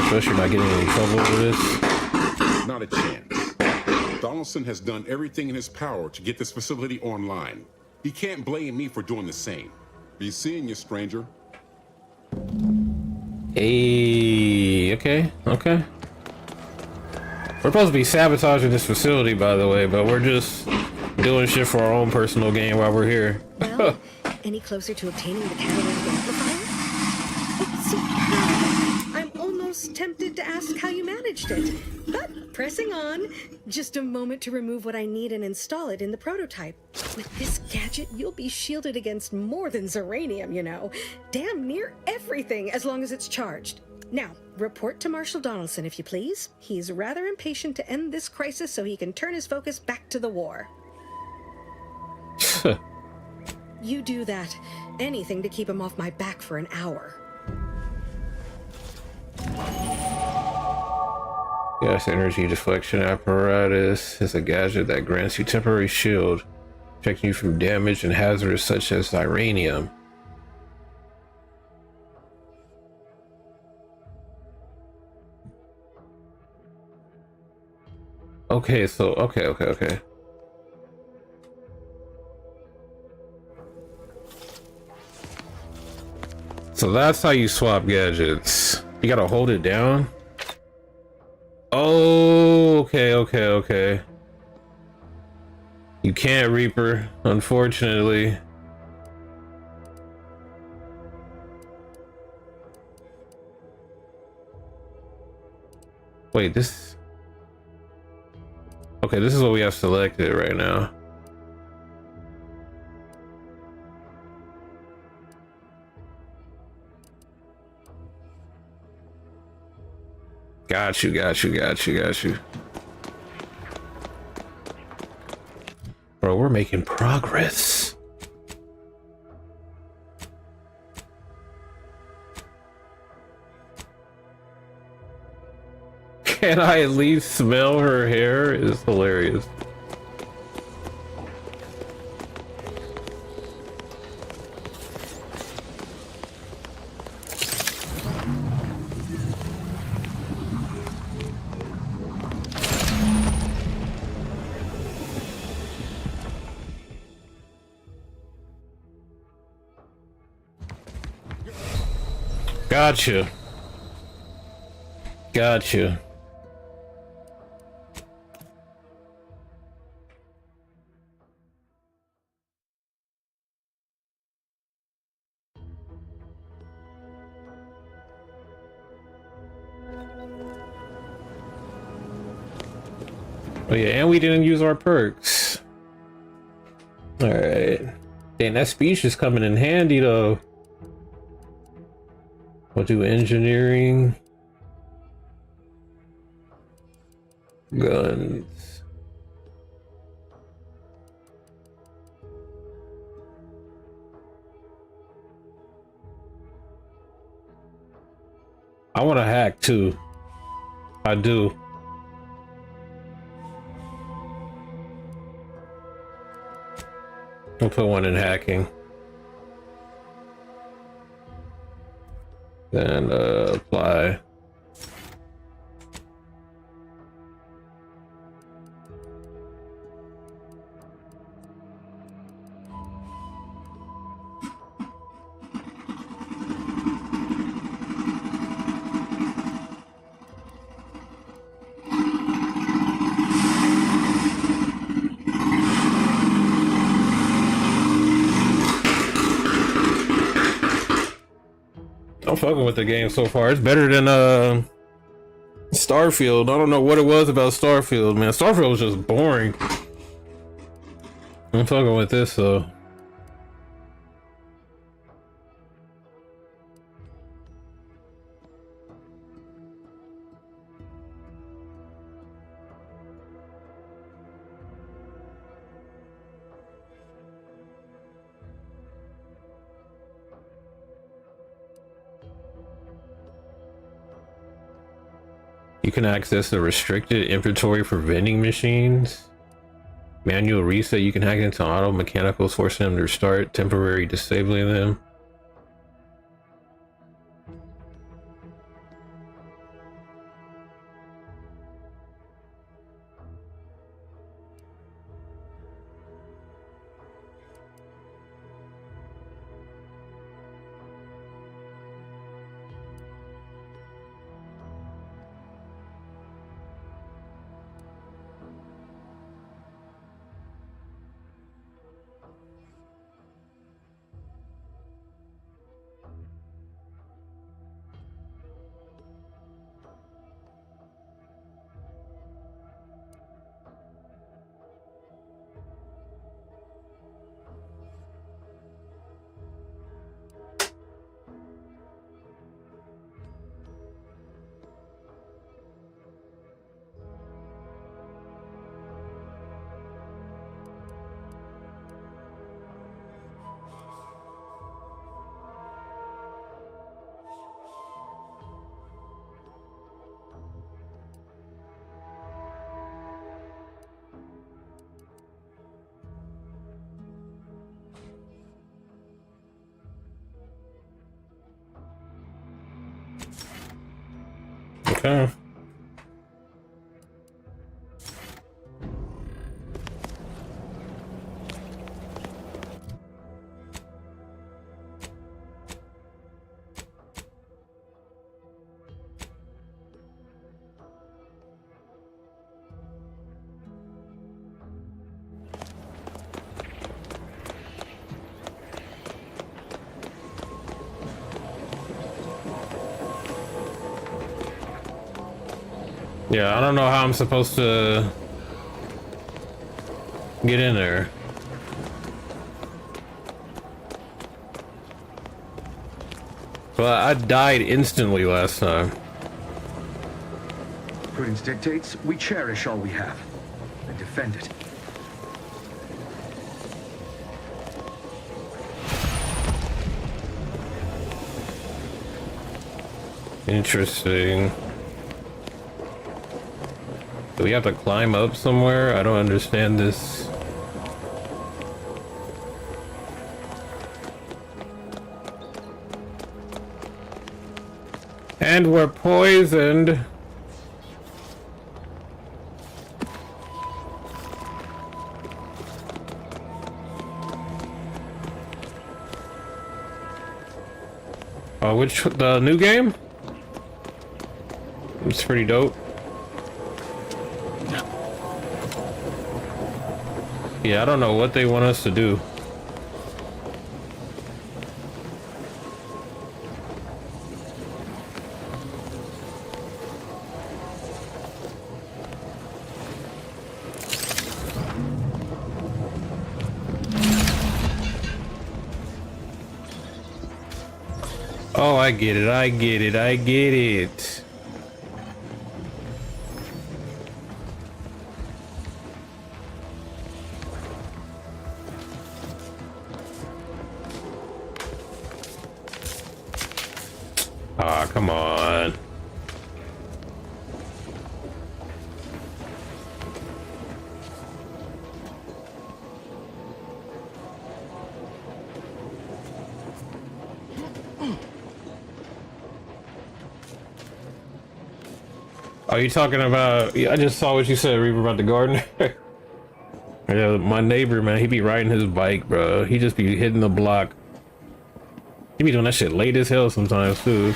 Speaker 1: Especially not getting in trouble over this.
Speaker 17: Not a chance. Donaldson has done everything in his power to get this facility online. He can't blame me for doing the same. Be seeing you, stranger.
Speaker 1: Hey, okay. We're supposed to be sabotaging this facility, by the way, but we're just doing shit for our own personal gain while we're here.
Speaker 3: Well, any closer to obtaining the catalytic amplifier? It's superb. I'm almost tempted to ask how you managed it. But pressing on, just a moment to remove what I need and install it in the prototype. With this gadget, you'll be shielded against more than Zeranium, you know. Damn near everything, as long as it's charged. Now, report to Marshal Donaldson, if you please. He's rather impatient to end this crisis so he can turn his focus back to the war. You do that. Anything to keep him off my back for an hour.
Speaker 1: Gas energy deflection apparatus is a gadget that grants you temporary shield, protecting you from damage and hazards such as Zeranium. Okay, so okay. So that's how you swap gadgets. You gotta hold it down. Oh, okay. You can't Reaper, unfortunately. Wait, this... Okay, this is what we have selected right now. Got you. Bro, we're making progress. Can I at least smell her hair? It's hilarious. Gotcha. Oh yeah, and we didn't use our perks. All right. Dang, that speech is coming in handy though. We'll do engineering. Guns. I want to hack too. I do. We'll put one in hacking. Then apply. I'm fucking with the game so far. It's better than Starfield. I don't know what it was about Starfield, man. Starfield was just boring. I'm fucking with this though. You can access the restricted inventory for vending machines. Manual reset, you can hack into auto mechanicals, forcing them to restart, temporary disabling them. Okay. Yeah, I don't know how I'm supposed to get in there. Well, I died instantly last time.
Speaker 4: Prudence dictates we cherish all we have and defend it.
Speaker 1: Interesting. Do we have to climb up somewhere? I don't understand this. And we're poisoned. Which, the new game? It's pretty dope. Yeah, I don't know what they want us to do. Oh, I get it, I get it, I get it. Ah, come on. Are you talking about? Yeah, I just saw what you said, Reaper, about the gardener. Yeah, my neighbor, man, he be riding his bike, bro. He just be hitting the block. He be doing that shit late as hell sometimes, too.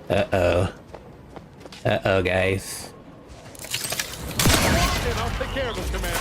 Speaker 1: Uh-oh. Uh-oh, guys.
Speaker 7: I'll take care of him, Commander.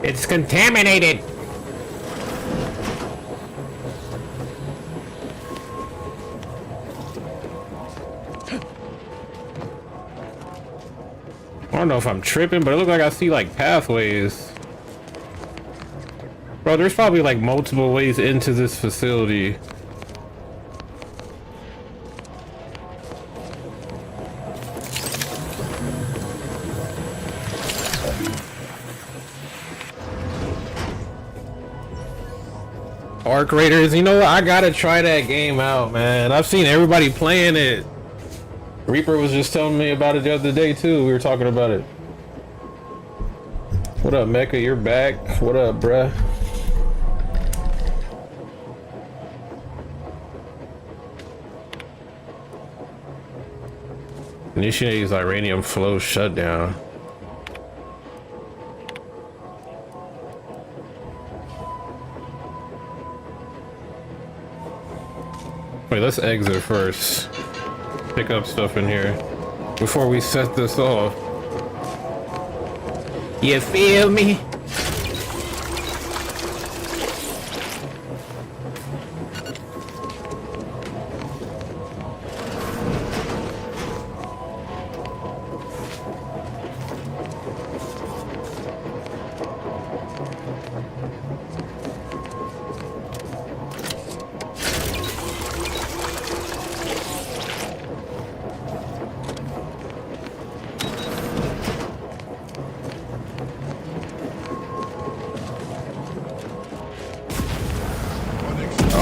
Speaker 1: It's contaminated. I don't know if I'm tripping, but it looks like I see like pathways. Bro, there's probably like multiple ways into this facility. Arc Raiders, you know what? I gotta try that game out, man. I've seen everybody playing it. Reaper was just telling me about it the other day too. We were talking about it. What up, Mecha? You're back. What up, bruh? Initiates Iranium flow shutdown. Wait, let's exit first. Pick up stuff in here before we set this off. You feel me?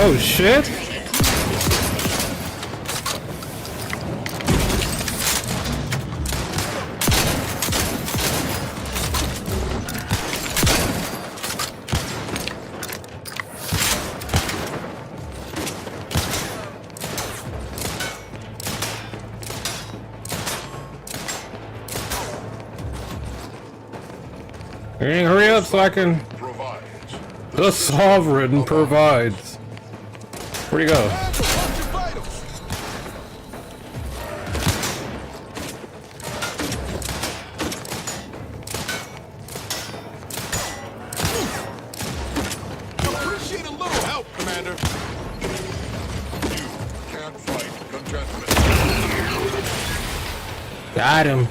Speaker 1: Oh shit! Hurry up so I can... The Sovereign provides. Where'd he go?
Speaker 7: Appreciate a little help, Commander. You can't fight contentment.
Speaker 1: Got him.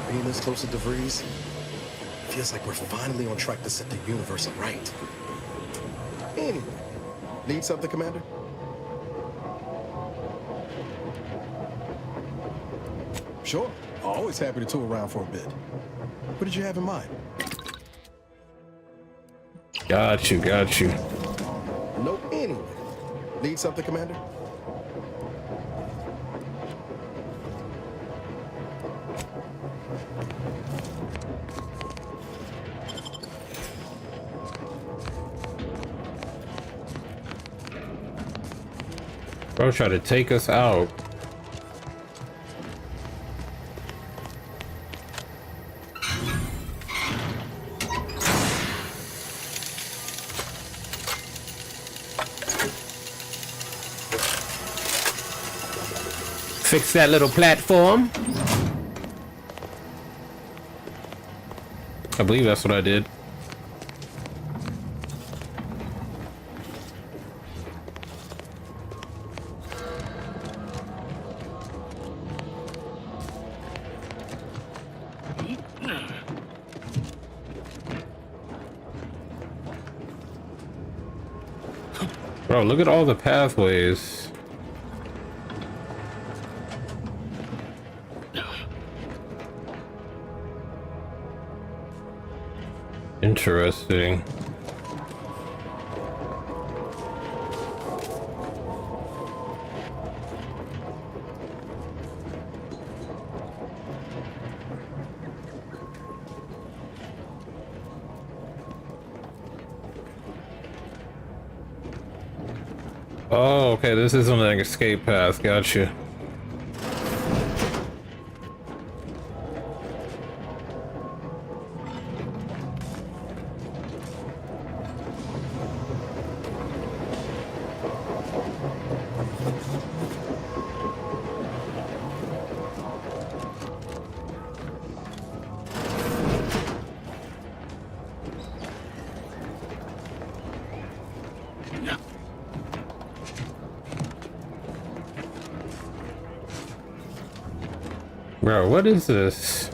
Speaker 11: Being this close to DeVries, feels like we're finally on track to set the universe right. Anyway, need something, Commander? Sure, always happy to tour around for a bit. What did you have in mind?
Speaker 1: Got you, got you.
Speaker 11: No, anyway. Need something, Commander?
Speaker 1: Bro, try to take us out. Fix that little platform. I believe that's what I did. Bro, look at all the pathways. Interesting. Oh, okay, this isn't an escape path, gotcha. Bro, what is this?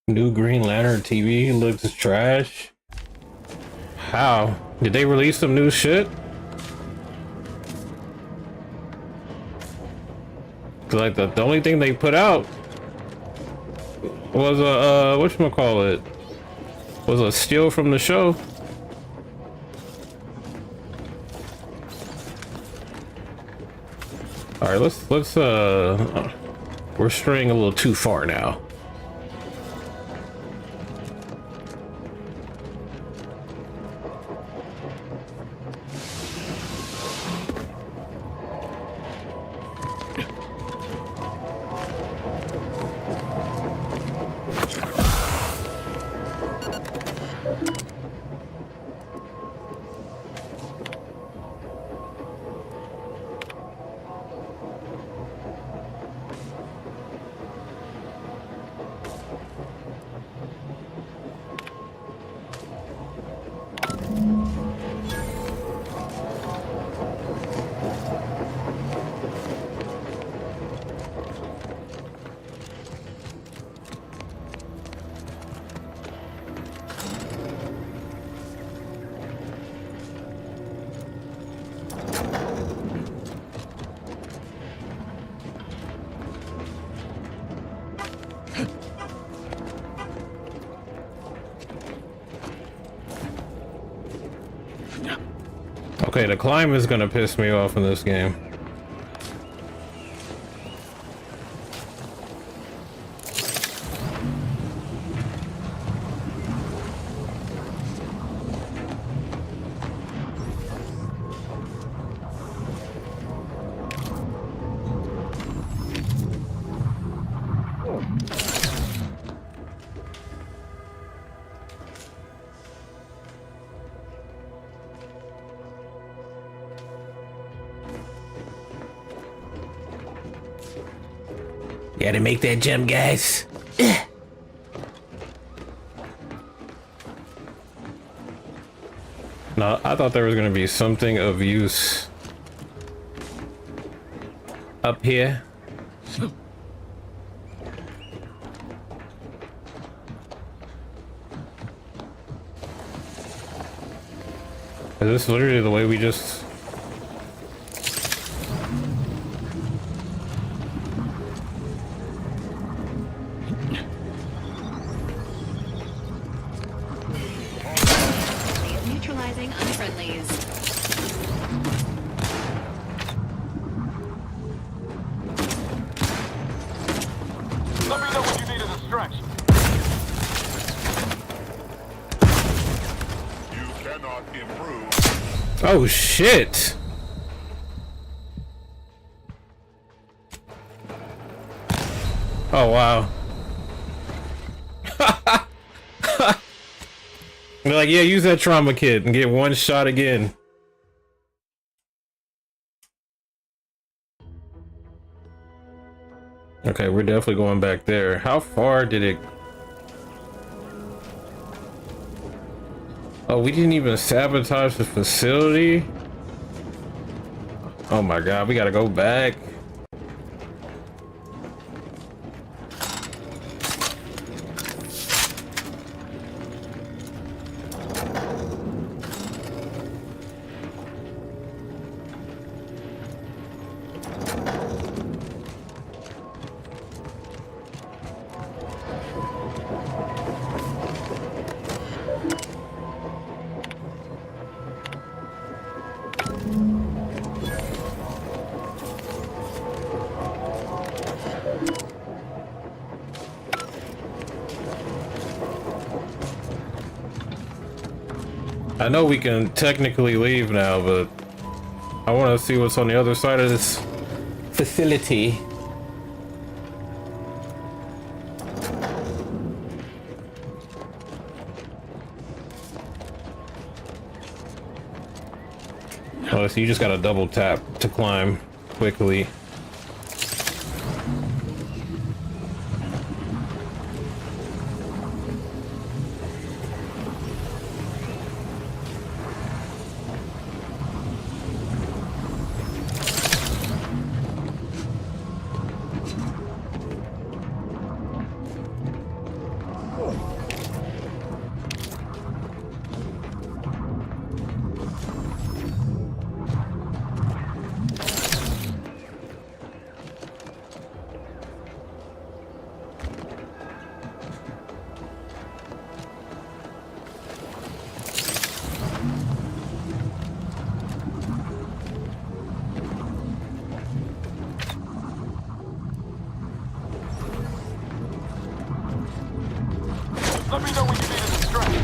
Speaker 1: New Green Lantern TV looks trash. How? Did they release some new shit? Like the only thing they put out was a whatchamacallit, was a steal from the show. All right, let's we're straying a little too far now. Okay, the climb is gonna piss me off in this game. Gotta make that jump, guys. No, I thought there was gonna be something of use up here. Is this literally the way we just...
Speaker 13: Neutralizing unfriendlies.
Speaker 7: Let me know when you need a distraction. You cannot improve.
Speaker 1: Oh shit! Oh wow. They're like, yeah, use that trauma kit and get one shot again. Okay, we're definitely going back there. How far did it... Oh, we didn't even sabotage the facility? Oh my god, we gotta go back. I know we can technically leave now, but I want to see what's on the other side of this facility. Oh, so you just gotta double tap to climb quickly.
Speaker 7: Let me know when you need a distraction.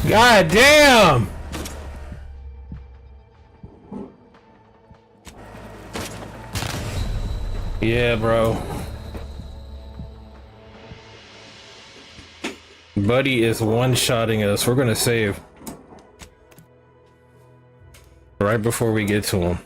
Speaker 1: God damn! Yeah, bro. Buddy is one-shotting us. We're gonna save right before we get to him.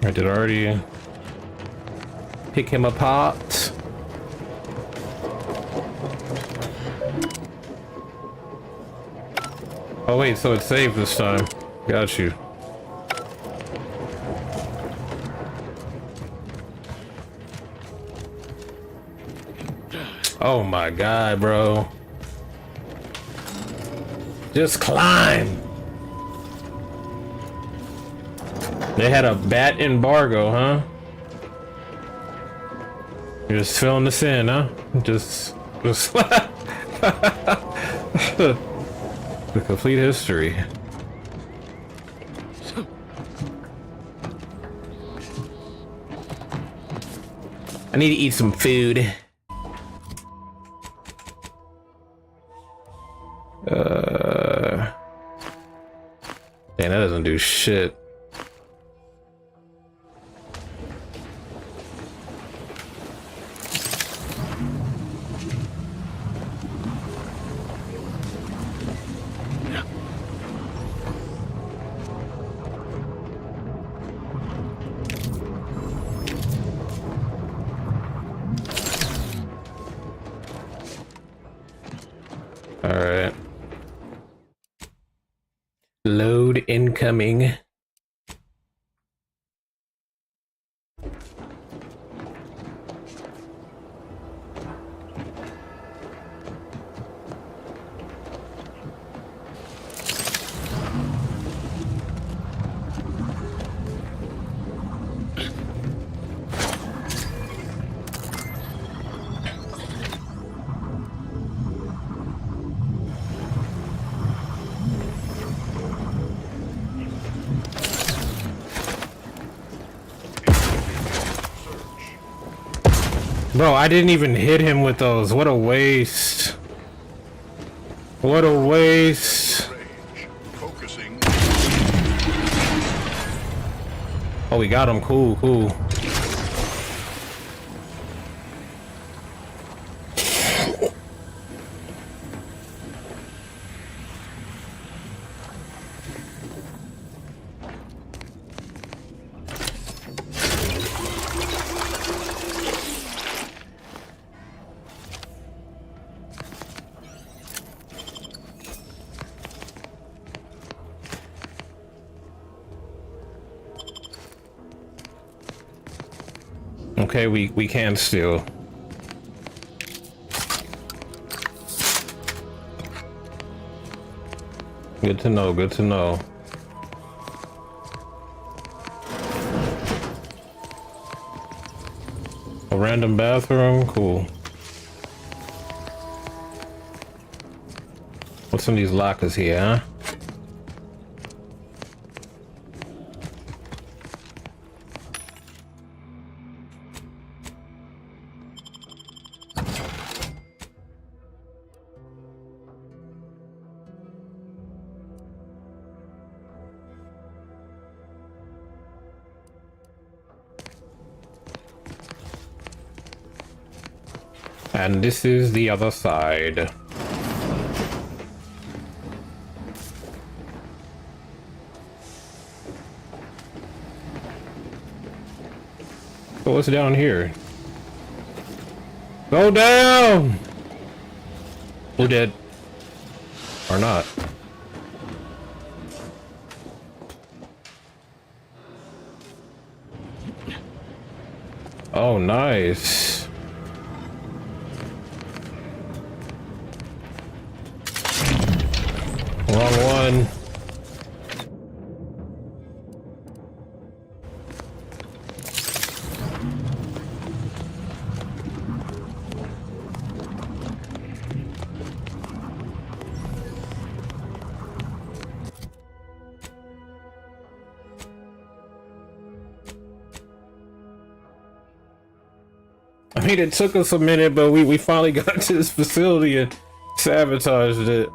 Speaker 1: I did already pick him apart. Oh wait, so it's saved this time. Got you. Oh my god, bro. Just climb. They had a bat embargo, huh? You're just filling this in, huh? Just the complete history. I need to eat some food. Dang, that doesn't do shit. Alright. Load incoming. Bro, I didn't even hit him with those. What a waste. What a waste. Oh, we got him. Cool, cool. Okay, we can steal. Good to know, good to know. A random bathroom? Cool. What's in these lockers here, huh? And this is the other side. So what's down here? Go down! We're dead. Or not. Oh, nice. Wrong one. I mean, it took us a minute, but we finally got to this facility and sabotaged it.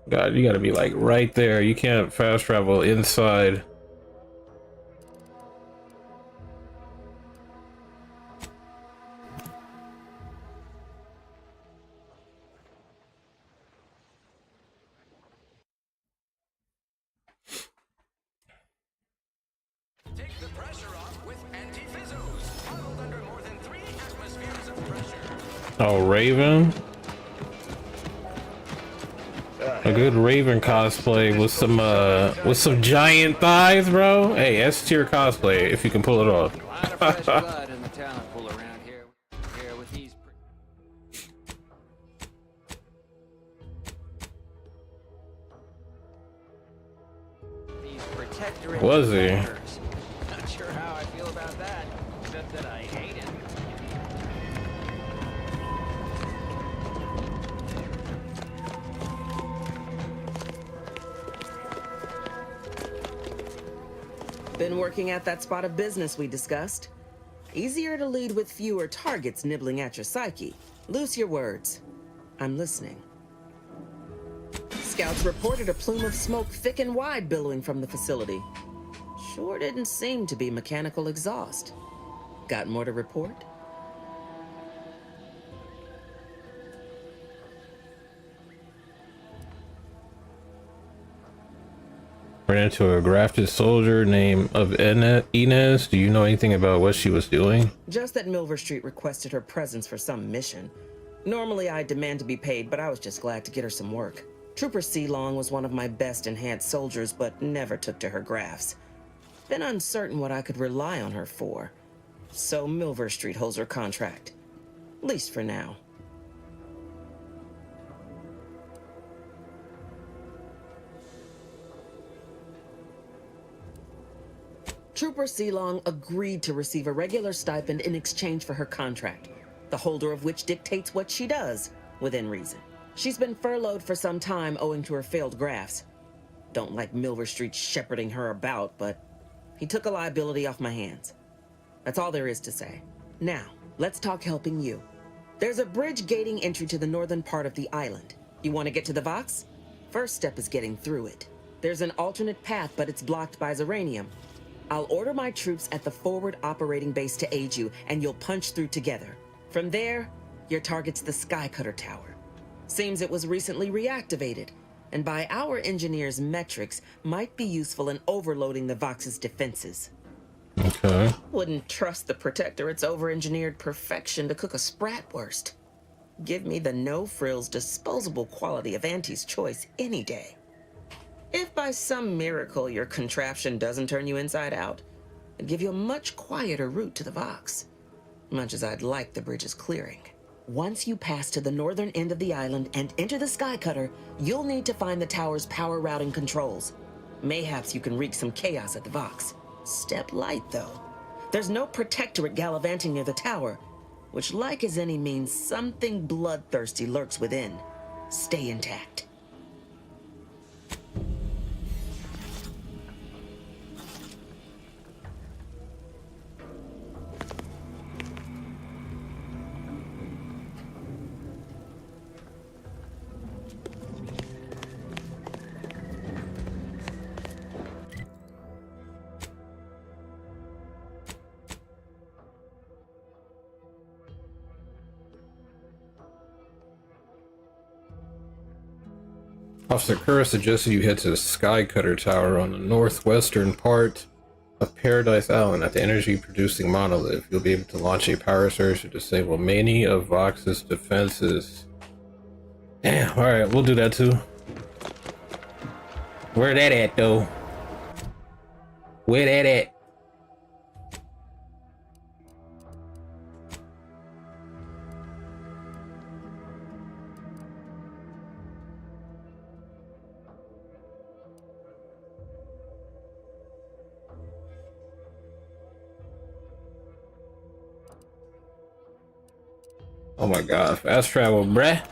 Speaker 1: God, you gotta be like right there. You can't fast travel inside.
Speaker 8: Take the pressure off with anti-fizzos. Modeled under more than 3 atmospheres of pressure.
Speaker 1: Oh, Raven. A good Raven cosplay with some giant thighs, bro. Hey, S tier cosplay if you can pull it off.
Speaker 8: A lot of fresh blood in the talent pool around here with these.
Speaker 15: protectorate.
Speaker 1: Was he?
Speaker 15: Not sure how I feel about that, except that I hate it.
Speaker 6: Been working at that spot of business we discussed. Easier to lead with fewer targets nibbling at your psyche. Loose your words. I'm listening. Scouts reported a plume of smoke thick and wide billowing from the facility. Sure didn't seem to be mechanical exhaust. Got more to report?
Speaker 1: Ran into a grafted soldier named Inez. Do you know anything about what she was doing?
Speaker 6: Just that Milver Street requested her presence for some mission. Normally I'd demand to be paid, but I was just glad to get her some work. Trooper Sealong was one of my best enhanced soldiers, but never took to her grafts. Been uncertain what I could rely on her for. So Milver Street holds her contract. At least for now. Trooper Sealong agreed to receive a regular stipend in exchange for her contract, the holder of which dictates what she does, within reason. She's been furloughed for some time owing to her failed grafts. Don't like Milver Street shepherding her about, but he took a liability off my hands. That's all there is to say. Now, let's talk helping you. There's a bridge gating entry to the northern part of the island. You want to get to the Vox? First step is getting through it. There's an alternate path, but it's blocked by Zeranium. I'll order my troops at the forward operating base to aid you, and you'll punch through together. From there, your target's the Skycutter Tower. Seems it was recently reactivated, and by our engineers' metrics, might be useful in overloading the Vox's defenses.
Speaker 1: Okay.
Speaker 6: Wouldn't trust the Protectorate's over-engineered perfection to cook a spratwurst. Give me the no-frills, disposable quality of Auntie's choice any day. If by some miracle your contraption doesn't turn you inside out, it'd give you a much quieter route to the Vox. Much as I'd like the bridge's clearing. Once you pass to the northern end of the island and enter the Skycutter, you'll need to find the tower's power routing controls. Mayhaps you can wreak some chaos at the Vox. Step light, though. There's no Protectorate gallivanting near the tower, which, like as any, means something bloodthirsty lurks within. Stay intact.
Speaker 1: Officer Kerr suggested you head to the Skycutter Tower on the northwestern part of Paradise Island at the energy-producing monolith. You'll be able to launch a power surge to disable many of Vox's defenses. Damn, alright, we'll do that too. Where that at, though? Where that at? Oh my god, fast travel, bruh.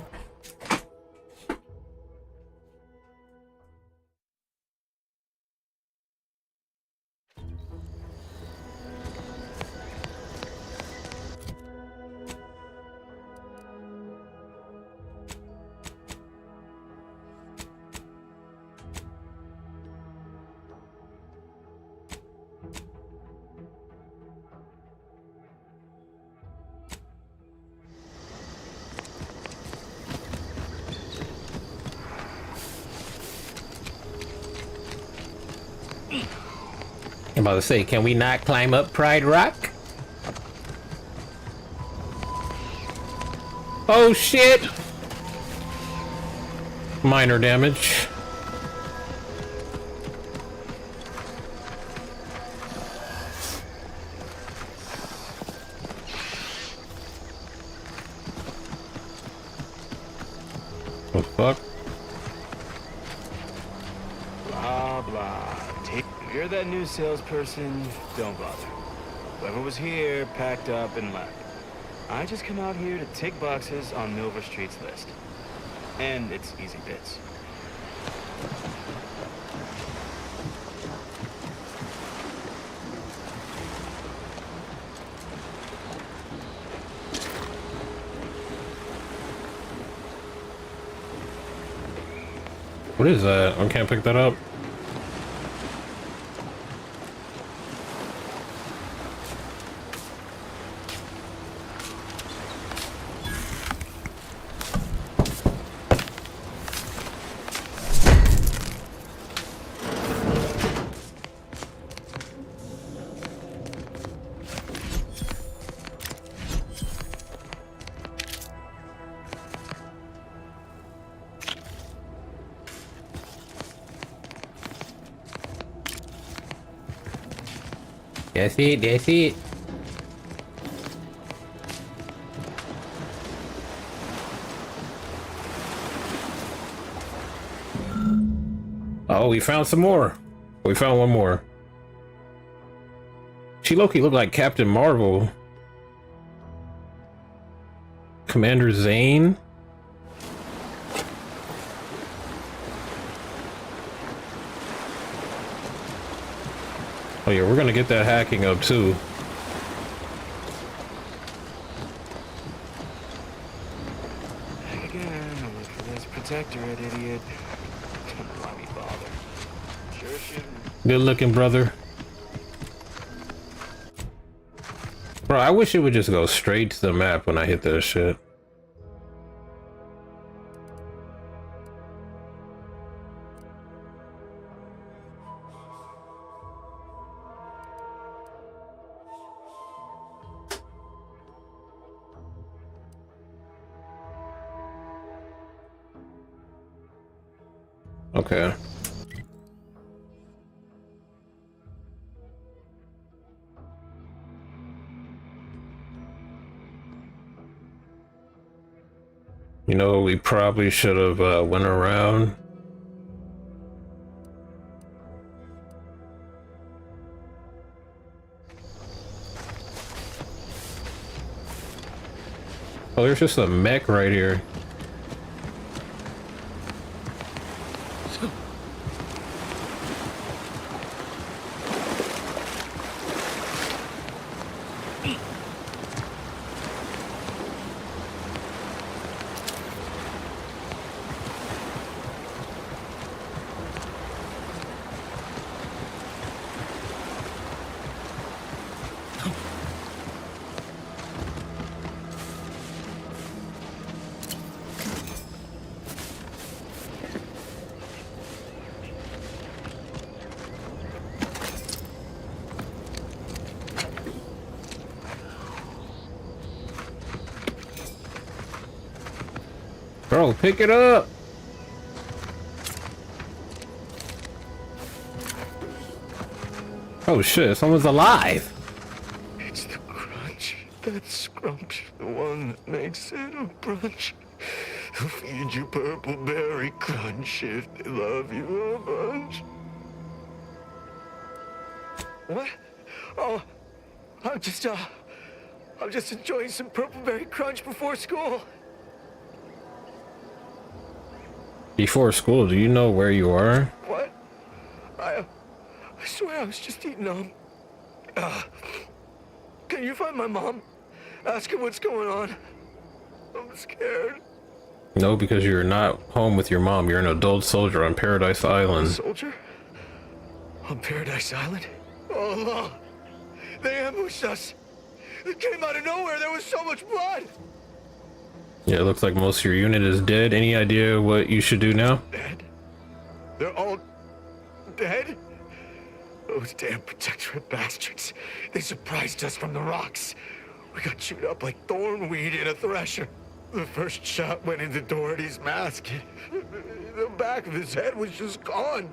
Speaker 1: I'm about to say, can we not climb up Pride Rock? Oh shit! Minor damage. What the fuck?
Speaker 15: Blah blah. you're that new salesperson, don't bother. Whoever was here packed up and left. I just come out here to tick boxes on Milver Street's list. And it's easy bits.
Speaker 1: What is that? I can't pick that up. That's it, that's it. Oh, we found some more. We found one more. She low-key looked like Captain Marvel. Commander Zane. Oh yeah, we're gonna get that hacking up too.
Speaker 15: Again, look for this protectorate, idiot. Don't let me bother. Sure shouldn't.
Speaker 1: Good looking, brother. Bro, I wish it would just go straight to the map when I hit that shit. Okay. You know, we probably should have went around. Oh, there's just a mech right here. Bro, pick it up! Oh shit, someone's alive!
Speaker 15: It's the crunch. That scrunch. The one that makes it a brunch. Who feed you purple berry crunch if they love you a bunch. What? Oh, I'm just enjoying some purple berry crunch before school.
Speaker 1: Before school, do you know where you are?
Speaker 15: What? I swear I was just eating can you find my mom? Ask her what's going on. I'm scared.
Speaker 1: No, because you're not home with your mom. You're an adult soldier on Paradise Island.
Speaker 15: Soldier? On Paradise Island? Oh no! They ambushed us! It came out of nowhere! There was so much blood!
Speaker 1: Yeah, it looks like most of your unit is dead. Any idea what you should do now?
Speaker 15: Dead? They're all dead? Those damn protectorate bastards. They surprised us from the rocks. We got chewed up like thornweed in a thresher. The first shot went into Doherty's mask. The back of his head was just gone.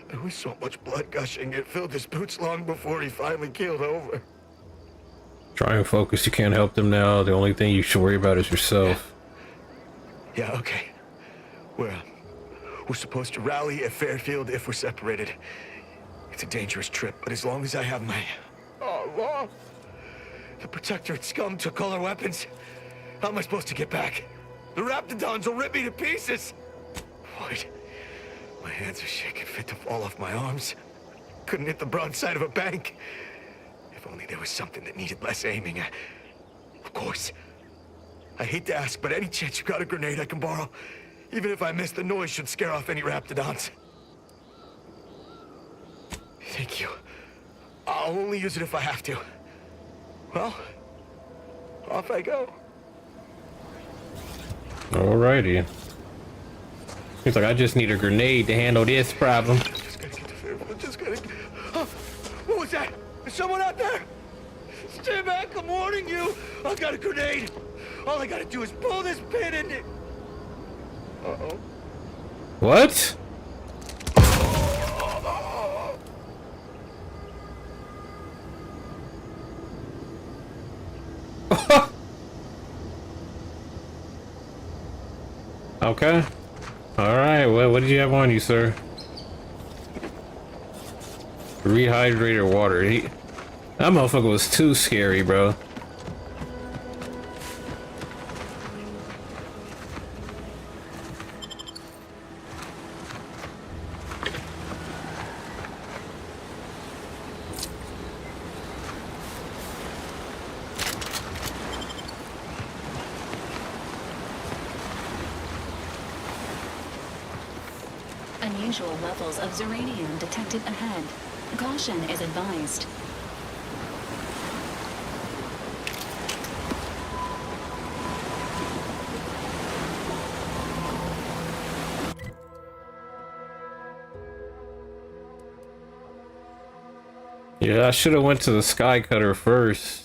Speaker 15: There was so much blood gushing, it filled his boots long before he finally keeled over.
Speaker 1: Try and focus. You can't help them now. The only thing you should worry about is yourself.
Speaker 15: Yeah, okay. We're supposed to rally at Fairfield if we're separated.
Speaker 9: It's a dangerous trip, but as long as I have my... Oh, law! The Protectorate scum took all our weapons. How am I supposed to get back? The Raptidons will rip me to pieces! Wait. My hands are shaking fit to fall off my arms. Couldn't hit the broad side of a bank. If only there was something that needed less aiming. Of course. I hate to ask, but any chance you got a grenade I can borrow? Even if I miss, the noise should scare off any Raptidons. Thank you. I'll only use it if I have to. Well, off I go.
Speaker 1: Alrighty. He's like, I just need a grenade to handle this problem.
Speaker 9: Just gotta... Oh, what was that? Is someone out there? Stay back, I'm warning you. I got a grenade. All I gotta do is pull this pin and it... Uh-oh.
Speaker 1: What? Okay. Alright, well, what did you have on you, sir? Rehydrated water. That motherfucker was too scary, bro.
Speaker 13: Unusual levels of uranium detected ahead. Caution is advised.
Speaker 1: Yeah, I should have went to the Sky Cutter first.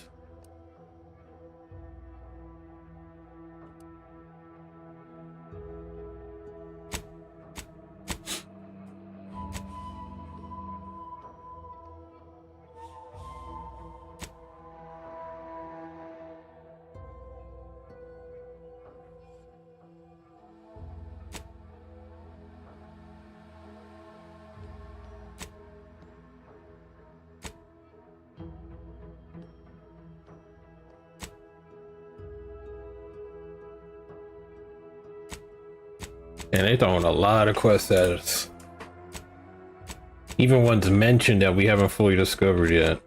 Speaker 1: And they throwing a lot of quests at us. Even ones mentioned that we haven't fully discovered yet.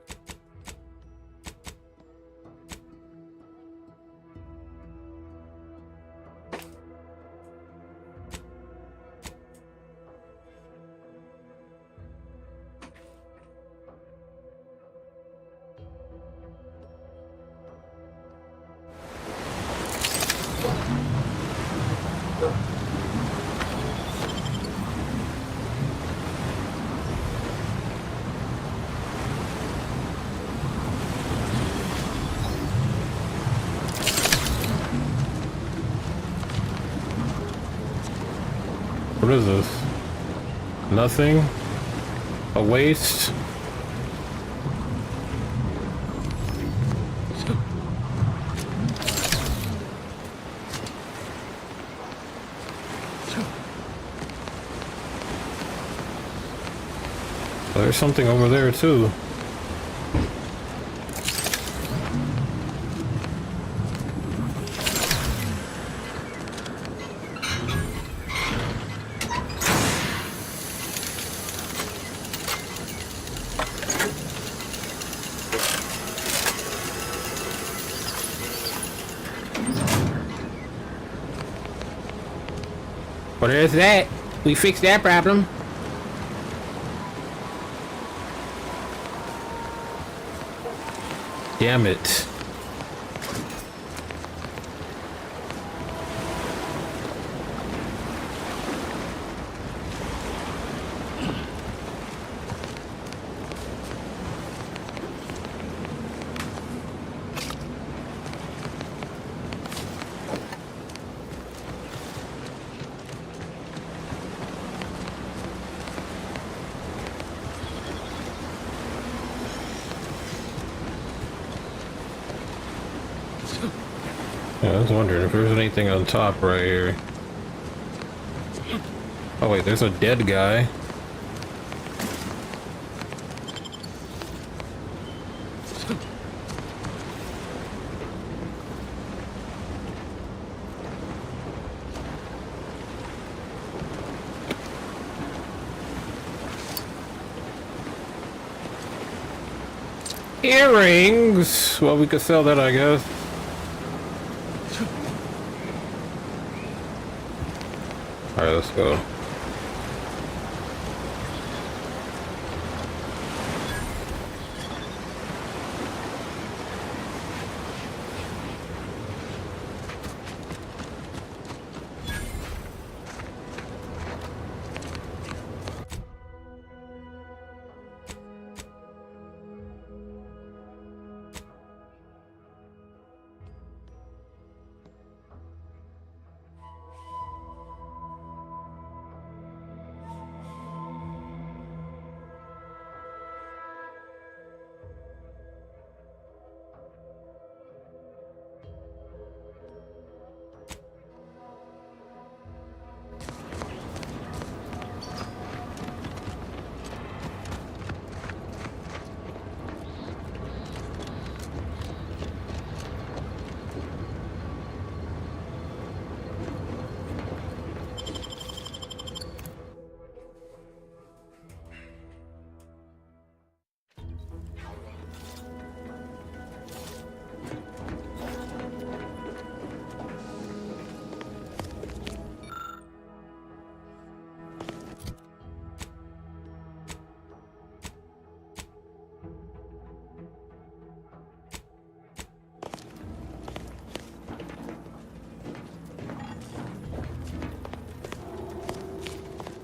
Speaker 1: What is this? Nothing? A waste? There's something over there too. Well, there's that. We fixed that problem. Damn it. Yeah, I was wondering if there's anything on top right here. Oh wait, there's a dead guy. Earrings! Well, we could sell that, I guess. Alright, let's go.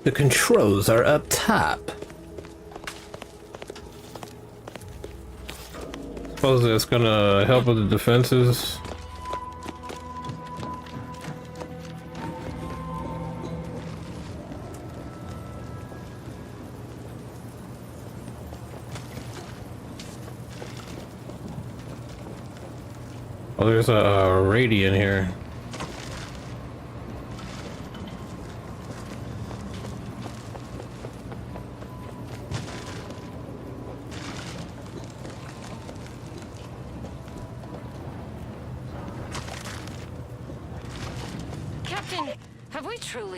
Speaker 1: The controls are up top. Suppose that's gonna help with the defenses. Oh, there's a radiant here.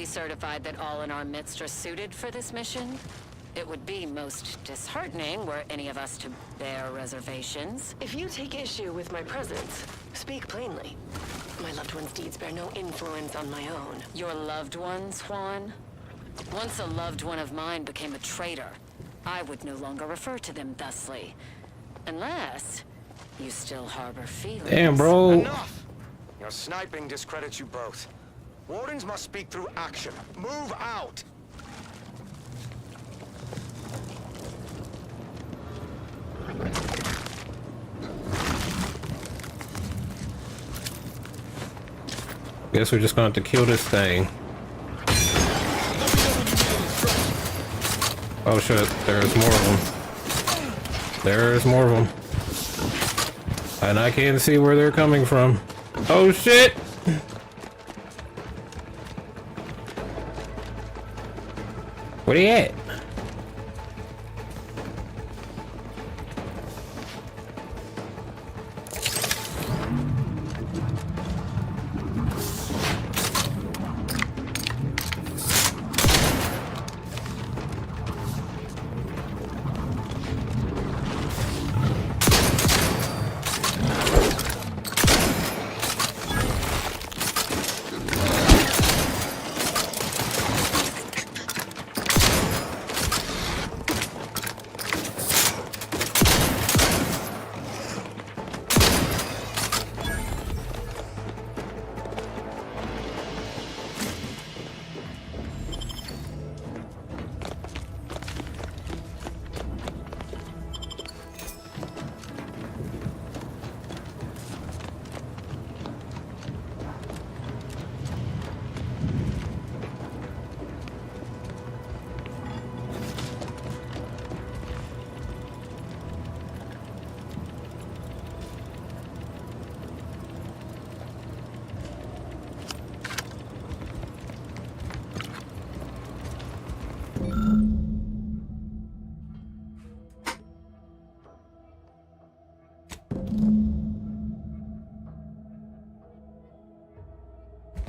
Speaker 12: Certified that all in our midst are suited for this mission? It would be most disheartening were any of us to bear reservations.
Speaker 16: If you take issue with my presence, speak plainly. My loved one's deeds bear no influence on my own.
Speaker 12: Your loved ones, Juan? Once a loved one of mine became a traitor, I would no longer refer to them thusly. Unless you still harbor feelings.
Speaker 1: Damn, bro.
Speaker 20: Enough! Your sniping discredits you both. Wardens must speak through action. Move out!
Speaker 1: Guess we're just going to have to kill this thing. Oh shit, there's more of them. There's more of them. And I can't see where they're coming from. Oh shit! Where he at?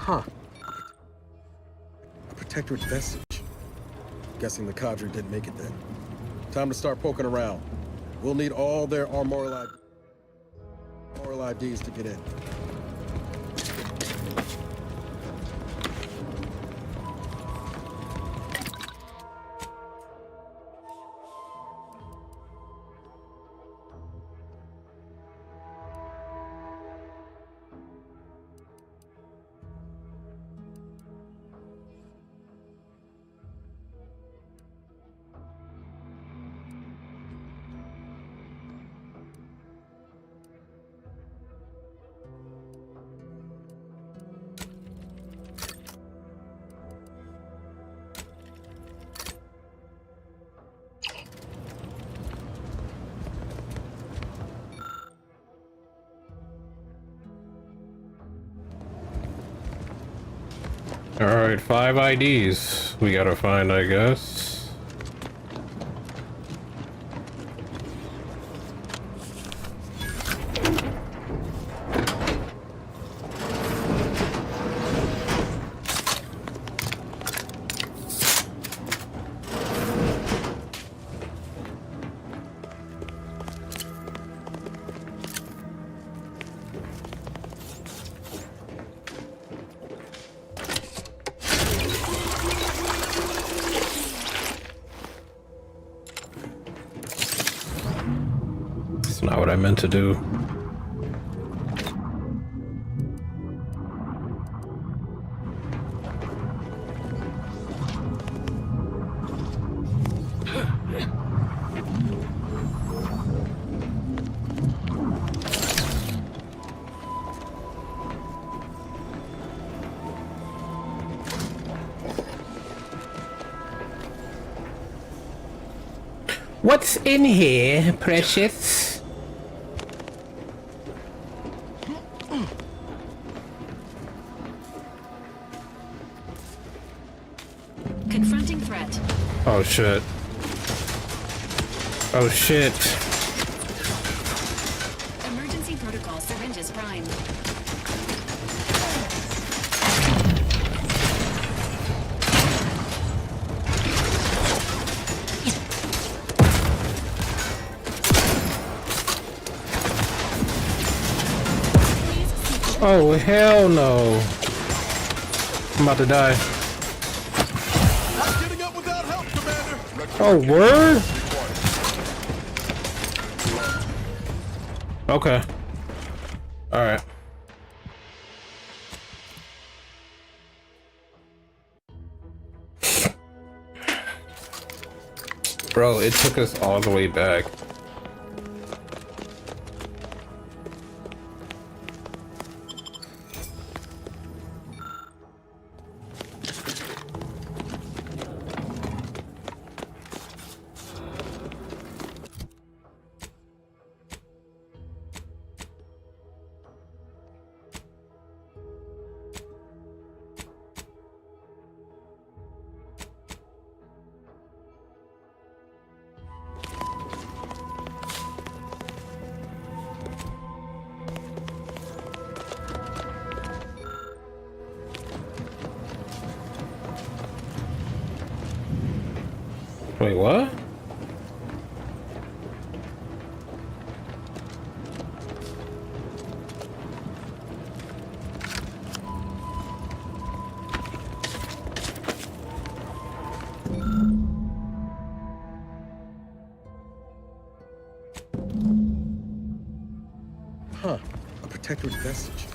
Speaker 11: Huh. A protectorate vestige. Guessing the cadre didn't make it then. Time to start poking around. We'll need all their armorial IDs to get in.
Speaker 1: Alright, 5 IDs we gotta find, I guess. Not what I meant to do. What's in here, precious?
Speaker 13: Confronting threat.
Speaker 1: Oh shit. Oh shit.
Speaker 13: Emergency protocol syringes prime.
Speaker 1: Oh hell no. I'm about to die. Oh, word? Okay. Alright. Bro, it took us all the way back. Wait, what?
Speaker 11: Huh. A protectorate vestige.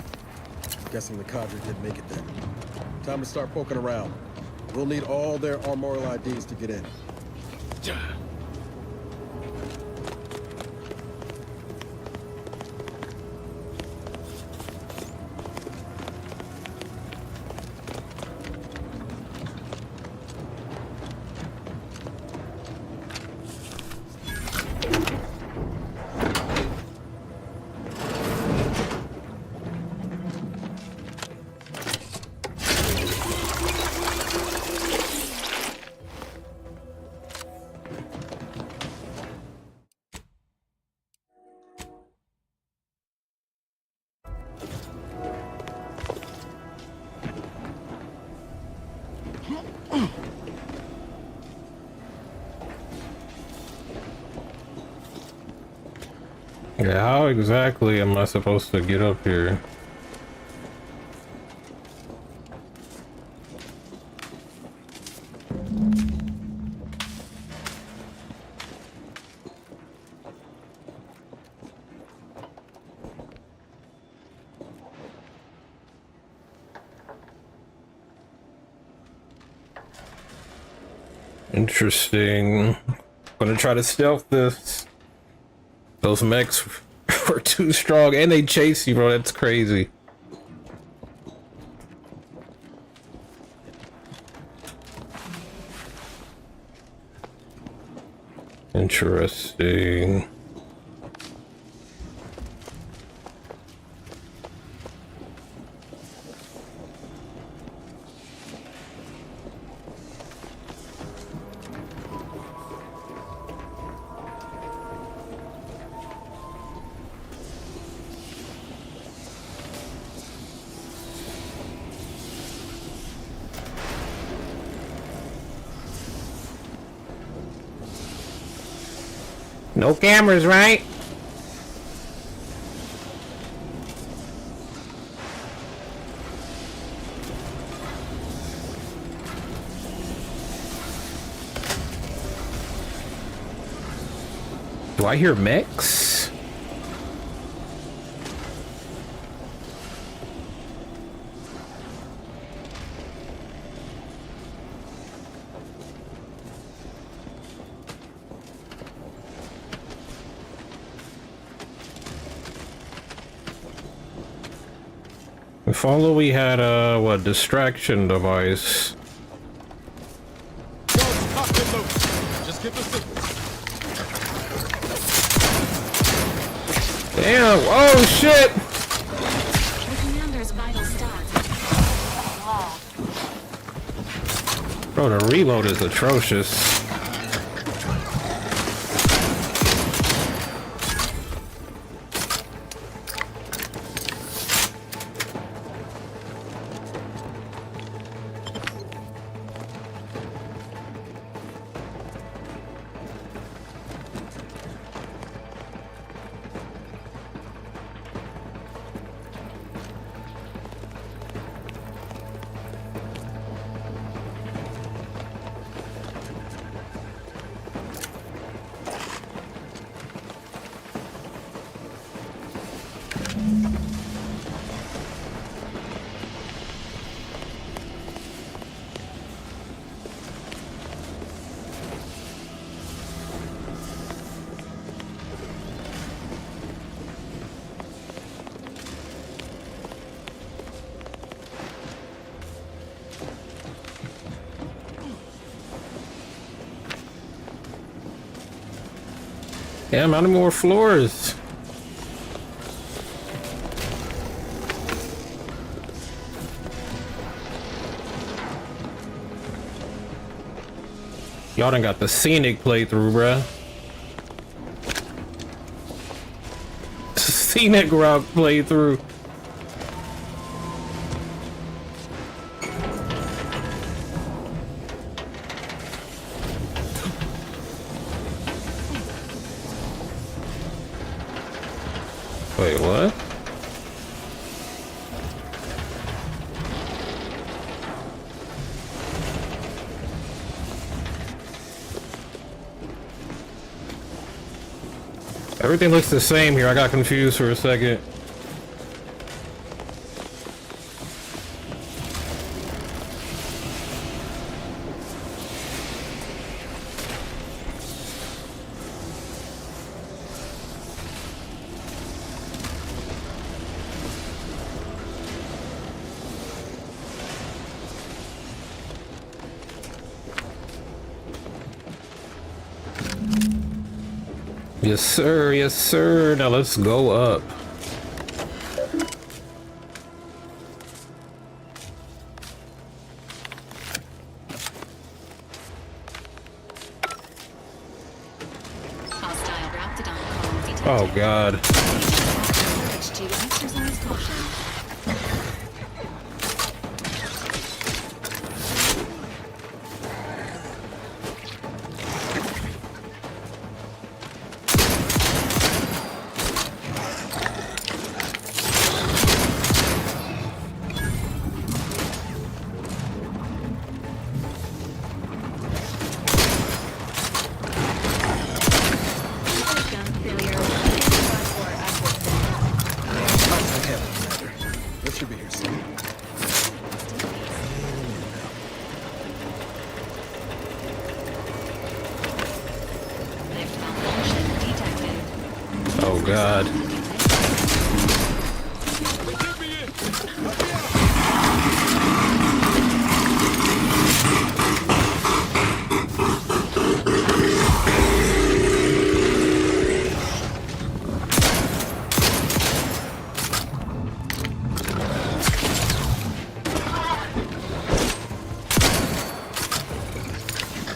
Speaker 11: Guessing the cadre didn't make it then. Time to start poking around. We'll need all their armorial IDs to get in.
Speaker 1: Yeah, how exactly am I supposed to get up here? Interesting. Gonna try to stealth this. Those mechs were too strong and they chase you, bro. That's crazy. Interesting. No cameras, right? Do I hear mechs? If only we had a, what, distraction device.
Speaker 7: Just get the signal.
Speaker 1: Damn, oh shit!
Speaker 13: The commander's vital stats.
Speaker 1: Bro, the reload is atrocious. Damn, how many more floors? Y'all done got the scenic playthrough, bruh. Scenic route playthrough. Wait, what? Everything looks the same here. I got confused for a second. Yes, sir. Yes, sir. Now let's go up. Oh, God.
Speaker 11: here, son.
Speaker 1: Oh God.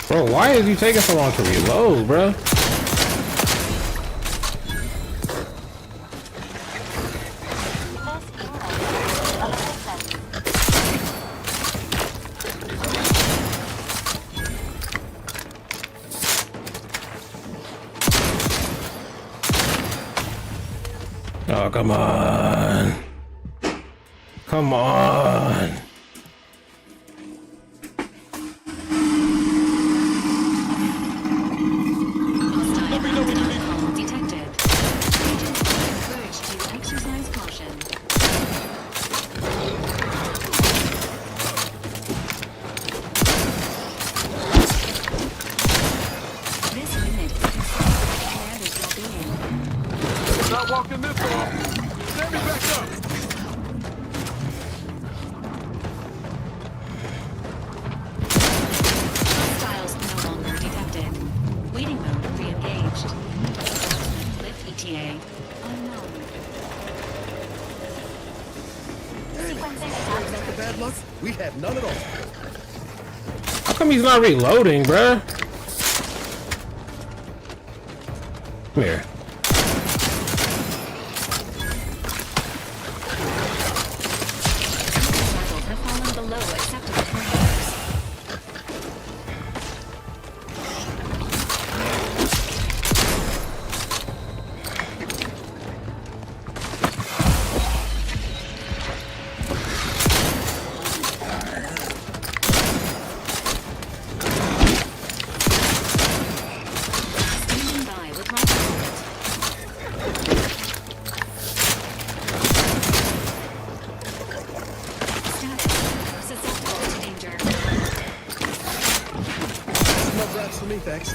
Speaker 1: Bro, why is you taking so long to reload, bro? Oh, come on. Come on.
Speaker 13: Detected. Agents are encouraged to exercise caution. This unit is concerned with the commander's well-being.
Speaker 7: Not walking this off. Stand me back up.
Speaker 13: Hostiles no longer detected. Waiting mode re-engaged. Lift ETA. Unknown.
Speaker 11: Sorry about the bad luck. We had none at all.
Speaker 1: How come he's not reloading, bruh? Come here.
Speaker 13: Levels have fallen below acceptable parameters. Standing by with my support. Status. Susceptible to danger.
Speaker 11: No grabs for me, thanks.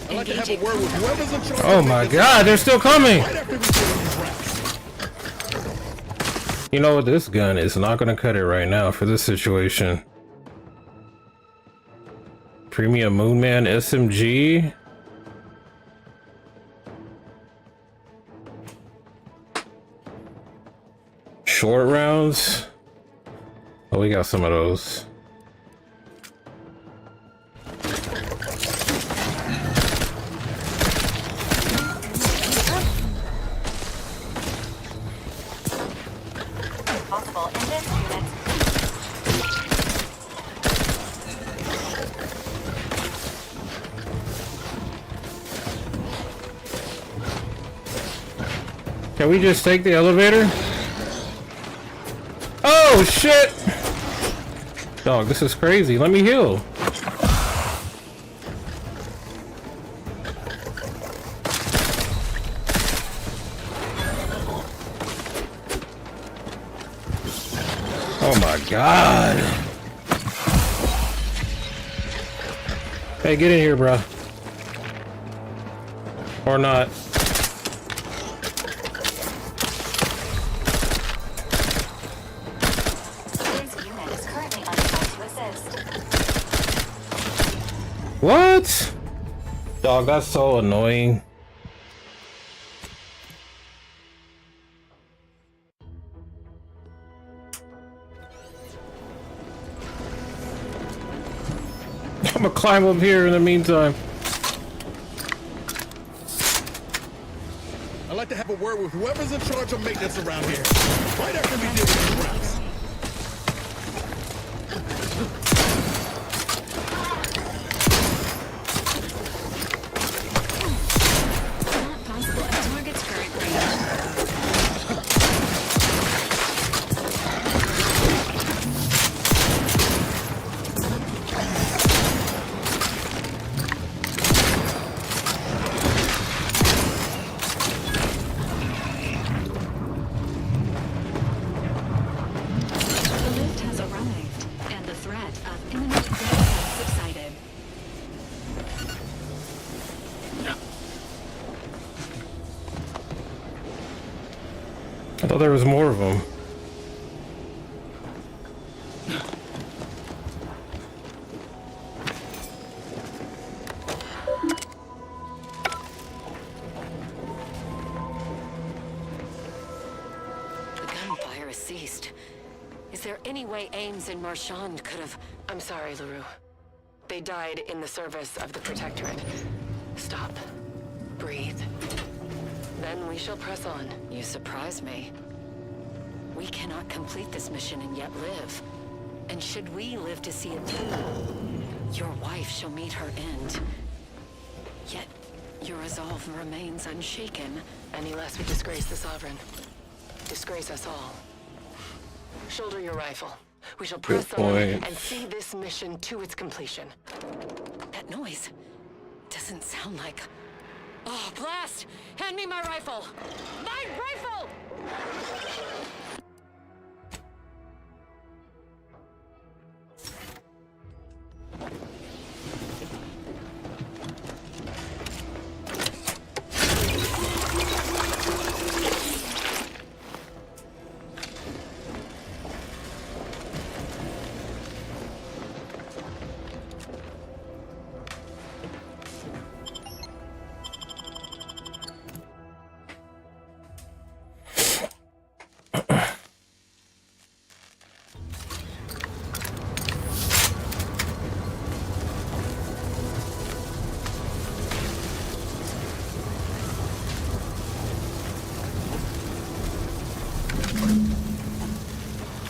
Speaker 11: I'd like to have a word with whoever's in charge.
Speaker 1: Oh my God, they're still coming.
Speaker 11: Right after we deal with these rats.
Speaker 1: You know what? This gun is not gonna cut it right now for this situation. Premium Moonman SMG. Short rounds. Oh, we got some of those.
Speaker 18: Possible engine units.
Speaker 1: Can we just take the elevator? Oh shit! Dog, this is crazy. Let me heal. Oh my God. Hey, get in here, bro. Or not.
Speaker 18: This unit is currently unable to assist.
Speaker 1: What? Dog, that's so annoying. I'm gonna climb up here in the meantime.
Speaker 11: I'd like to have a word with whoever's in charge of maintenance around here. Right after we deal with these rats.
Speaker 13: Not possible at target's current range.
Speaker 1: I thought there was more of them.
Speaker 12: The gunfire has ceased. Is there any way Ames and Marchand could have...
Speaker 16: I'm sorry, LaRue. They died in the service of the Protectorate. Stop. Breathe. Then we shall press on.
Speaker 12: You surprise me. We cannot complete this mission and yet live. And should we live to see it through, your wife shall meet her end. Yet, your resolve remains unshaken.
Speaker 16: Any less would disgrace the Sovereign. Disgrace us all. Shoulder your rifle. We shall press on and see this mission to its completion.
Speaker 12: That noise doesn't sound like... Oh, blast! Hand me my rifle! My rifle!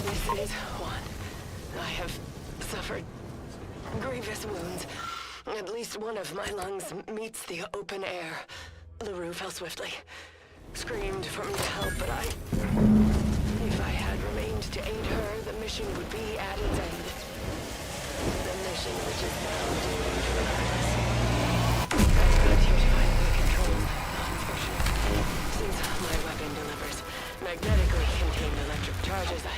Speaker 16: This is one. I have suffered grievous wounds. At least one of my lungs meets the open air. LaRue fell swiftly. Screamed for me to help, but if I had remained to aid her, the mission would be at its end. The mission which is now doomed to us. I got here to find the control, unfortunately. Since my weapon delivers magnetically contained electric charges, I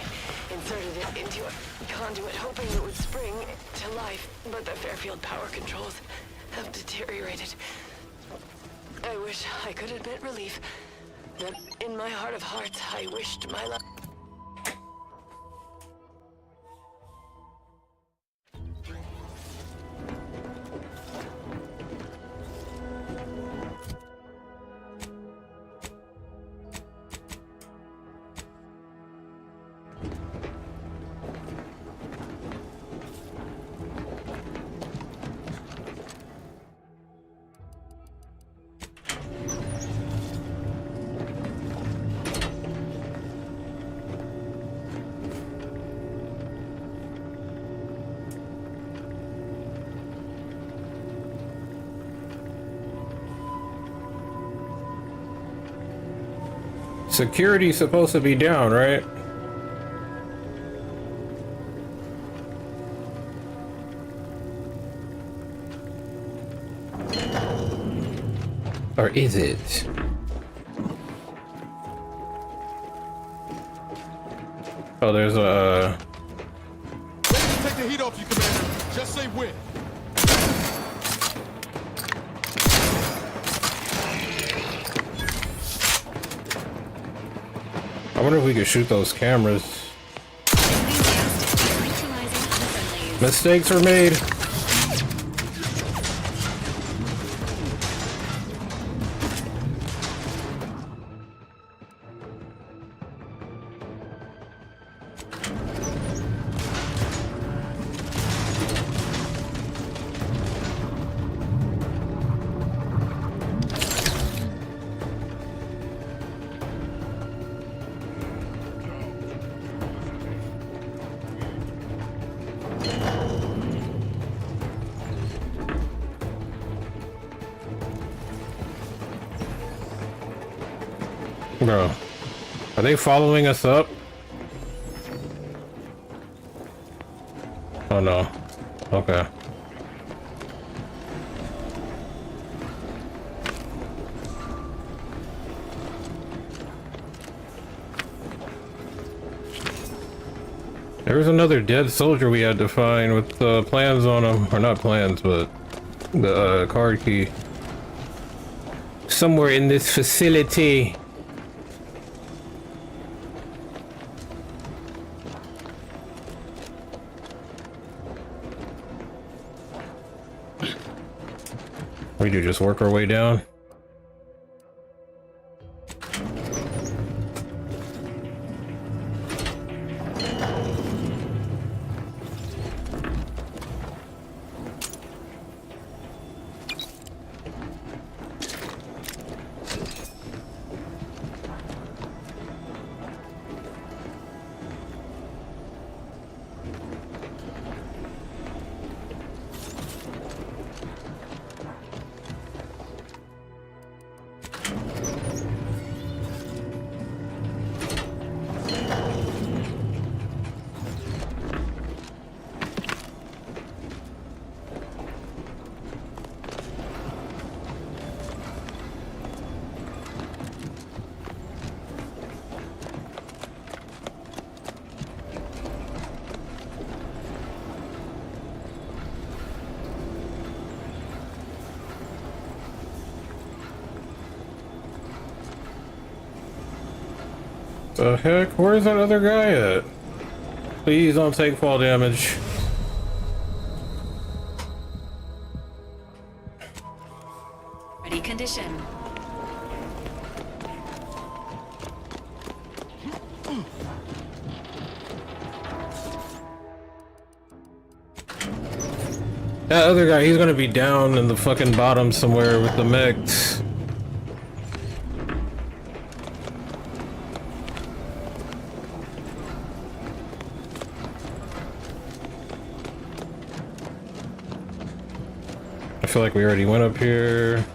Speaker 16: inserted it into a conduit, hoping it would spring to life, but the Fairfield power controls have deteriorated. I wish I could admit relief, that in my heart of hearts, I wished my love.
Speaker 1: Security's supposed to be down, right? Or is it? Oh, there's a...
Speaker 7: Ready to take the heat off you, Commander. Just say when.
Speaker 1: I wonder if we could shoot those cameras. Mistakes were made. Bro, are they following us up? Oh no. Okay. There was another dead soldier we had to find with plans on him, or not plans, but the card key. Somewhere in this facility. We do just work our way down. The heck? Where's that other guy at? Please don't take fall damage.
Speaker 13: Ready condition.
Speaker 1: That other guy, he's gonna be down in the fucking bottom somewhere with the mechs. I feel like we already went up here.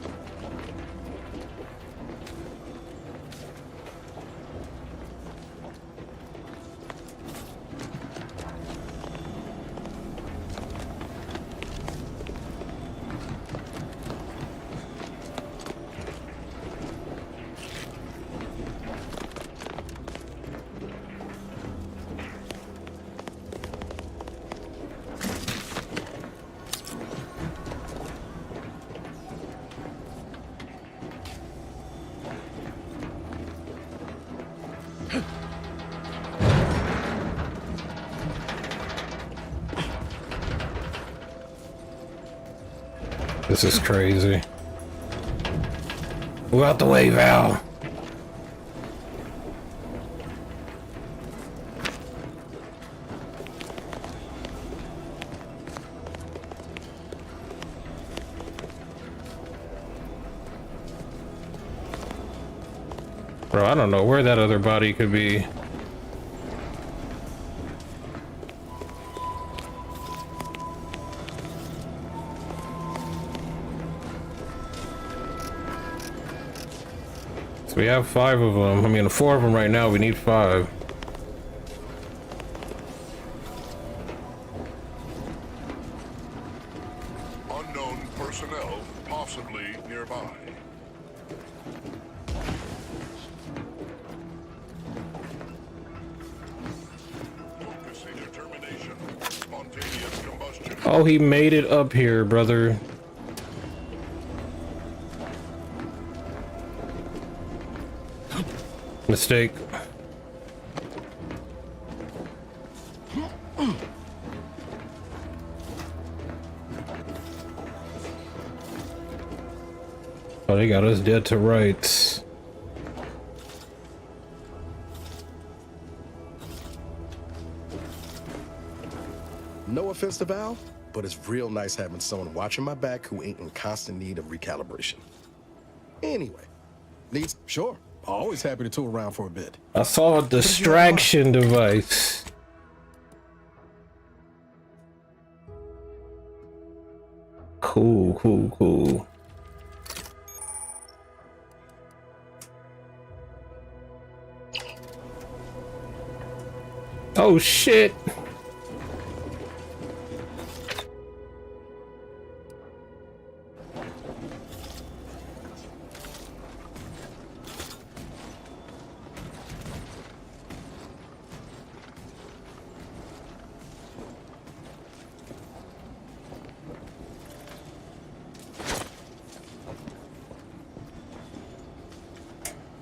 Speaker 1: This is crazy. Move out the way, Val. Bro, I don't know where that other body could be. So we have 5 of them. I mean, 4 of them right now. We need 5.
Speaker 7: Unknown personnel possibly nearby. Focusing determination. Spontaneous combustion.
Speaker 1: Oh, he made it up here, brother. Mistake. Oh, they got us dead to rights.
Speaker 11: No offense to Val, but it's real nice having someone watching my back who ain't in constant need of recalibration. Anyway, needs, sure. Always happy to tool around for a bit.
Speaker 1: I saw a distraction device. Cool, cool, cool. Oh shit.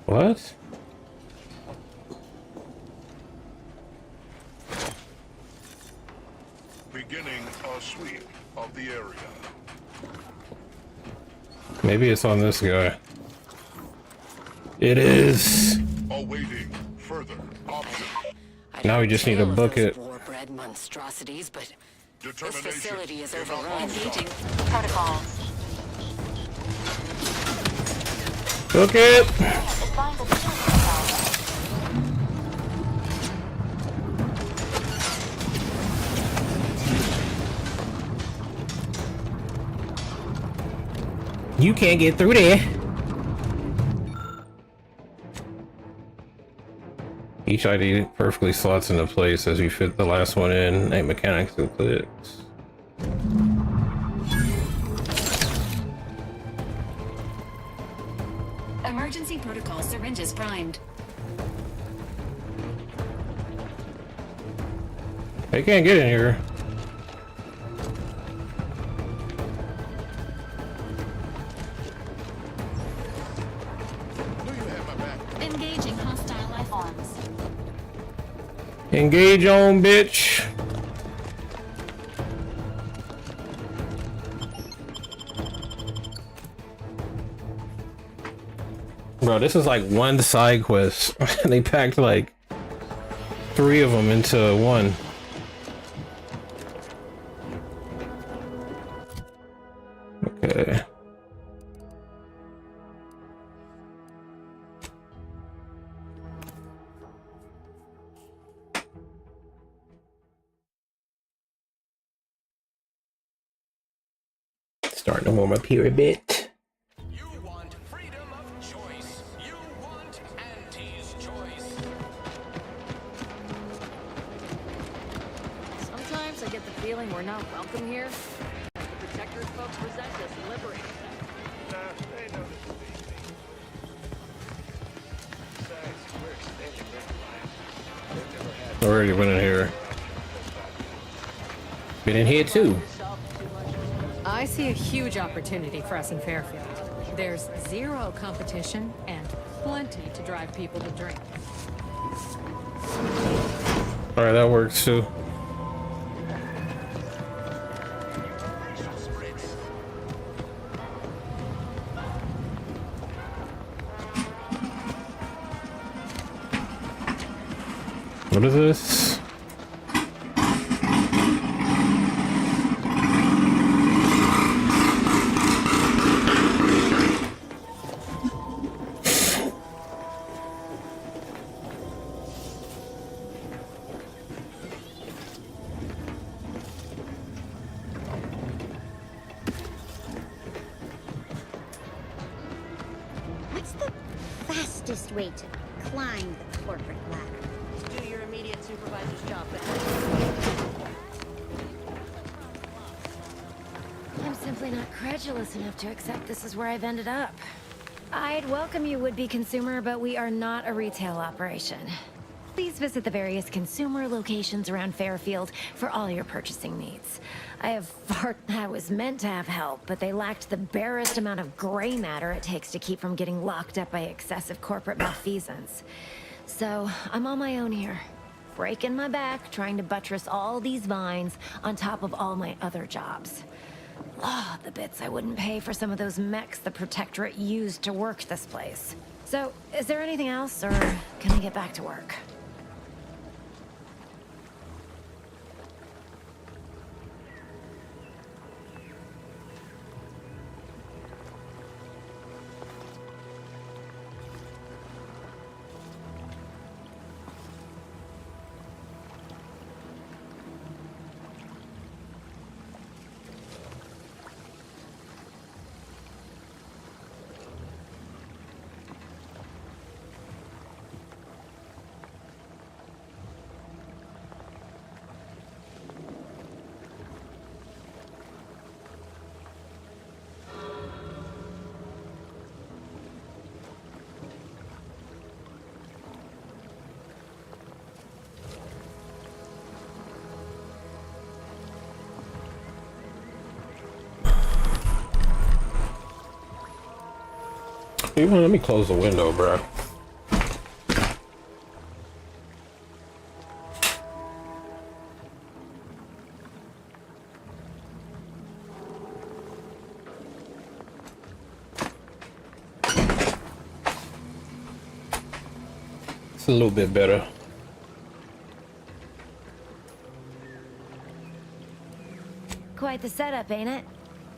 Speaker 1: What?
Speaker 7: Beginning a sweep of the area.
Speaker 1: Maybe it's on this guy. It is.
Speaker 7: Awaiting further option.
Speaker 1: Now we just need to book it.
Speaker 12: War-bred monstrosities, but this facility is overrun.
Speaker 18: Engaging protocol.
Speaker 1: Book it.
Speaker 18: Advise of yourself.
Speaker 1: You can't get through there. Each ID perfectly slots into place as you fit the last one in. A mechanics and clicks.
Speaker 13: Emergency protocol syringes primed.
Speaker 1: They can't get in here.
Speaker 13: Engaging hostile life forms.
Speaker 1: Engage on, bitch. Bro, this is like one side quest. They packed like 3 of them into one. Okay. Starting to warm up here a bit.
Speaker 5: Sometimes I get the feeling we're not welcome here. The Protector's folks resent us and liberate us.
Speaker 9: Nah, they know this is easy. Besides, we're extending their lives. They've never had...
Speaker 1: Already went in here. Been in here too.
Speaker 19: I see a huge opportunity for us in Fairfield. There's zero competition and plenty to drive people to drink.
Speaker 1: Alright, that works too. What is this?
Speaker 21: What's the fastest way to climb the corporate ladder?
Speaker 2: Do your immediate supervisor's job.
Speaker 22: I'm simply not credulous enough to accept this is where I've ended up. I'd welcome you, would-be consumer, but we are not a retail operation. Please visit the various consumer locations around Fairfield for all your purchasing needs. I was meant to have help, but they lacked the barest amount of gray matter it takes to keep from getting locked up by excessive corporate malfeasance. So, I'm on my own here, breaking my back, trying to buttress all these vines on top of all my other jobs. Oh, the bits I wouldn't pay for some of those mechs the Protectorate used to work this place. So, is there anything else, or can I get back to work?
Speaker 1: Let me close the window, bro. It's a little bit better.
Speaker 22: Quite the setup, ain't it?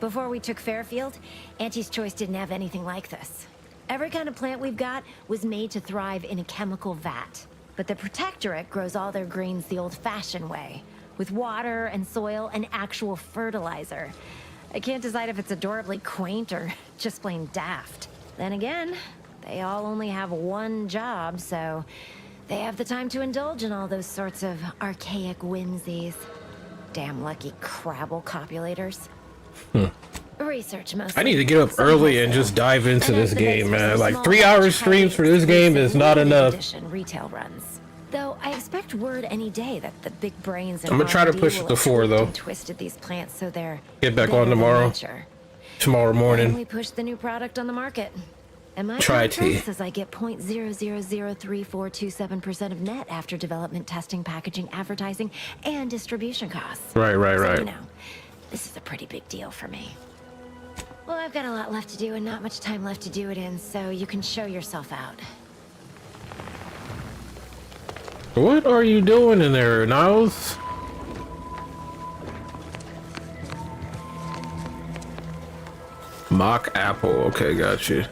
Speaker 22: Before we took Fairfield, Auntie's Choice didn't have anything like this. Every kind of plant we've got was made to thrive in a chemical vat. But the Protectorate grows all their greens the old-fashioned way, with water and soil and actual fertilizer. I can't decide if it's adorably quaint or just plain daft. Then again, they all only have one job, so they have the time to indulge in all those sorts of archaic whimsies. Damn lucky Crabble copulators. Research mostly.
Speaker 1: I need to get up early and just dive into this game, man. Like 3-hour streams for this game is not enough.
Speaker 22: Retail runs. Though I expect word any day that the big brains.
Speaker 1: I'm gonna try to push it to 4 though.
Speaker 22: Twisted these plants so they're
Speaker 1: get back on tomorrow. Tomorrow morning.
Speaker 22: We push the new product on the market. And my
Speaker 1: Try
Speaker 22: contract says I get 0.0003427% of net after development, testing, packaging, advertising, and distribution costs.
Speaker 1: Right.
Speaker 22: So, you know, this is a pretty big deal for me. Well, I've got a lot left to do and not much time left to do it in, so you can show yourself out.
Speaker 1: What are you doing in there, Niles? Mock apple. Okay, got you.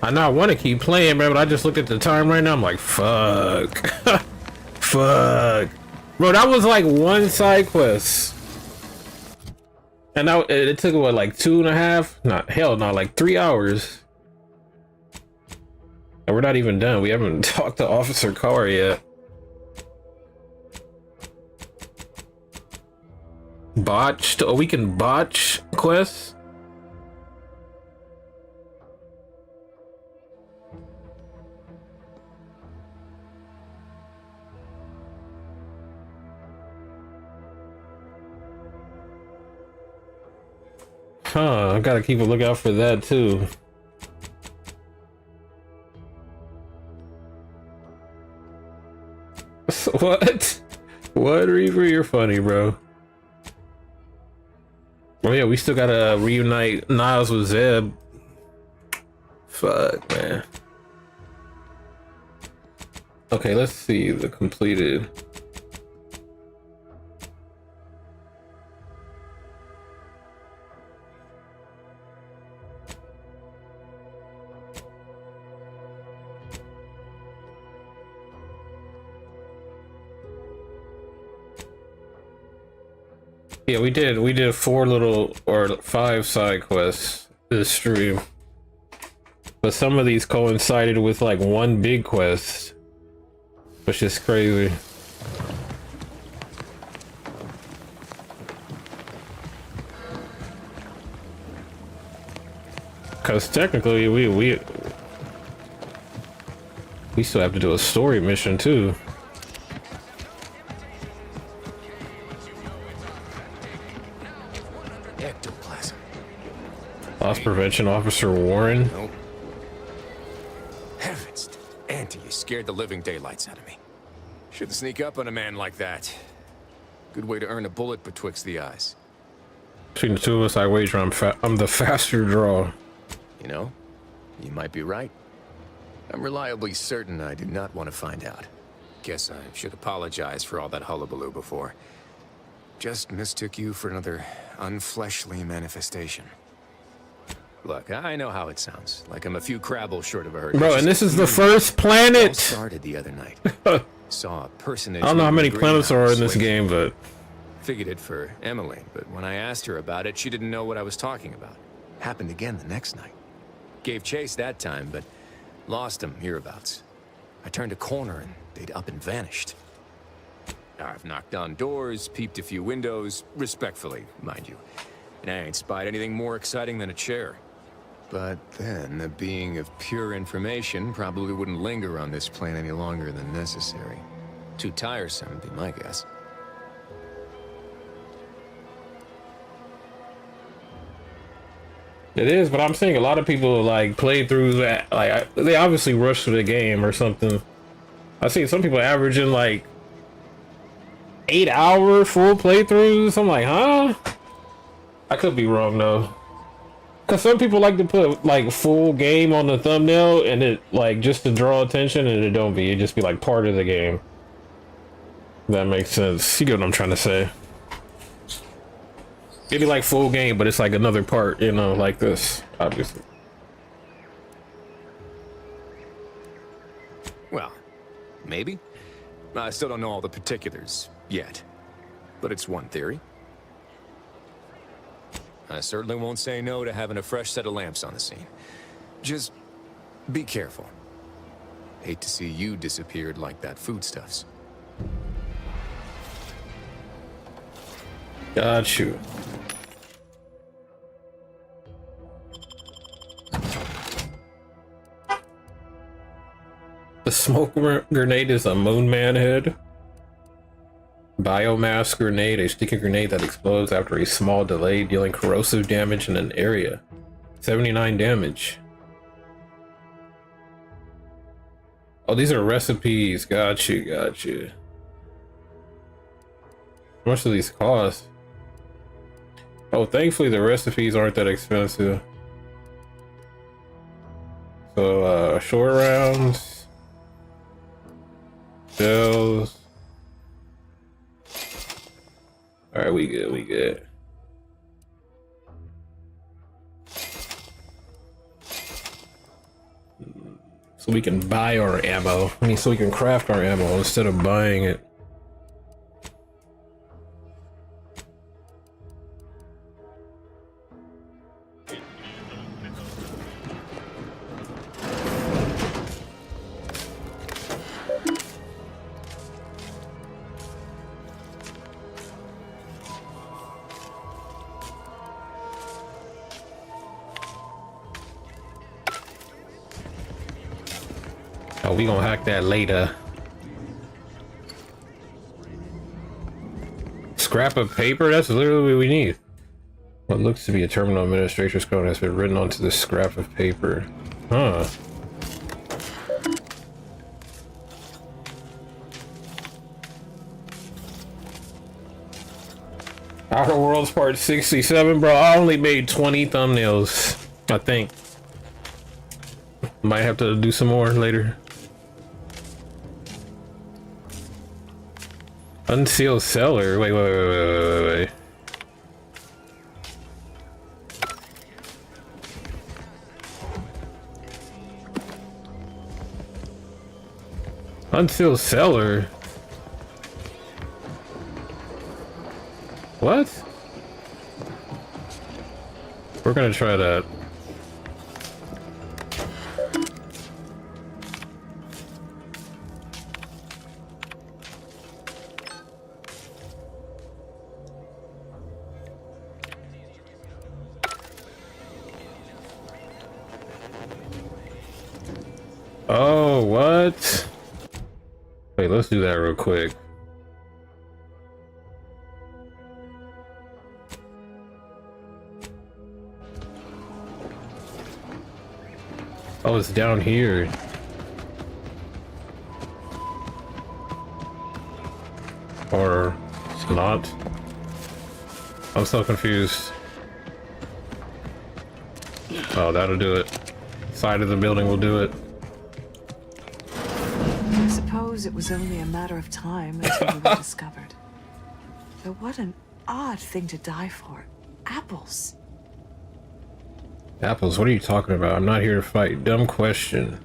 Speaker 1: I know I want to keep playing, man, but I just looked at the time right now. I'm like, fuck. Fuck. Bro, that was like one side quest. And now it took what, like 2.5? Not hell, not like 3 hours. And we're not even done. We haven't talked to Officer Carr yet. Botched? Oh, we can botch quests? Huh, I gotta keep a lookout for that too. What? What, Reaver? You're funny, bro. Oh yeah, we still gotta reunite Niles with Zeb. Fuck, man. Okay, let's see the completed. Yeah, we did 4 little or 5 side quests this stream, but some of these coincided with like one big quest, which is crazy. Because technically we still have to do a story mission too. Loss prevention officer Warren.
Speaker 10: Nope. Heavens, Auntie, you scared the living daylights out of me. Shouldn't sneak up on a man like that. Good way to earn a bullet betwixt the eyes.
Speaker 1: Between the two of us, I wager I'm the faster draw.
Speaker 10: You know, you might be right. I'm reliably certain I did not want to find out. Guess I should apologize for all that hullabaloo before. Just mistook you for another unfleshly manifestation. Look, I know how it sounds. Like I'm a few crabbles short of a herd.
Speaker 1: Bro, and this is the first planet.
Speaker 10: All started the other night. Saw a personage.
Speaker 1: I don't know how many planets are in this game, but
Speaker 10: figured it for Emily. But when I asked her about it, she didn't know what I was talking about. Happened again the next night. Gave chase that time, but lost him hereabouts. I turned a corner and they'd up and vanished. I've knocked on doors, peeped a few windows, respectfully, mind you. And I ain't spied anything more exciting than a chair. But then, a being of pure information probably wouldn't linger on this plane any longer than necessary. Too tiresome, would be my guess.
Speaker 1: it is. But I'm seeing a lot of people like play through that. Like they obviously rush through the game or something. I've seen some people averaging like 8-hour full playthroughs. I'm like, huh? I could be wrong though. Cause some people like to put like full game on the thumbnail and it like just to draw attention, and it don't be. It just be like part of the game. That makes sense. You get what I'm trying to say. It'd be like full game, but it's like another part, you know, like this, obviously.
Speaker 10: Well, maybe. I still don't know all the particulars yet, but it's one theory. I certainly won't say no to having a fresh set of lamps on the scene. Just be careful. Hate to see you disappeared like that foodstuffs.
Speaker 1: Got you. The smoke grenade is a moon man head. Biomass grenade, a sticky grenade that explodes after a small delay, dealing corrosive damage in an area. 79 damage. Oh, these are recipes. Got you, got you. How much do these cost? Oh, thankfully the recipes aren't that expensive. So, short rounds. Shells. Alright, we good, we good. So we can buy our ammo. I mean, so we can craft our ammo instead of buying it. Oh, we gonna hack that later. Scrap of paper? That's literally what we need. What looks to be a terminal administrator's code has been written onto this scrap of paper. Huh. Outer Worlds Part 67, bro. I only made 20 thumbnails, I think. Might have to do some more later. Unsealed cellar. Wait. Unsealed cellar. What? We're gonna try that. Oh, what? Wait, let's do that real quick. Oh, it's down here. Or it's not. I'm so confused. Oh, that'll do it. Side of the building will do it.
Speaker 2: I suppose it was only a matter of time until we were discovered. But what an odd thing to die for. Apples.
Speaker 1: Apples, what are you talking about? I'm not here to fight. Dumb question.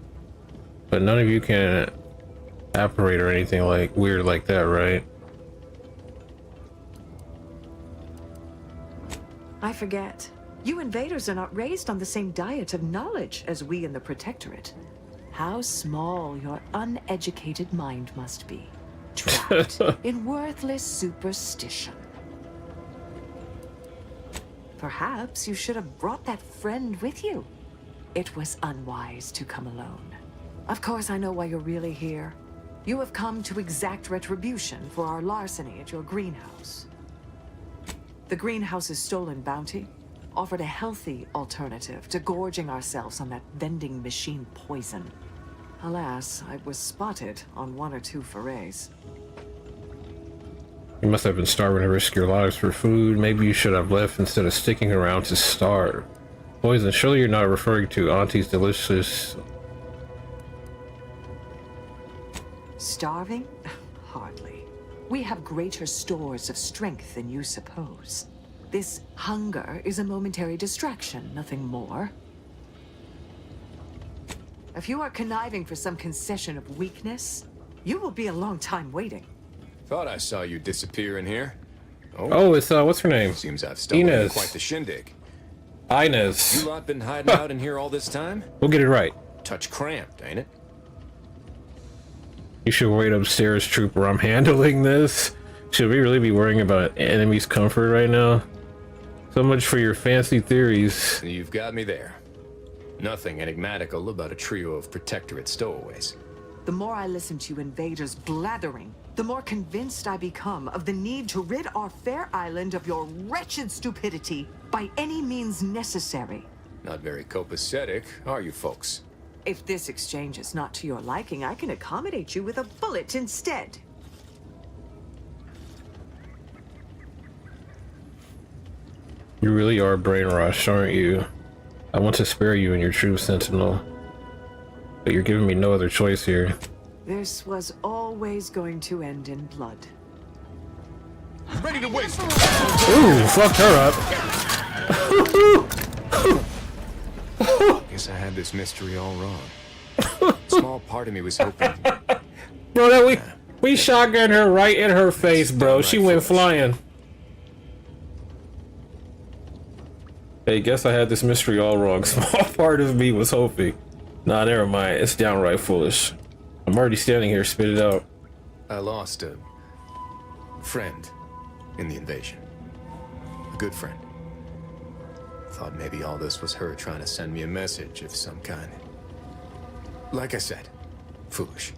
Speaker 1: But none of you can apparate or anything like weird like that, right?
Speaker 2: I forget. You invaders are not raised on the same diet of knowledge as we in the Protectorate. How small your uneducated mind must be. Trapped in worthless superstition. Perhaps you should have brought that friend with you. It was unwise to come alone. Of course, I know why you're really here. You have come to exact retribution for our larceny at your greenhouse. The greenhouse's stolen bounty offered a healthy alternative to gorging ourselves on that vending machine poison. Alas, I was spotted on 1 or 2 forays.
Speaker 1: You must have been starving to risk your lives for food. Maybe you should have left instead of sticking around to starve. Poison. Surely you're not referring to Auntie's delicious...
Speaker 14: Starving? Hardly. We have greater stores of strength than you suppose. This hunger is a momentary distraction, nothing more. If you are conniving for some concession of weakness, you will be a long time waiting.
Speaker 10: Thought I saw you disappear in here.
Speaker 1: Oh, it's, what's her name?
Speaker 10: Seems I've stumbled into
Speaker 1: Inez.
Speaker 10: quite the shindig.
Speaker 1: Inez.
Speaker 10: You lot been hiding out in here all this time?
Speaker 1: We'll get it right.
Speaker 10: Touch cramped, ain't it?
Speaker 1: You should wait upstairs, Trooper. I'm handling this. Should we really be worrying about enemy's comfort right now? So much for your fancy theories.
Speaker 10: You've got me there. Nothing enigmatical about a trio of Protectorate stowaways.
Speaker 14: The more I listen to you invaders blathering, the more convinced I become of the need to rid our fair island of your wretched stupidity by any means necessary.
Speaker 10: Not very copacetic, are you folks?
Speaker 14: If this exchange is not to your liking, I can accommodate you with a bullet instead.
Speaker 1: You really are brainwashed, aren't you? I want to spare you and your true sentinel, but you're giving me no other choice here.
Speaker 14: This was always going to end in blood.
Speaker 7: Ready to waste.
Speaker 1: Ooh, fucked her up.
Speaker 10: Guess I had this mystery all wrong. Small part of me was hoping.
Speaker 1: Bro, that we shotgunned her right in her face, bro. She went flying. Hey, guess I had this mystery all wrong. Small part of me was hoping. Nah, never mind. It's downright foolish. I'm already standing here. Spit it out.
Speaker 10: I lost a friend in the invasion. A good friend. Thought maybe all this was her trying to send me a message of some kind. Like I said, foolish.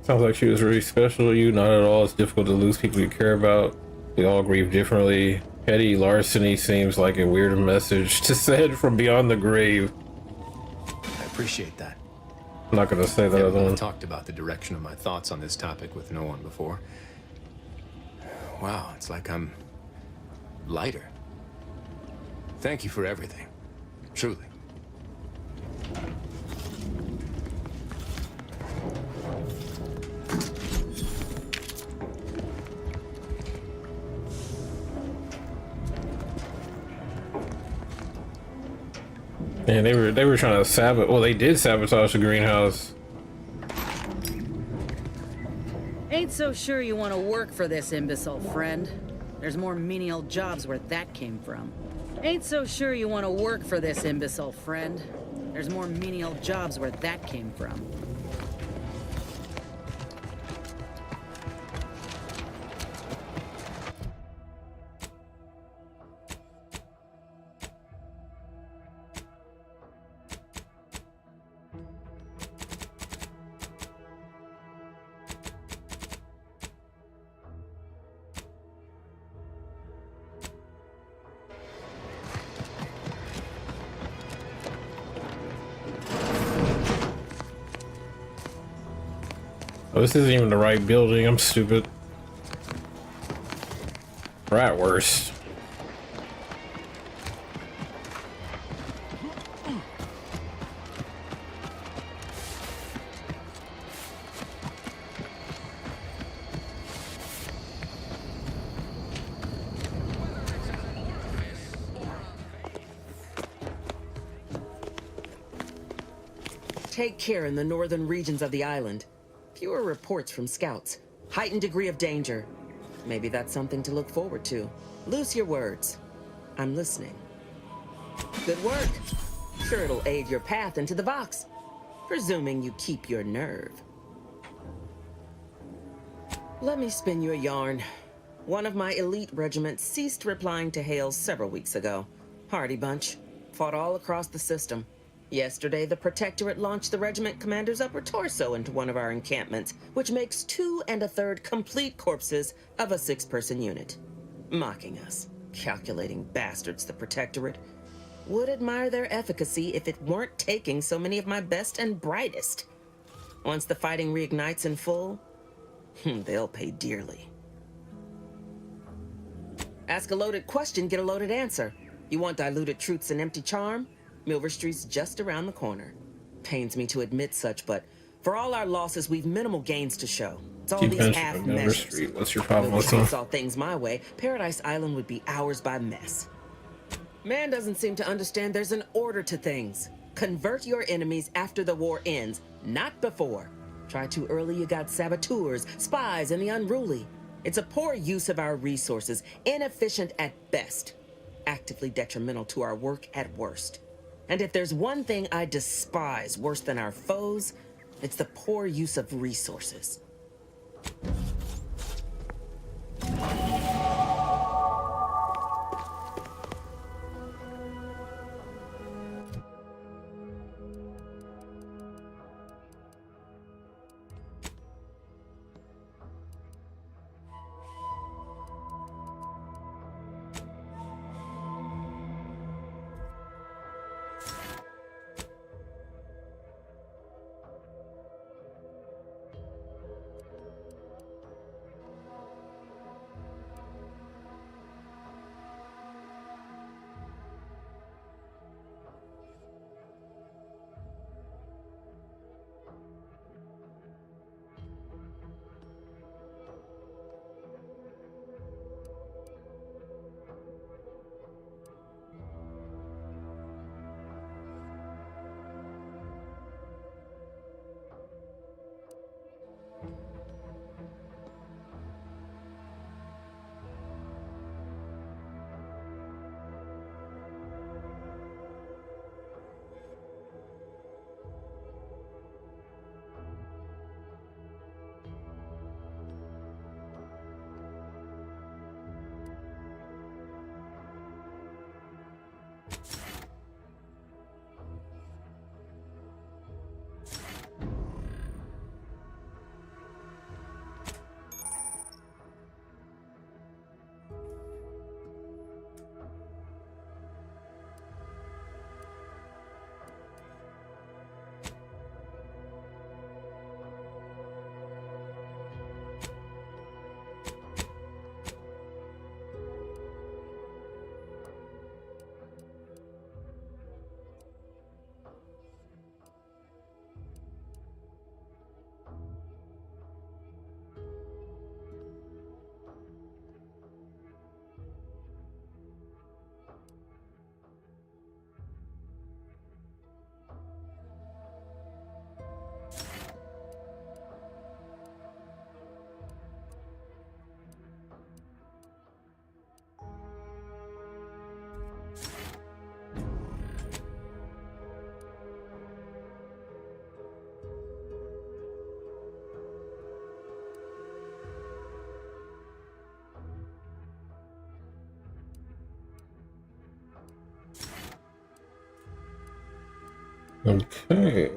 Speaker 1: Sounds like she was really special to you. Not at all. It's difficult to lose people you care about. We all grieve differently. Petty larceny seems like a weird message to send from beyond the grave.
Speaker 10: I appreciate that.
Speaker 1: I'm not gonna say that other one.
Speaker 10: Talked about the direction of my thoughts on this topic with no one before. Wow, it's like I'm lighter. Thank you for everything. Truly.
Speaker 1: Man, they were trying to sabotage. Well, they did sabotage the greenhouse.
Speaker 17: Ain't so sure you want to work for this imbecile, friend. There's more menial jobs where that came from. Ain't so sure you want to work for this imbecile, friend. There's more menial jobs where that came from.
Speaker 1: Oh, this isn't even the right building. I'm stupid. Or at worst.
Speaker 6: Take care in the northern regions of the island. Fewer reports from scouts. Heightened degree of danger. Maybe that's something to look forward to. Loose your words. I'm listening. Good work. Sure it'll aid your path into the box. Presuming you keep your nerve. Let me spin you a yarn. One of my elite regiments ceased replying to hails several weeks ago. Hardy bunch. Fought all across the system. Yesterday, the Protectorate launched the regiment commander's upper torso into one of our encampments, which makes 2 1/3 complete corpses of a 6-person unit. Mocking us. Calculating bastards, the Protectorate. Would admire their efficacy if it weren't taking so many of my best and brightest. Once the fighting reignites in full, they'll pay dearly. Ask a loaded question, get a loaded answer. You want diluted truths and empty charm? Milver Street's just around the corner. Pains me to admit such, but for all our losses, we've minimal gains to show. It's all
Speaker 1: Keep
Speaker 6: these
Speaker 1: mentioning
Speaker 6: half
Speaker 1: Milver
Speaker 6: measures.
Speaker 1: Street. What's your problem
Speaker 6: Milver
Speaker 1: with
Speaker 6: Street
Speaker 1: them?
Speaker 6: saw things my way, Paradise Island would be ours by mess. Man doesn't seem to understand there's an order to things. Convert your enemies after the war ends, not before. Try too early, you got saboteurs, spies, and the unruly. It's a poor use of our resources, inefficient at best, actively detrimental to our work at worst. And if there's one thing I despise worse than our foes, it's the poor use of resources.
Speaker 1: Okay.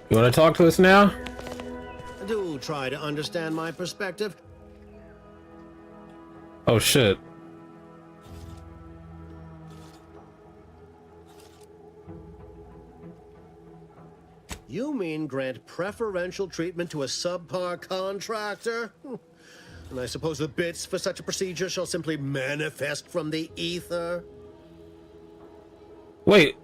Speaker 1: You want to talk to us now?
Speaker 3: Do try to understand my perspective.
Speaker 1: Oh shit.
Speaker 3: You mean grant preferential treatment to a subpar contractor? And I suppose the bits for such a procedure shall simply manifest from the ether?
Speaker 1: Wait.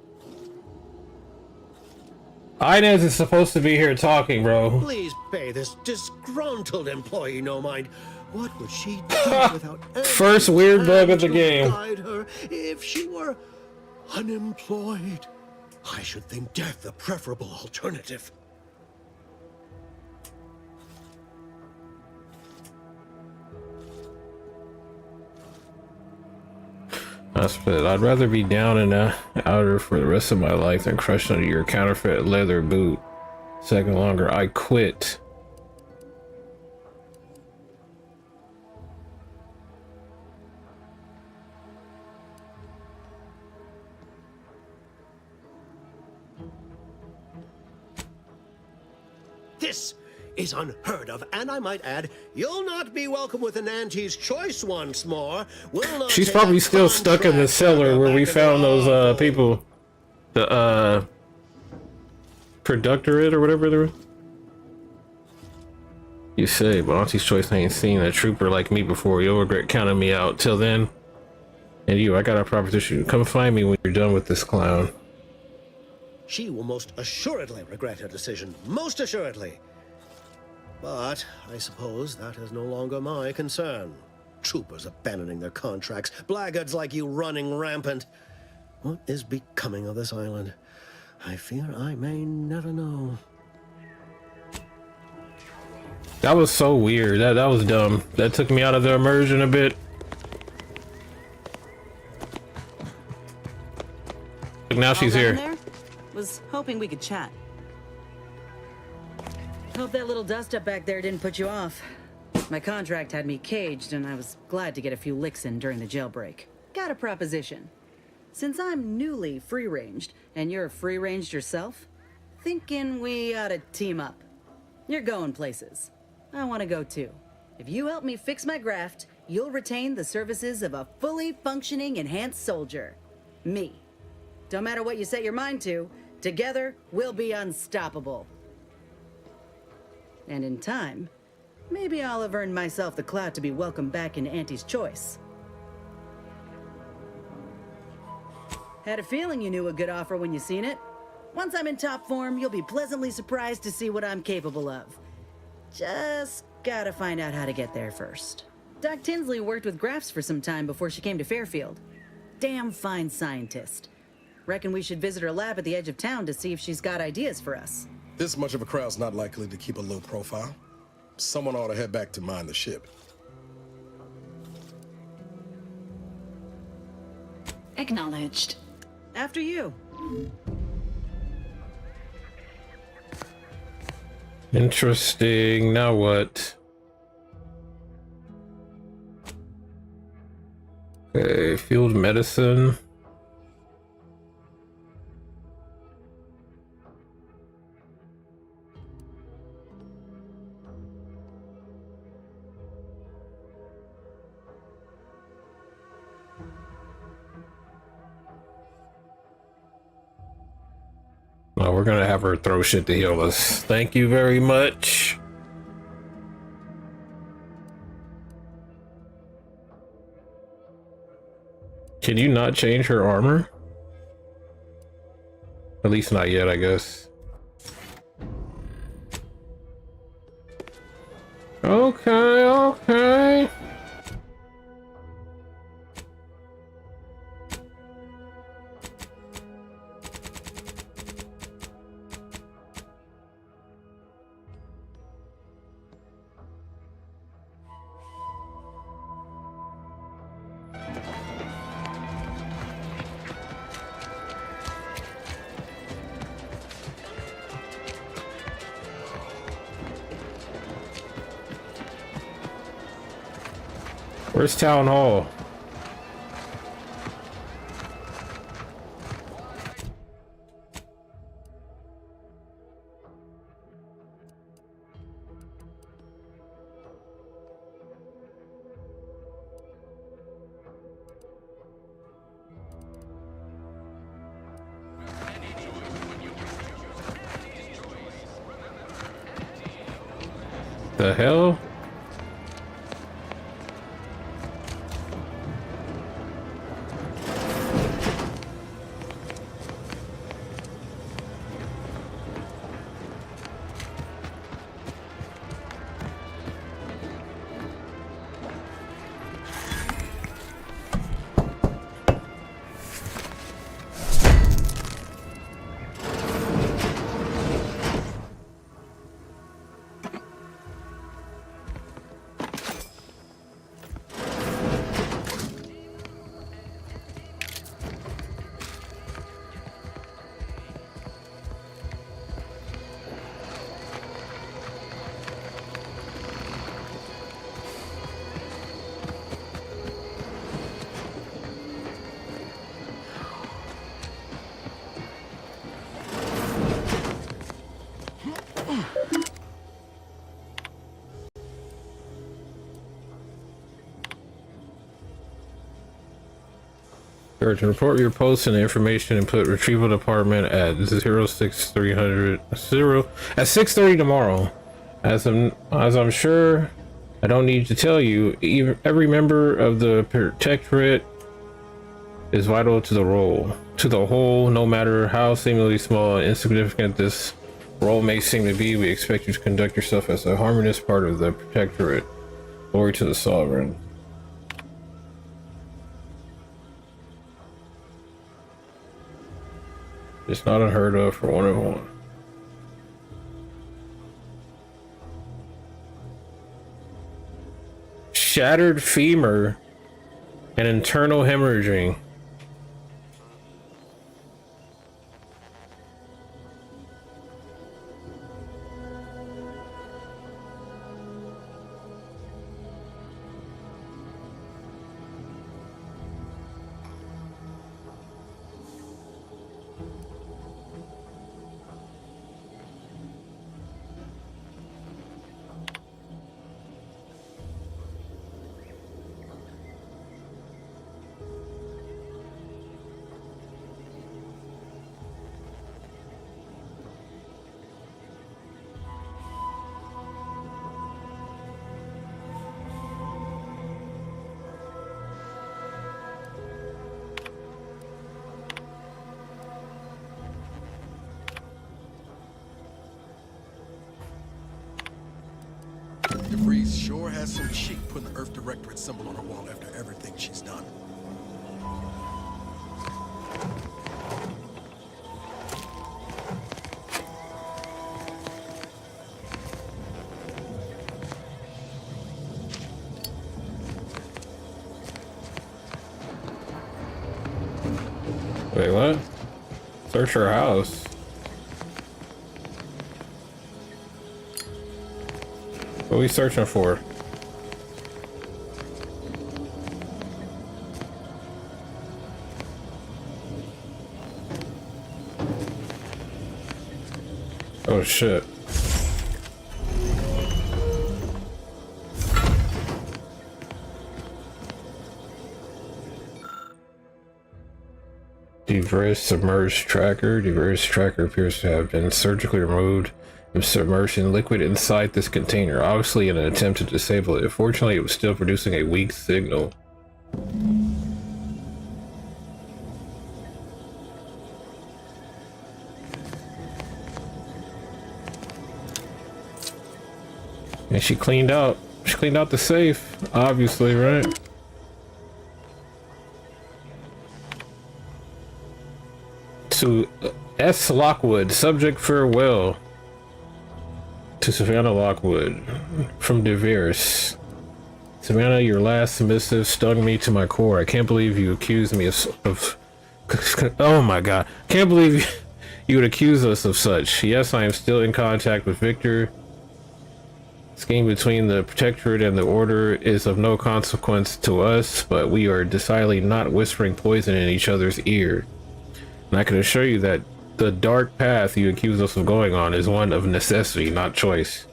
Speaker 1: Inez is supposed to be here talking, bro.
Speaker 3: Please pay this disgruntled employee no mind. What would she do without
Speaker 1: First weird bug of the game.
Speaker 3: guide her if she were unemployed? I should think death a preferable alternative.
Speaker 1: I split. I'd rather be down and outer for the rest of my life than crushed under your counterfeit leather boot. Second longer, I quit.
Speaker 3: This is unheard of, and I might add, you'll not be welcome with an Auntie's choice once more. We'll not
Speaker 1: She's
Speaker 3: take
Speaker 1: probably
Speaker 3: a
Speaker 1: still stuck in the
Speaker 3: contract
Speaker 1: cellar where we
Speaker 3: back in
Speaker 1: found
Speaker 3: the
Speaker 1: those people. The Productorate or whatever they were. You say, but Auntie's choice ain't seen a trooper like me before. You'll regret counting me out. Till then, and you, I got a proposition. Come find me when you're done with this clown.
Speaker 3: She will most assuredly regret her decision. Most assuredly. But I suppose that is no longer my concern. Troopers abandoning their contracts. Blackguards like you running rampant. What is becoming of this island? I fear I may never know.
Speaker 1: That was so weird. That was dumb. That took me out of the immersion a bit. Look, now she's here.
Speaker 17: There? Was hoping we could chat. Hope that little dust up back there didn't put you off. My contract had me caged, and I was glad to get a few licks in during the jailbreak. Got a proposition. Since I'm newly free-ranged, and you're free-ranged yourself, thinking we ought to team up. You're going places. I want to go too. If you help me fix my graft, you'll retain the services of a fully functioning enhanced soldier. Me. Don't matter what you set your mind to, together we'll be unstoppable. And in time, maybe I'll have earned myself the clout to be welcomed back into Auntie's choice. Had a feeling you knew a good offer when you seen it. Once I'm in top form, you'll be pleasantly surprised to see what I'm capable of. Just gotta find out how to get there first. Doc Tinsley worked with Grafts for some time before she came to Fairfield. Damn fine scientist. Reckon we should visit her lab at the edge of town to see if she's got ideas for us.
Speaker 11: This much of a crowd's not likely to keep a low profile. Someone ought to head back to mind the ship.
Speaker 13: Acknowledged.
Speaker 17: After you.
Speaker 1: Interesting. Now what? Okay, field medicine. No, we're gonna have her throw shit to heal us. Thank you very much. Can you not change her armor? At least not yet, I guess. Okay, okay. Where's Town Hall? The hell? Urgent, report your post and information and put retrieval department at 06300 at 6:30 tomorrow. As I'm sure I don't need to tell you, every member of the Protectorate is vital to the whole, no matter how seemingly small and insignificant this role may seem to be. We expect you to conduct yourself as a harmonious part of the Protectorate. Glory to the Sovereign. It's not unheard of for one of one. Shattered femur and internal hemorrhaging.
Speaker 11: DeVries sure has some cheek putting the Earth Directorate symbol on her wall after everything she's done.
Speaker 1: Wait, what? Search her house. What are we searching for? Oh shit. Diverse submerged tracker. Diverse tracker appears to have been surgically removed and submerged in liquid inside this container, obviously in an attempt to disable it. Fortunately, it was still producing a weak signal. And she cleaned out the safe, obviously, right? To S. Lockwood, subject farewell. To Savannah Lockwood, from DeVries. Savannah, your last missive stung me to my core. I can't believe you accused me of oh my god. Can't believe you would accuse us of such. Yes, I am still in contact with Victor. Scheme between the Protectorate and the Order is of no consequence to us, but we are decidedly not whispering poison in each other's ear. And I can assure you that the dark path you accuse us of going on is one of necessity, not choice.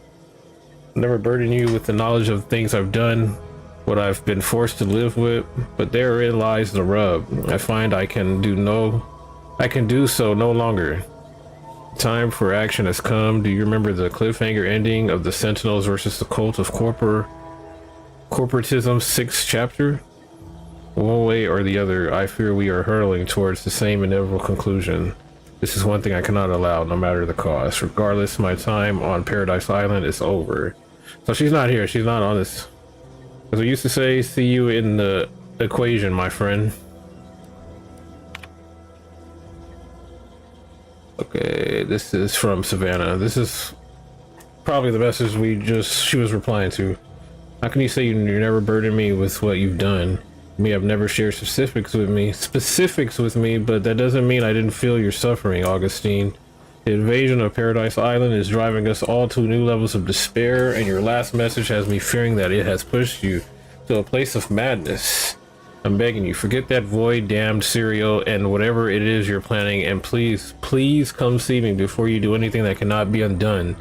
Speaker 1: I'll never burden you with the knowledge of things I've done, what I've been forced to live with, but therein lies the rub. I find I can do so no longer. Time for action has come. Do you remember the cliffhanger ending of the Sentinels versus the Cult of Corporatism 6th chapter? One way or the other, I fear we are hurtling towards the same inevitable conclusion. This is one thing I cannot allow, no matter the cost. Regardless, my time on Paradise Island is over. So she's not here. She's not on this. As we used to say, see you in the equation, my friend. Okay, this is from Savannah. This is probably the message she was replying to. How can you say you never burden me with what you've done? You may have never shared specifics with me, but that doesn't mean I didn't feel your suffering, Augustine. The invasion of Paradise Island is driving us all to new levels of despair, and your last message has me fearing that it has pushed you to a place of madness. I'm begging you, forget that void damned cereal and whatever it is you're planning, and please come see me before you do anything that cannot be undone.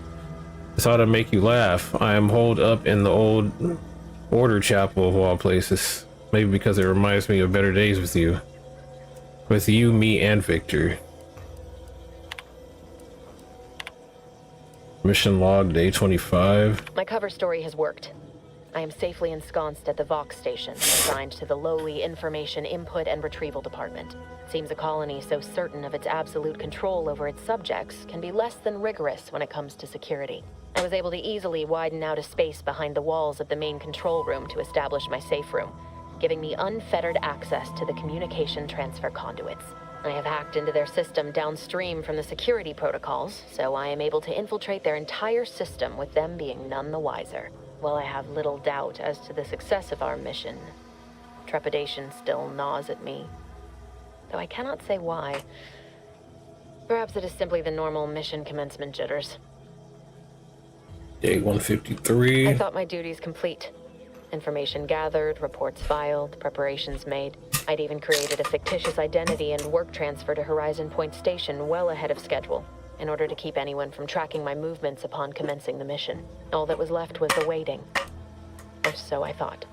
Speaker 1: It's how to make you laugh. I am holed up in the old Order Chapel of all places. Maybe because it reminds me of better days with you. With you, me, and Victor. Mission log, day 25.
Speaker 4: My cover story has worked. I am safely ensconced at the Vox station, assigned to the lowly Information Input and Retrieval Department. Seems a colony so certain of its absolute control over its subjects can be less than rigorous when it comes to security. I was able to easily widen out a space behind the walls of the main control room to establish my safe room, giving me unfettered access to the communication transfer conduits. I have hacked into their system downstream from the security protocols, so I am able to infiltrate their entire system with them being none the wiser. While I have little doubt as to the success of our mission, trepidation still gnaws at me, though I cannot say why. Perhaps it is simply the normal mission commencement jitters.
Speaker 1: Day 153.
Speaker 4: I thought my duties complete. Information gathered, reports filed, preparations made. I'd even created a fictitious identity and work transfer to Horizon Point Station well ahead of schedule, in order to keep anyone from tracking my movements upon commencing the mission. All that was left was the waiting. Or so I thought.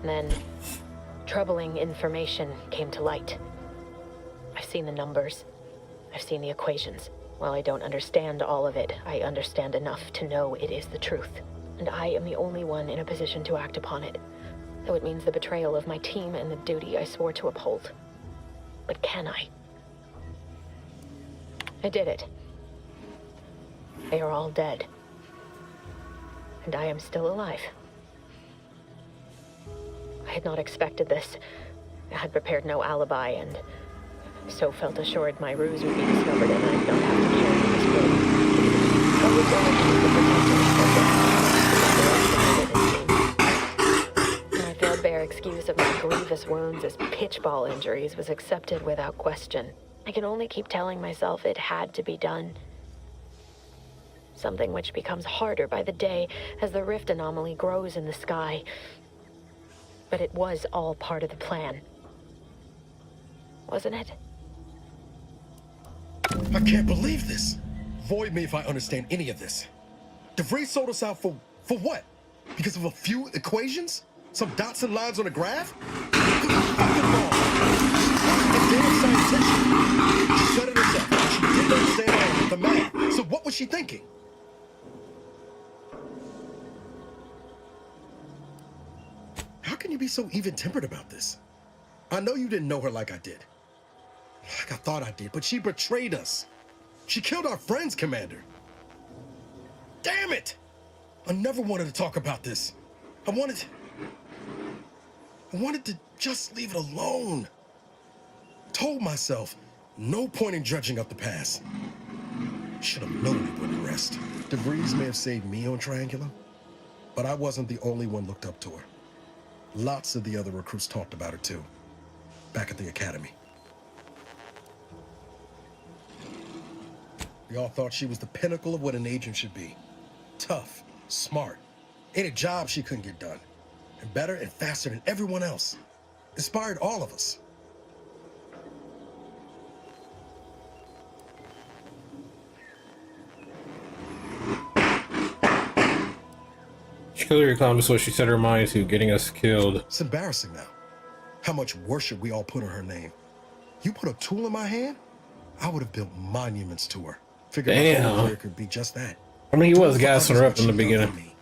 Speaker 4: Then, troubling information came to light. I've seen the numbers. I've seen the equations. While I don't understand all of it, I understand enough to know it is the truth. And I am the only one in a position to act upon it. Though it means the betrayal of my team and the duty I swore to uphold. But can I? I did it. They are all dead. And I am still alive. I had not expected this. I had prepared no alibi, and so felt assured my ruse would be discovered and I'd not have to carry this burden. I was only the my threadbare excuse of my grievous wounds as pitchball injuries was accepted without question. I can only keep telling myself it had to be done. Something which becomes harder by the day as the rift anomaly grows in the sky. But it was all part of the plan. Wasn't it?
Speaker 11: I can't believe this. Void me if I understand any of this. DeVries sold us out for what? Because of a few equations? Some dots and lines on a graph? Good fucking Lord. A damn scientist. She said it herself. She didn't understand the math. So what was she thinking? How can you be so even-tempered about this? I know you didn't know her like I did. Like I thought I did, but she betrayed us. She killed our friends, Commander. Damn it! I never wanted to talk about this. I wanted to just leave it alone. Told myself, no point in dredging up the past. Should have known it wouldn't rest. DeVries may have saved me on Triangular, but I wasn't the only one looked up to her. Lots of the other recruits talked about her too, back at the academy. They all thought she was the pinnacle of what an agent should be. Tough, smart, ain't a job she couldn't get done. And better and faster than everyone else. Inspired all of us.
Speaker 1: She clearly accomplished what she set her mind to, getting us killed.
Speaker 11: It's embarrassing now. How much worship we all put on her name. You put a tool in my hand, I would have built monuments to her. Figured my career could be just that.
Speaker 1: I mean, he was gassing her up in the beginning.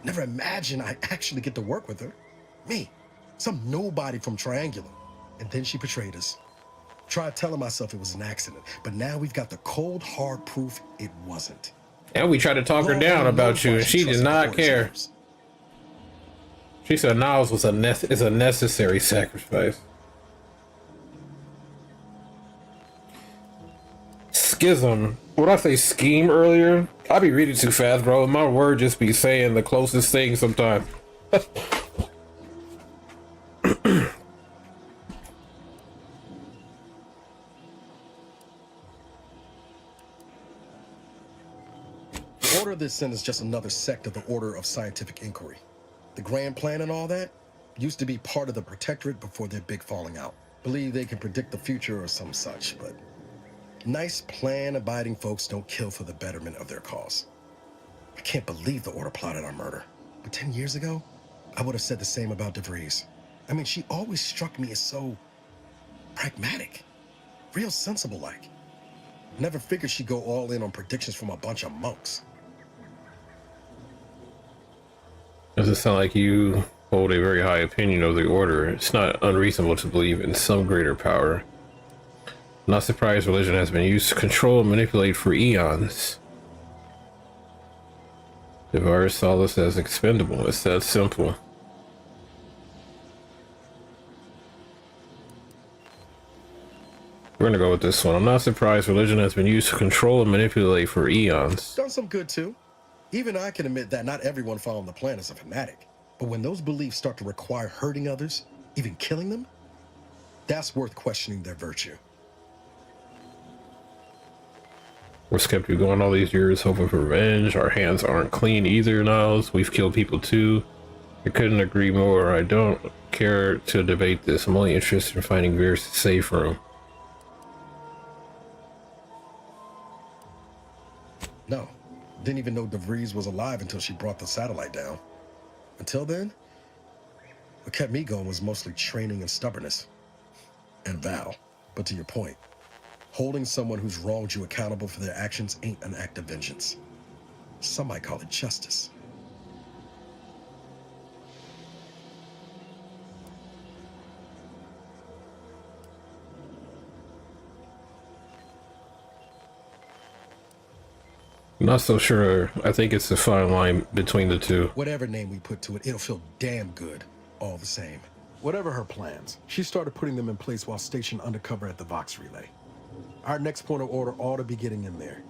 Speaker 11: Never imagined I'd actually get to work with her. Me, some nobody from Triangular. And then she betrayed us. Tried telling myself it was an accident, but now we've got the cold, hard proof it wasn't.
Speaker 1: And we tried to talk her down about you, and she did not care. She said Niles was a necessary sacrifice. Schism. What did I say, scheme earlier? I be reading too fast, bro. My word just be saying the closest thing sometimes.
Speaker 11: The Order of the Ascent is just another sect of the Order of Scientific Inquiry. The grand plan and all that used to be part of the Protectorate before their big falling out. Believe they can predict the future or some such, but nice plan-abiding folks don't kill for the betterment of their cause. I can't believe the Order plotted our murder. But 10 years ago, I would have said the same about DeVries. I mean, she always struck me as so Pragmatic. Real sensible like. Never figured she'd go all in on predictions from a bunch of monks.
Speaker 1: Does it sound like you hold a very high opinion of the order? It's not unreasonable to believe in some greater power. I'm not surprised religion has been used to control and manipulate for eons. The virus saw this as expendable. It's that simple. We're gonna go with this one. I'm not surprised religion has been used to control and manipulate for eons.
Speaker 11: Done some good too. Even I can admit that not everyone following the plan is a fanatic. But when those beliefs start to require hurting others, even killing them, that's worth questioning their virtue.
Speaker 1: What's kept you going all these years, hoping for revenge? Our hands aren't clean either, Niles. We've killed people too. I couldn't agree more. I don't care to debate this. I'm only interested in finding Veer's safe room.
Speaker 11: No. Didn't even know DeVries was alive until she brought the satellite down. Until then, what kept me going was mostly training and stubbornness. And Val. But to your point, holding someone who's wronged you accountable for their actions ain't an act of vengeance. Some might call it justice.
Speaker 1: I'm not so sure. I think it's a fine line between the two.
Speaker 11: Whatever name we put to it, it'll feel damn good all the same. Whatever her plans, she started putting them in place while stationed undercover at the Vox Relay. Our next point of order ought to be getting in there.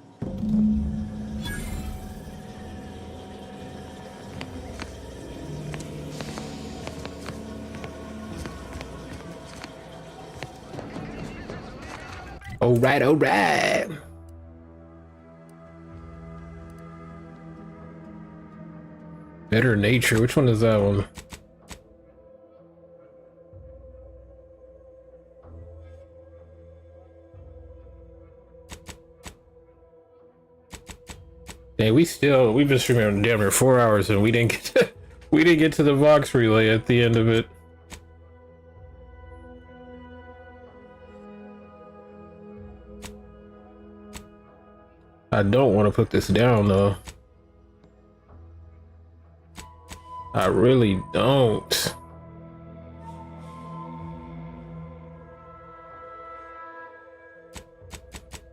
Speaker 1: All right, all right. Better nature. Which one is that one? Hey, we've been streaming damn near 4 hours and we didn't get to the Vox Relay at the end of it. I don't want to put this down though. I really don't.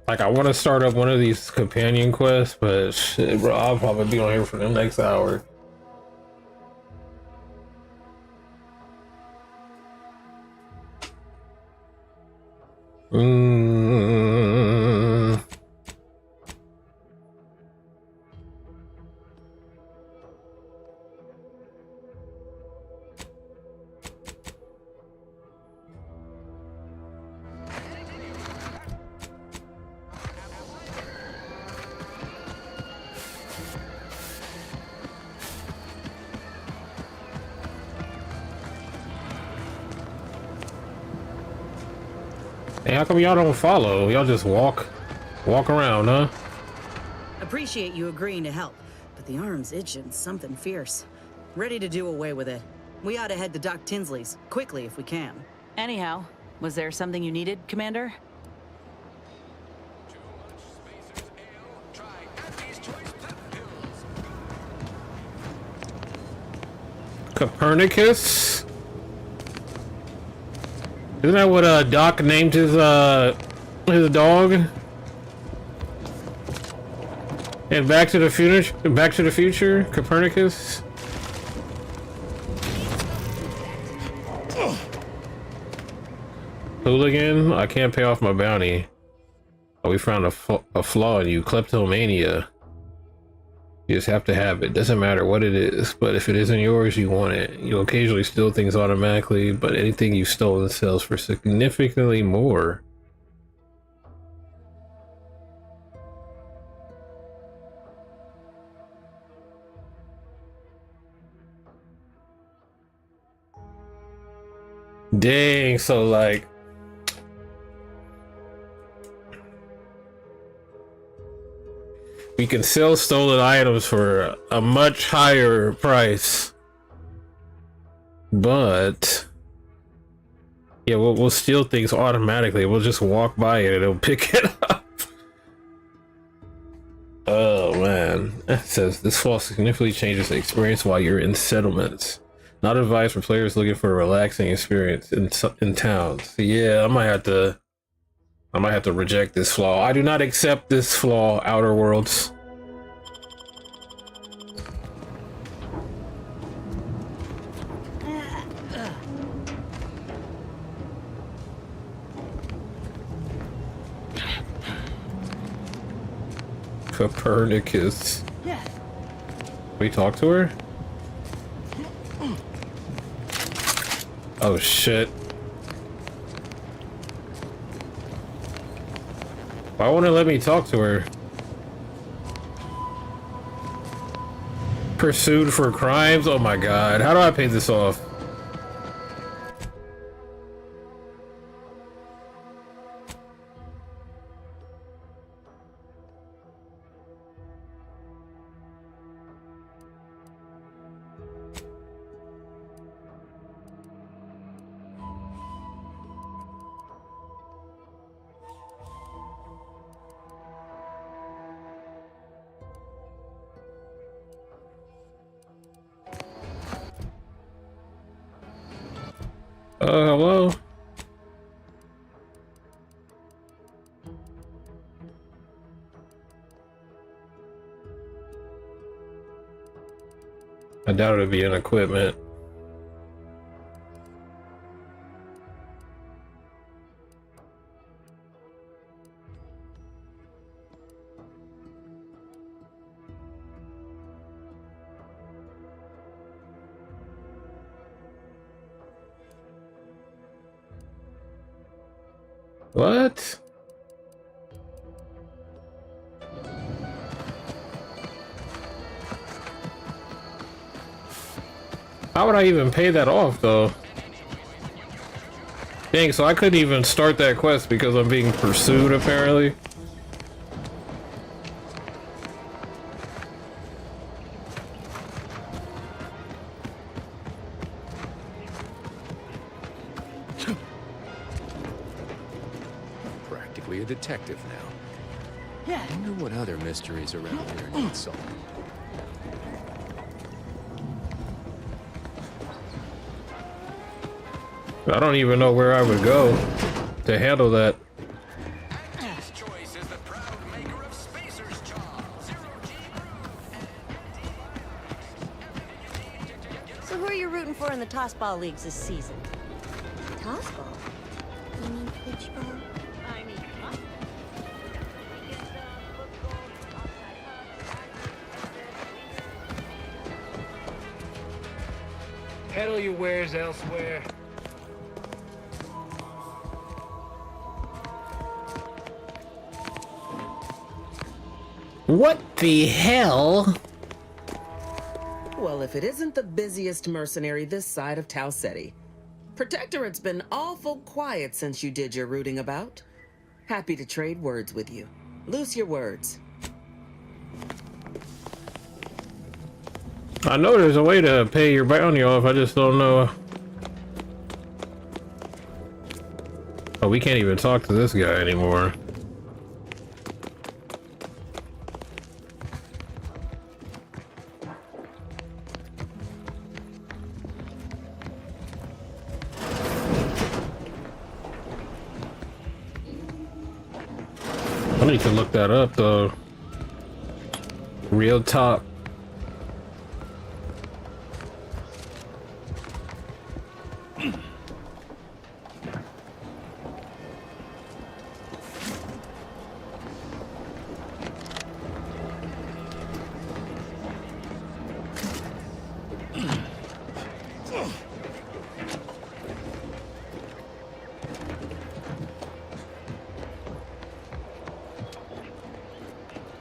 Speaker 1: Like, I want to start up one of these companion quests, but shit, bro, I'll probably be on here for the next hour. Hey, how come y'all don't follow? Y'all just walk around, huh?
Speaker 17: Appreciate you agreeing to help, but the arm's itching something fierce. Ready to do away with it. We ought to head to Doc Tinsley's, quickly if we can. Anyhow, was there something you needed, Commander?
Speaker 1: Copernicus? Isn't that what Doc named his dog? And Back to the Future, Copernicus. Hooligan, I can't pay off my bounty. Oh, we found a flaw in you, kleptomania. You just have to have it. Doesn't matter what it is, but if it isn't yours, you want it. You'll occasionally steal things automatically, but anything you've stolen sells for significantly more. Dang, so like... we can sell stolen items for a much higher price. But... Yeah, we'll steal things automatically. We'll just walk by it and it'll pick it up. Oh man. It says this flaw significantly changes the experience while you're in settlements. Not advised for players looking for a relaxing experience in towns. Yeah, I might have to reject this flaw. I do not accept this flaw, Outer Worlds. Copernicus. We talk to her? Oh shit. Why won't it let me talk to her? Pursued for crimes? Oh my god. How do I pay this off? Hello? I doubt it'd be an equipment. What? How would I even pay that off, though? Dang, so I couldn't even start that quest because I'm being pursued, apparently.
Speaker 10: Practically a detective now. I wonder what other mysteries around here need solving.
Speaker 1: I don't even know where I would go to handle that.
Speaker 8: So who are you rooting for in the tossball leagues this season? Tossball? You mean pitchball? I mean,
Speaker 9: Peddle your wares elsewhere.
Speaker 1: What the hell?
Speaker 6: Well, if it isn't the busiest mercenary this side of Tau Ceti. Protectorate's been awful quiet since you did your rooting about. Happy to trade words with you. Loose your words.
Speaker 1: I know there's a way to pay your bounty off, I just don't know. Oh, we can't even talk to this guy anymore. I need to look that up though. Real talk.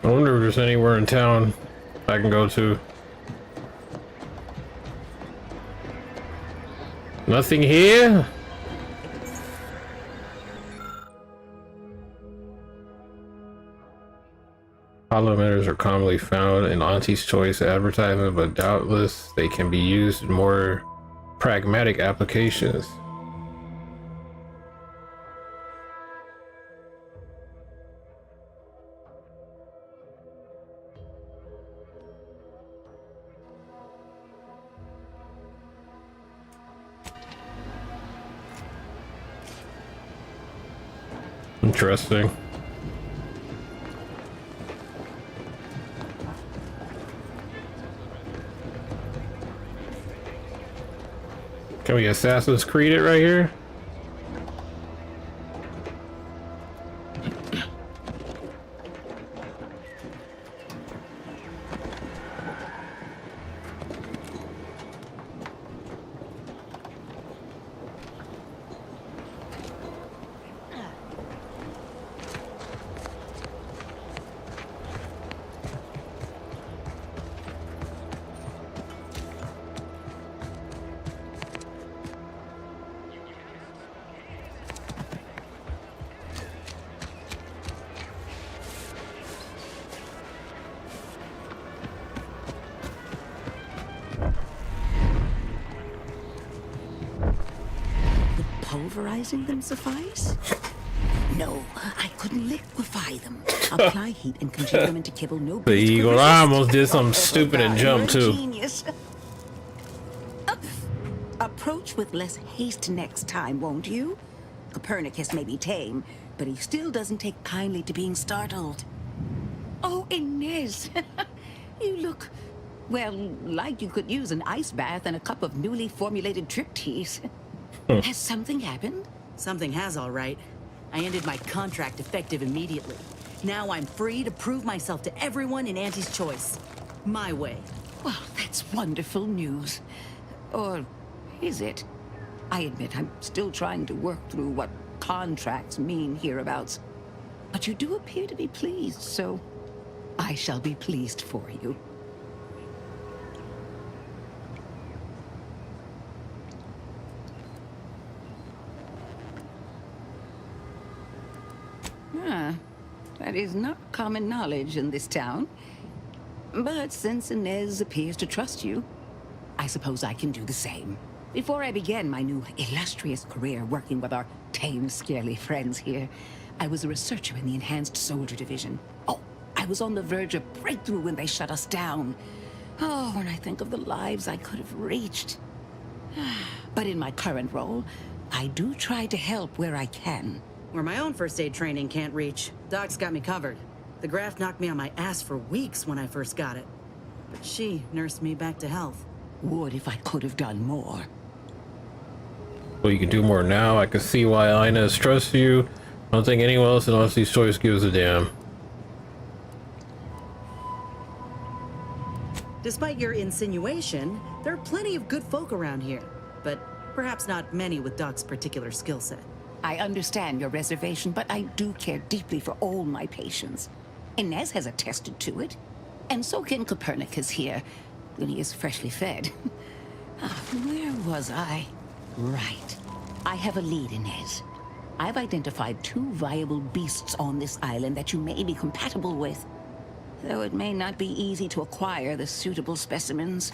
Speaker 1: I wonder if there's anywhere in town I can go to. Nothing here? Hollow emitters are commonly found in Auntie's Choice advertisement, but doubtless they can be used in more pragmatic applications. Interesting. Can we Assassin's Creed it right here?
Speaker 15: Pulverizing them suffice? No, I couldn't liquefy them. Apply heat and congeal them into kibble. No.
Speaker 1: The Eagle almost did something stupid and jumped too.
Speaker 15: Genius. Approach with less haste next time, won't you? Copernicus may be tame, but he still doesn't take kindly to being startled. Oh, Inez, you look, well, like you could use an ice bath and a cup of newly formulated trip teas. Has something happened?
Speaker 17: Something has, all right. I ended my contract effective immediately. Now I'm free to prove myself to everyone in Auntie's choice. My way.
Speaker 15: Well, that's wonderful news. Or is it? I admit I'm still trying to work through what contracts mean hereabouts. But you do appear to be pleased, so I shall be pleased for you. That is not common knowledge in this town. But since Inez appears to trust you, I suppose I can do the same. Before I began my new illustrious career working with our tame, scarily friends here, I was a researcher in the Enhanced Soldier Division. Oh, I was on the verge of breakthrough when they shut us down. Oh, when I think of the lives I could have reached. But in my current role, I do try to help where I can.
Speaker 17: Where my own first aid training can't reach, Doc's got me covered. The graft knocked me on my ass for weeks when I first got it. But she nursed me back to health.
Speaker 15: Would if I could have done more.
Speaker 1: Well, you can do more now. I can see why Inez trusts you. I don't think anyone else in Auntie's choice gives a damn.
Speaker 17: Despite your insinuation, there are plenty of good folk around here. But perhaps not many with Doc's particular skill set.
Speaker 15: I understand your reservation, but I do care deeply for all my patients. Inez has attested to it. And so can Copernicus here, when he is freshly fed. Where was I? Right. I have a lead, Inez. I've identified 2 viable beasts on this island that you may be compatible with. Though it may not be easy to acquire the suitable specimens.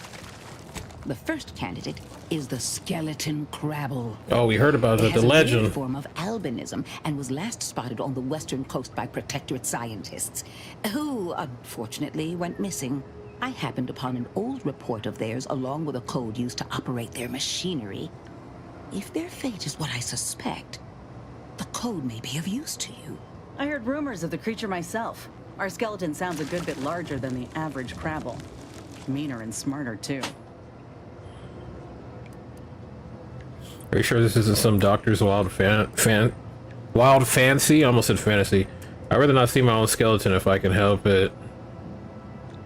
Speaker 15: The first candidate is the skeleton crabble.
Speaker 1: Oh, we heard about it, the legend.
Speaker 15: It has a form of albinism and was last spotted on the western coast by Protectorate scientists, who, unfortunately, went missing. I happened upon an old report of theirs along with a code used to operate their machinery. If their fate is what I suspect, the code may be of use to you.
Speaker 17: I heard rumors of the creature myself. Our skeleton sounds a good bit larger than the average crabble. Meaner and smarter, too.
Speaker 1: Are you sure this isn't some doctor's wild fancy? I almost said fantasy. I'd rather not see my own skeleton if I can help it.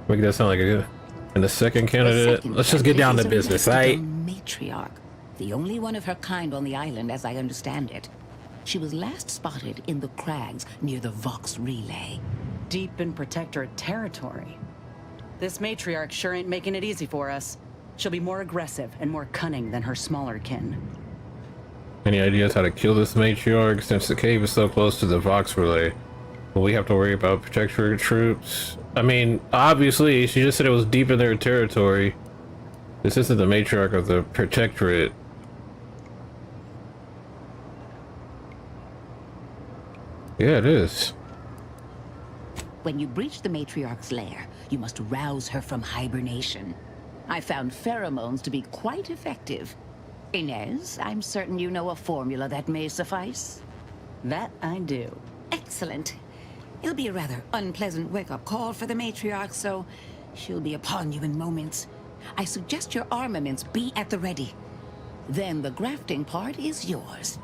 Speaker 1: Make that sound like a good. And the second candidate? Let's just get down to business, right?
Speaker 15: Matriarch, the only one of her kind on the island, as I understand it. She was last spotted in the crags near the Vox Relay.
Speaker 17: Deep in Protectorate territory. This matriarch sure ain't making it easy for us. She'll be more aggressive and more cunning than her smaller kin.
Speaker 1: Any ideas how to kill this matriarch? Since the cave is so close to the Vox Relay, will we have to worry about Protectorate troops? I mean, obviously, she just said it was deep in their territory. This isn't the matriarch of the Protectorate. Yeah, it is.
Speaker 15: When you breach the matriarch's lair, you must rouse her from hibernation. I found pheromones to be quite effective. Inez, I'm certain you know a formula that may suffice.
Speaker 17: That I do.
Speaker 15: Excellent. It'll be a rather unpleasant wake-up call for the matriarch, so she'll be upon you in moments. I suggest your armaments be at the ready. Then the grafting part is yours.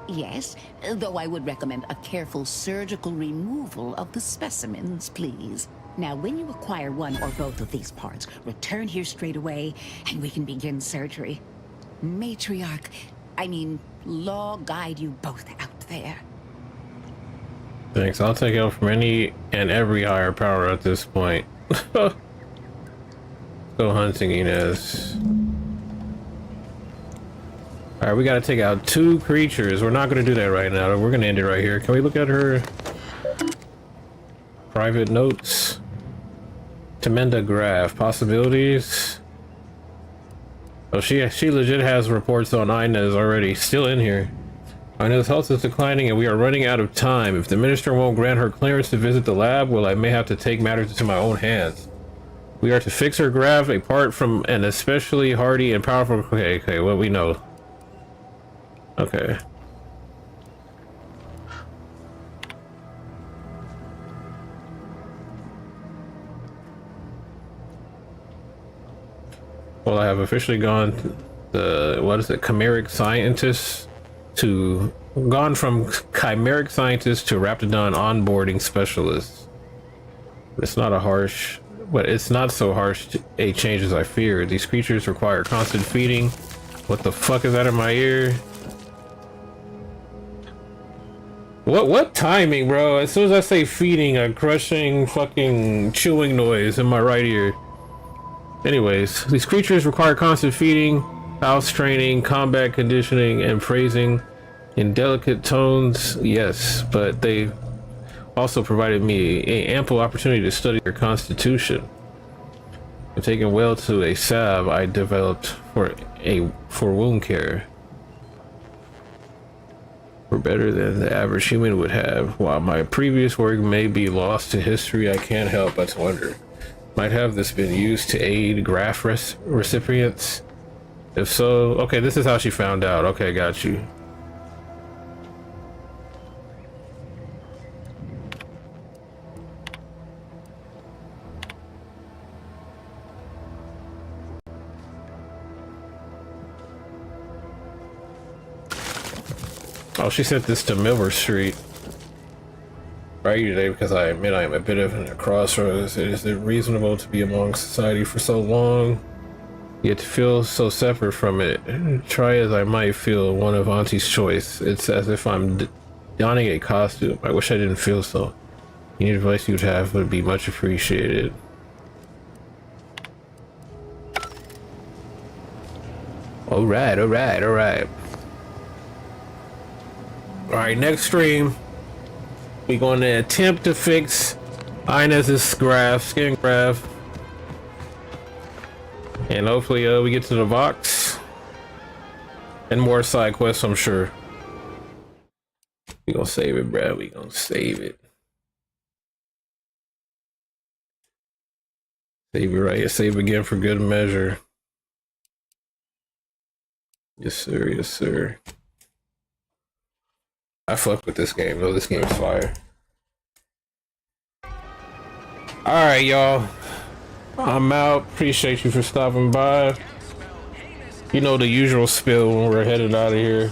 Speaker 15: Yes, though I would recommend a careful surgical removal of the specimens, please. Now, when you acquire one or both of these parts, return here straight away, and we can begin surgery. Matriarch, Law guide you both out there.
Speaker 1: Thanks. I'll take help from any and every higher power at this point. Go hunting, Inez. Alright, we gotta take out 2 creatures. We're not gonna do that right now. We're gonna end it right here. Can we look at her private notes? Temenda Graph. Possibilities? Oh, she legit has reports on Inez already. Still in here. Inez's health is declining and we are running out of time. If the minister won't grant her clearance to visit the lab, well, I may have to take matters into my own hands. We are to fix her graph apart from an especially hardy and powerful... Okay, what we know. Okay. Well, I have officially gone to the, what is it, chimeric scientist to, gone from chimeric scientist to Raptidon onboarding specialist. It's not a harsh, but it's not so harsh a change as I feared. These creatures require constant feeding. What the fuck is that in my ear? What timing, bro? As soon as I say feeding, a crushing fucking chewing noise in my right ear. Anyways, these creatures require constant feeding, house training, combat conditioning, and praising in delicate tones. Yes, but they also provided me an ample opportunity to study their constitution. I'm taken well to a salve I developed for wound care. We're better than the average human would have. While my previous work may be lost to history, I can't help but wonder. Might have this been used to aid graft recipients? If so, okay, this is how she found out. Okay, got you. Oh, she sent this to Milver Street. Right today because I admit I am a bit of a crossroads. Is it reasonable to be among society for so long, yet to feel so separate from it? Try as I might feel one of Auntie's choice. It's as if I'm donning a costume. I wish I didn't feel so. Any advice you'd have would be much appreciated. Alright. Alright, next stream. We're going to attempt to fix Inez's skin graph. And hopefully we get to the Vox. And more side quests, I'm sure. We're going to save it, bruh. We're going to save it. Save it right here. Save again for good measure. Yes, sir. Yes, sir. I fuck with this game though. This game's fire. Alright, y'all. I'm out. Appreciate you for stopping by. You know the usual spill when we're headed out of here.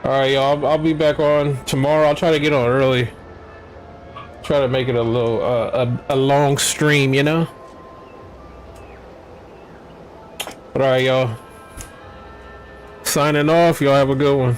Speaker 1: Alright, y'all. I'll be back on tomorrow. I'll try to get on early. Try to make it a little a long stream, you know? But alright, y'all. Signing off. Y'all have a good one.